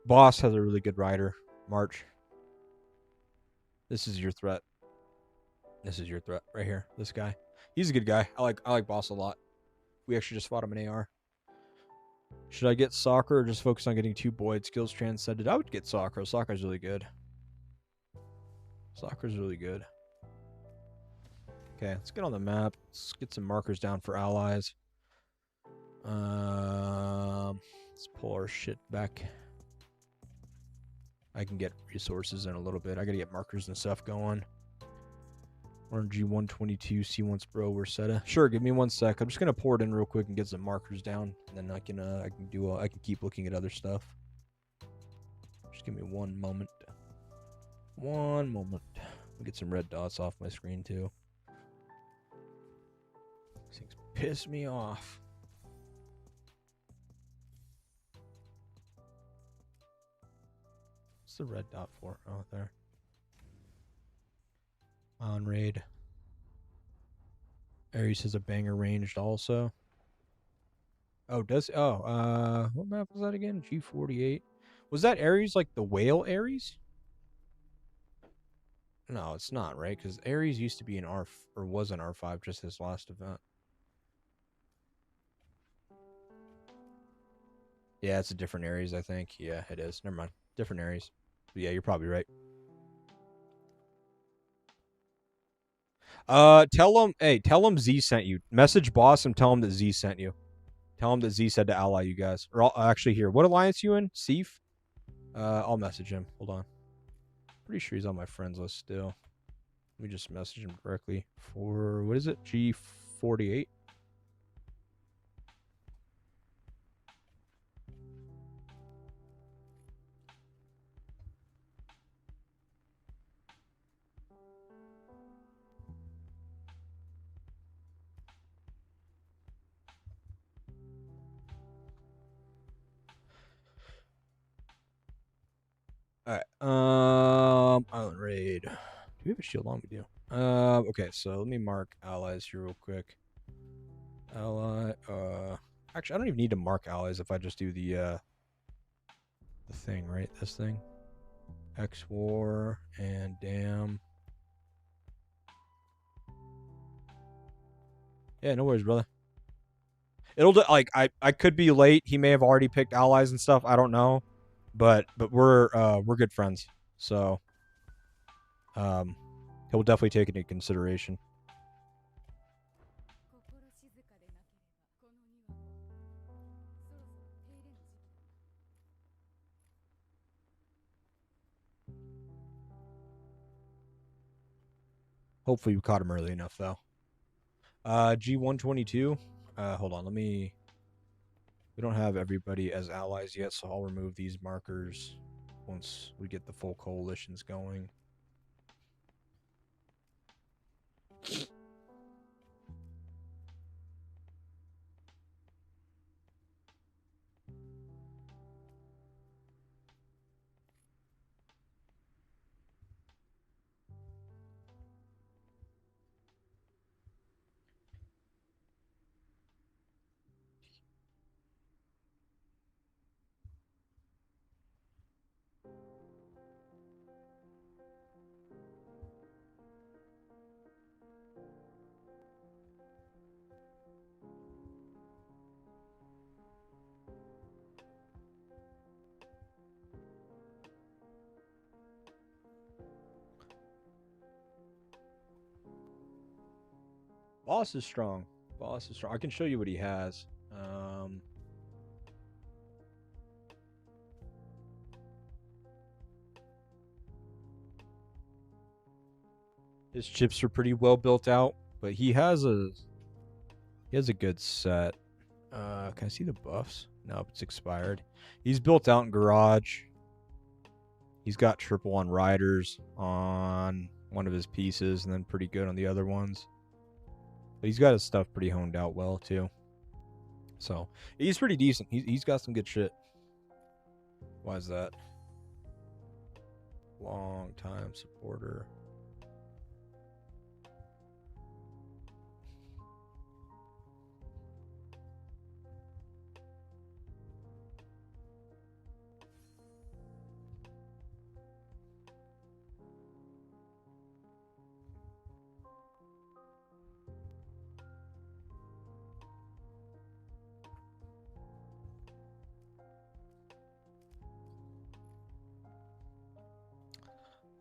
Boss has a really good rider. March. This is your threat. This is your threat right here. This guy. He's a good guy. I like Boss a lot. We actually just fought him in AR. Should I get Soccer or just focus on getting 2 Boyd? Skills transcended. I would get Soccer. Soccer's really good. Soccer's really good. Okay, let's get on the map. Let's get some markers down for allies. Let's pull our shit back. I can get resources in a little bit. I gotta get markers and stuff going. RNG 122, C1 Spro, Wersetta. Sure, give me 1 sec. I'm just gonna pour it in real quick and get some markers down, and then I can keep looking at other stuff. Just give me 1 moment. 1 moment. I'll get some red dots off my screen too. These things piss me off. What's the red dot for? Oh, there. On raid. Ares has a banger ranged also. Oh, what map was that again? G48. Was that Ares like the whale Ares? No, it's not, right? Because Ares used to be an R or was an R5 just this last event. Yeah, it's a different Ares, I think. Yeah, it is. Never mind. Different Ares. But yeah, you're probably right. Tell him Z sent you. Message Boss and tell him that Z sent you. Tell him that Z said to ally you guys. Or actually here. What alliance you in? Seif? I'll message him. Hold on. Pretty sure he's on my friends list still. Let me just message him directly for, what is it? G48? Alright, Island Raid. Do we have a shield on? We do. Okay, so let me mark allies here real quick. Ally, actually, I don't even need to mark allies if I just do the thing, right? This thing. X-War and Damn. Yeah, no worries, brother. It'll like I could be late. He may have already picked allies and stuff. I don't know, but we're good friends, so he'll definitely take it into consideration. Hopefully, we caught him early enough, though. G122. Hold on, we don't have everybody as allies yet, so I'll remove these markers once we get the full coalitions going. Boss is strong. Boss is strong. I can show you what he has. His chips are pretty well built out, but he has a good set. Can I see the buffs? Nope, it's expired. He's built out in Garage. He's got triple on riders on one of his pieces, and then pretty good on the other ones. But he's got his stuff pretty honed out well, too. So, he's pretty decent. He's got some good shit. Why is that? Long time supporter.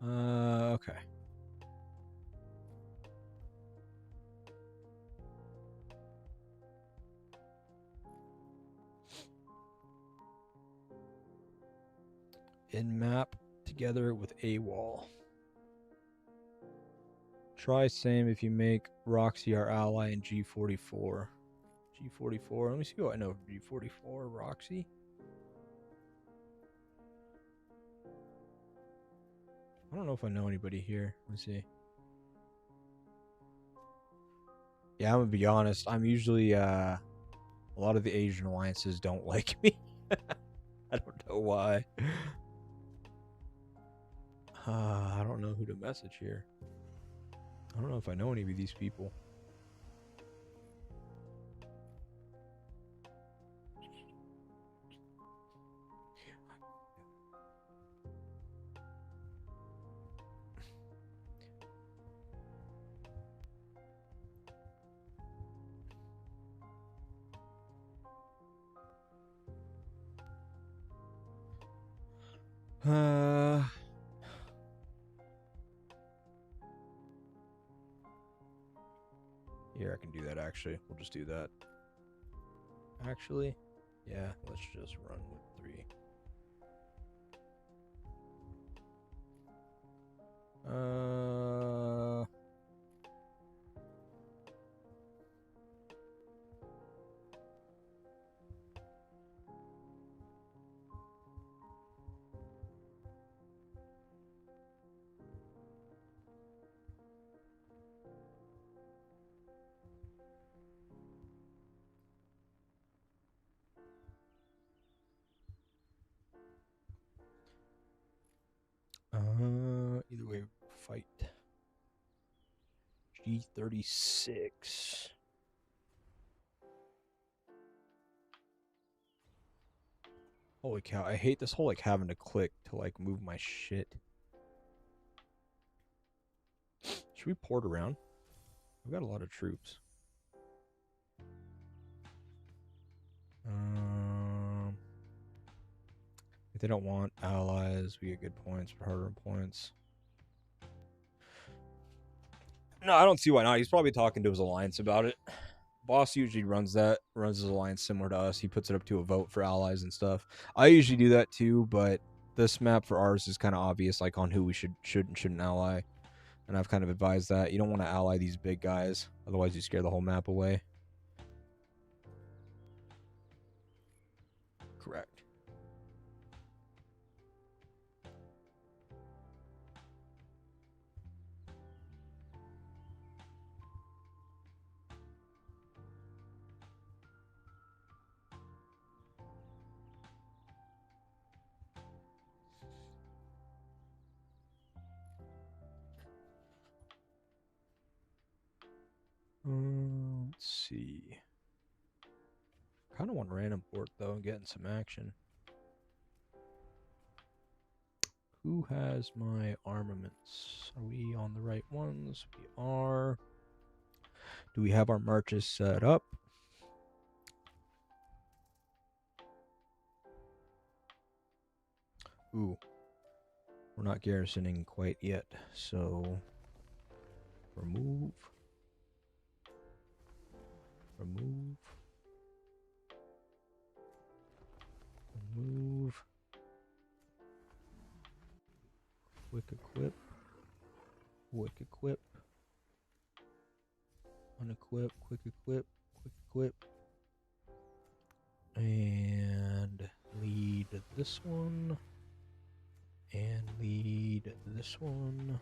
Okay. In map together with AWOL. Try same if you make Roxy our ally in G44. G44. Let me see what I know. G44 Roxy. I don't know if I know anybody here. Let's see. Yeah, I'm gonna be honest. I'm usually a lot of the Asian alliances don't like me. I don't know why. I don't know who to message here. I don't know if I know any of these people. Here, I can do that actually. We'll just do that. Actually, yeah, let's just run with 3. Either way, fight. G36. Holy cow, I hate this whole like having to click to like move my shit. Should we port around? We've got a lot of troops. If they don't want allies, we get good points, but harder points. No, I don't see why not. He's probably talking to his alliance about it. Boss usually runs his alliance similar to us. He puts it up to a vote for allies and stuff. I usually do that too, but this map for ours is kind of obvious, like on who we should and shouldn't ally. And I've kind of advised that you don't want to ally these big guys, otherwise you scare the whole map away. Correct. Let's see. Kind of want random port though and getting some action. Who has my armaments? Are we on the right ones? We are. Do we have our marches set up? Ooh. We're not garrisoning quite yet, so remove. Remove. Remove. Quick equip. Quick equip. Unequip. Quick equip. Quick equip. And lead this one. And lead this one.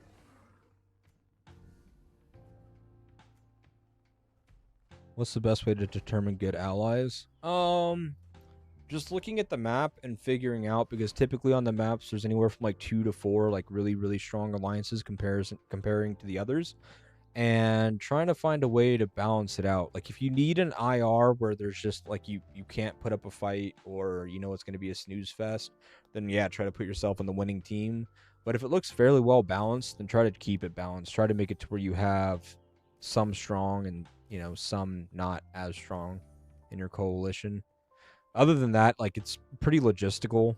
What's the best way to determine good allies? Just looking at the map and figuring out, because typically on the maps there's anywhere from like 2 to 4 like really strong alliances comparing to the others, and trying to find a way to balance it out. Like if you need an IR where there's just like you can't put up a fight, or you know it's going to be a snooze fest, then yeah, try to put yourself in the winning team. But if it looks fairly well balanced, then try to keep it balanced. Try to make it to where you have some strong and, you know, some not as strong in your coalition. Other than that, like, it's pretty logistical.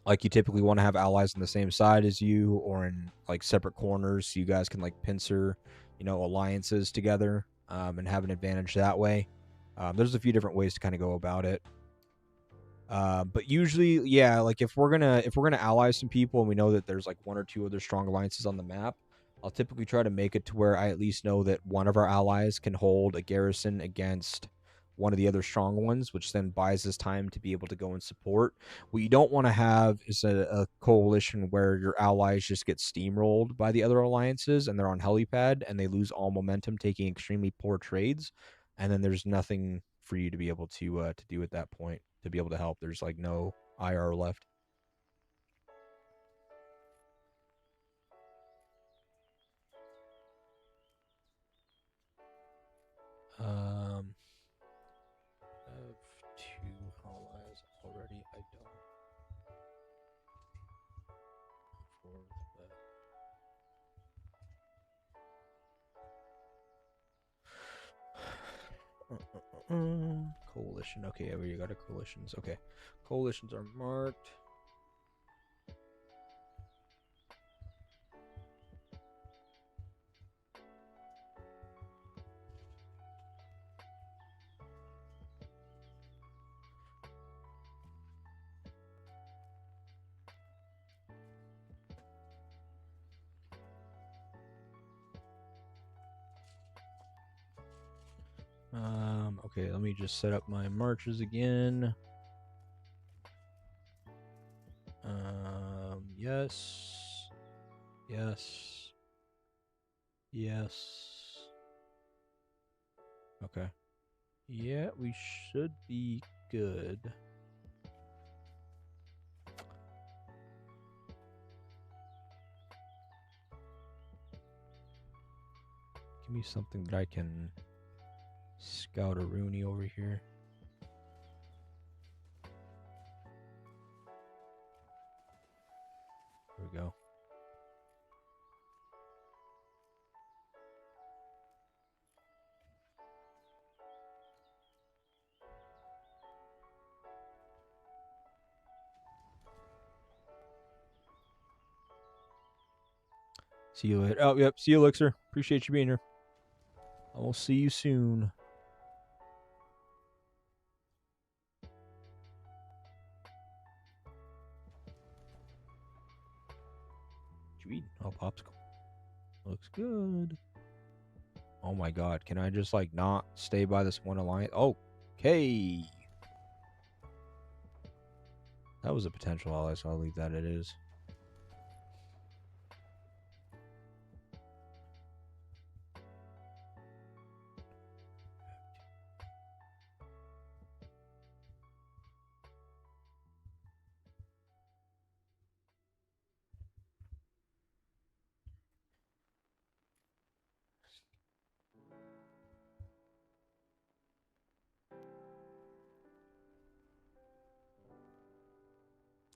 Like you typically want to have allies on the same side as you or in like separate corners so you guys can like pincer, alliances together and have an advantage that way. There's a few different ways to kind of go about it. But usually, yeah, like if we're gonna ally some people and we know that there's like one or two other strong alliances on the map, I'll typically try to make it to where I at least know that one of our allies can hold a garrison against one of the other strong ones, which then buys us time to be able to go and support. What you don't want to have is a coalition where your allies just get steamrolled by the other alliances and they're on helipad and they lose all momentum, taking extremely poor trades, and then there's nothing for you to be able to do at that point to be able to help. There's like no IR left. I have two allies already. I don't afford that. Coalition. Okay, yeah, we got our coalitions. Okay, coalitions are marked. Okay, let me just set up my marches again. Yes. Yes. Yes. Okay. Yeah, we should be good. Give me something that I can scout a Rooney over here. There we go. See you later. Oh, yep. See you, Elixir. Appreciate you being here. I will see you soon. What you eating? Oh, popsicle. Looks good. Oh my god. Can I just like not stay by this one alliance? Okay. That was a potential ally, so I'll leave that it is.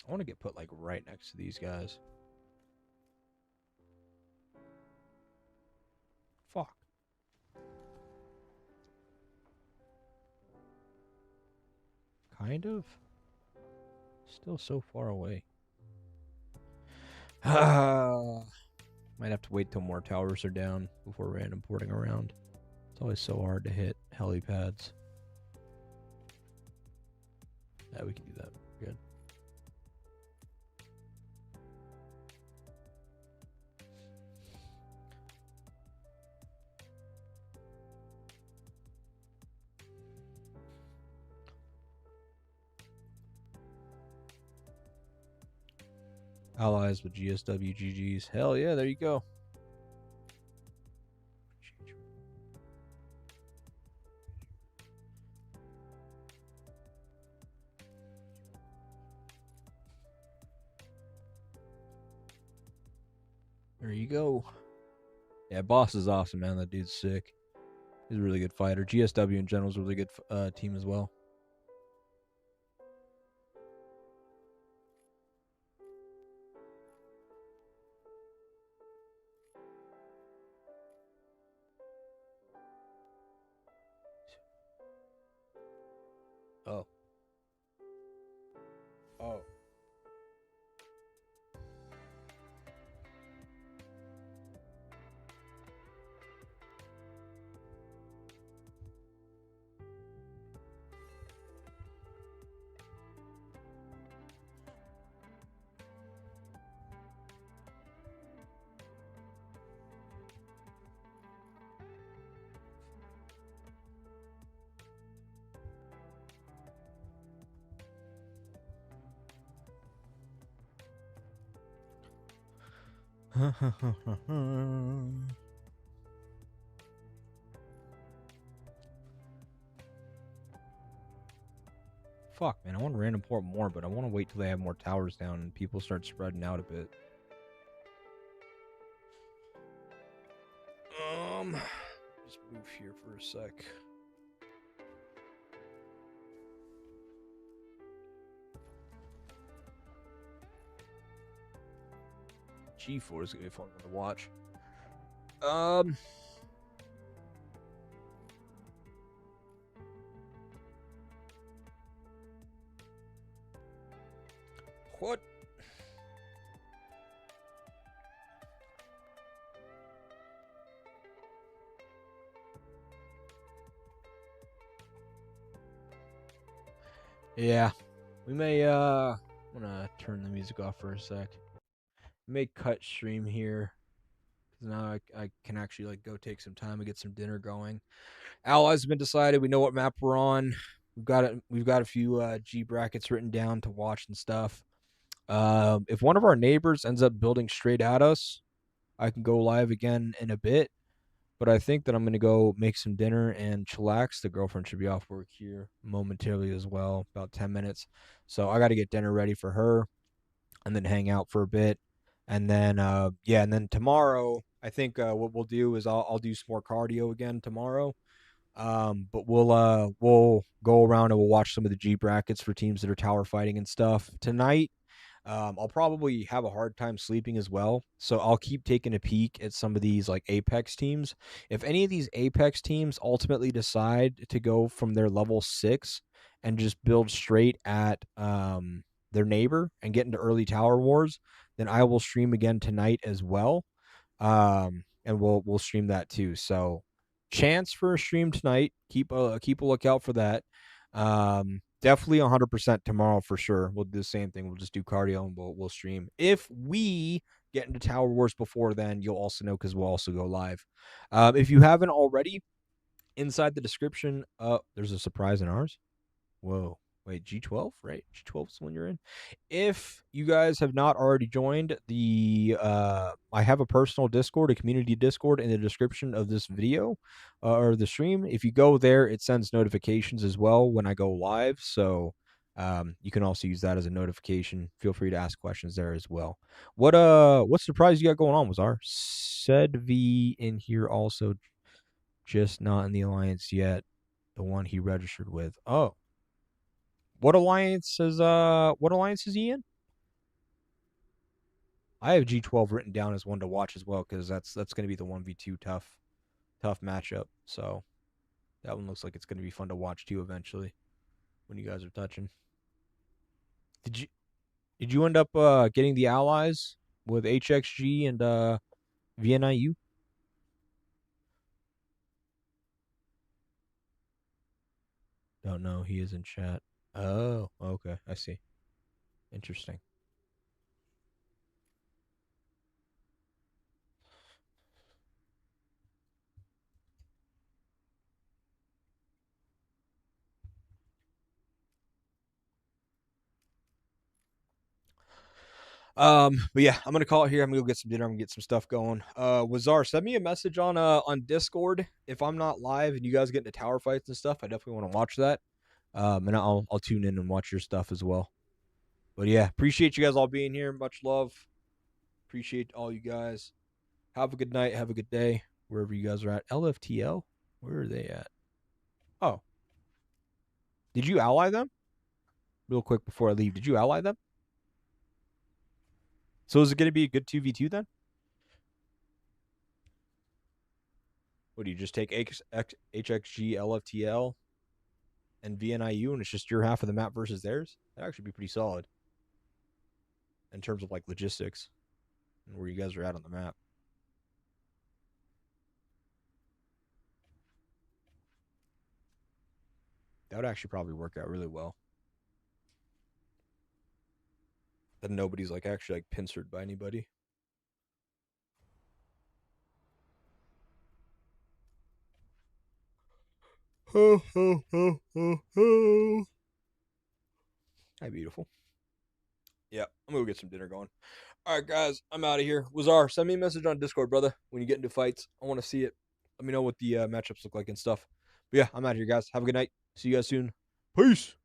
I want to get put like right next to these guys. Fuck. Kind of. Still so far away. Might have to wait till more towers are down before random porting around. It's always so hard to hit helipads. Yeah, we can do that. Good. Allies with GSW GGs. Hell yeah, there you go. There you go. Yeah, Boss is awesome, man. That dude's sick. He's a really good fighter. GSW in general is a really good team as well. Oh. Oh. Fuck, man, I want to random port more, but I want to wait till they have more towers down and people start spreading out a bit. Just move here for a sec. G4 is gonna be a fun one to watch. What? Yeah, we may. I'm gonna turn the music off for a sec. We may cut stream here because now I can actually like go take some time and get some dinner going. Allies have been decided. We know what map we're on. We've got a few G brackets written down to watch and stuff. If one of our neighbors ends up building straight at us, I can go live again in a bit. But I think that I'm going to go make some dinner and chillax. The girlfriend should be off work here momentarily as well, about 10 minutes. So I got to get dinner ready for her and then hang out for a bit. And then, and then tomorrow, I think what we'll do is I'll do some more cardio again tomorrow. But we'll go around and we'll watch some of the G brackets for teams that are tower fighting and stuff. Tonight, I'll probably have a hard time sleeping as well. So I'll keep taking a peek at some of these like Apex teams. If any of these Apex teams ultimately decide to go from their level 6 and just build straight at their neighbor and get into early tower wars, then I will stream again tonight as well. And we'll stream that too. So chance for a stream tonight. Keep a lookout for that. Definitely 100% tomorrow for sure. We'll do the same thing. We'll just do cardio and we'll stream. If we get into Tower Wars before then, you'll also know because we'll also go live. If you haven't already, inside the description, there's a surprise in ours. Whoa. Wait, G12, right? G12 is the one you're in. If you guys have not already joined I have a personal Discord, a community Discord in the description of this video or the stream. If you go there, it sends notifications as well when I go live. So you can also use that as a notification. Feel free to ask questions there as well. What surprise you got going on, Wazar? Said V in here also, just not in the alliance yet. The one he registered with. Oh. What alliance is he in? I have G12 written down as one to watch as well because that's going to be the 1v2 tough matchup. So that one looks like it's going to be fun to watch too eventually when you guys are touching. Did you end up getting the allies with HXG and VNIU? Don't know. He is in chat. Oh, okay. I see. Interesting. But yeah, I'm gonna call it here. I'm gonna go get some dinner. I'm gonna get some stuff going. Wazar, send me a message on Discord if I'm not live and you guys get into tower fights and stuff. I definitely want to watch that. And I'll tune in and watch your stuff as well. But yeah, appreciate you guys all being here. Much love. Appreciate all you guys. Have a good night. Have a good day wherever you guys are at. LFTL, where are they at? Oh, did you ally them? Real quick before I leave, did you ally them? So is it going to be a good 2v2 then? What do you just take HXG, LFTL, and VNIU, and it's just your half of the map versus theirs? That'd actually be pretty solid in terms of like logistics and where you guys are at on the map. That would actually probably work out really well. Then nobody's like actually like pincered by anybody. Ho ho ho ho ho. Hi, beautiful. Yeah, I'm gonna go get some dinner going. All right, guys, I'm out of here. Wazar, send me a message on Discord, brother, when you get into fights. I want to see it. Let me know what the matchups look like and stuff. But yeah, I'm out of here, guys. Have a good night. See you guys soon. Peace.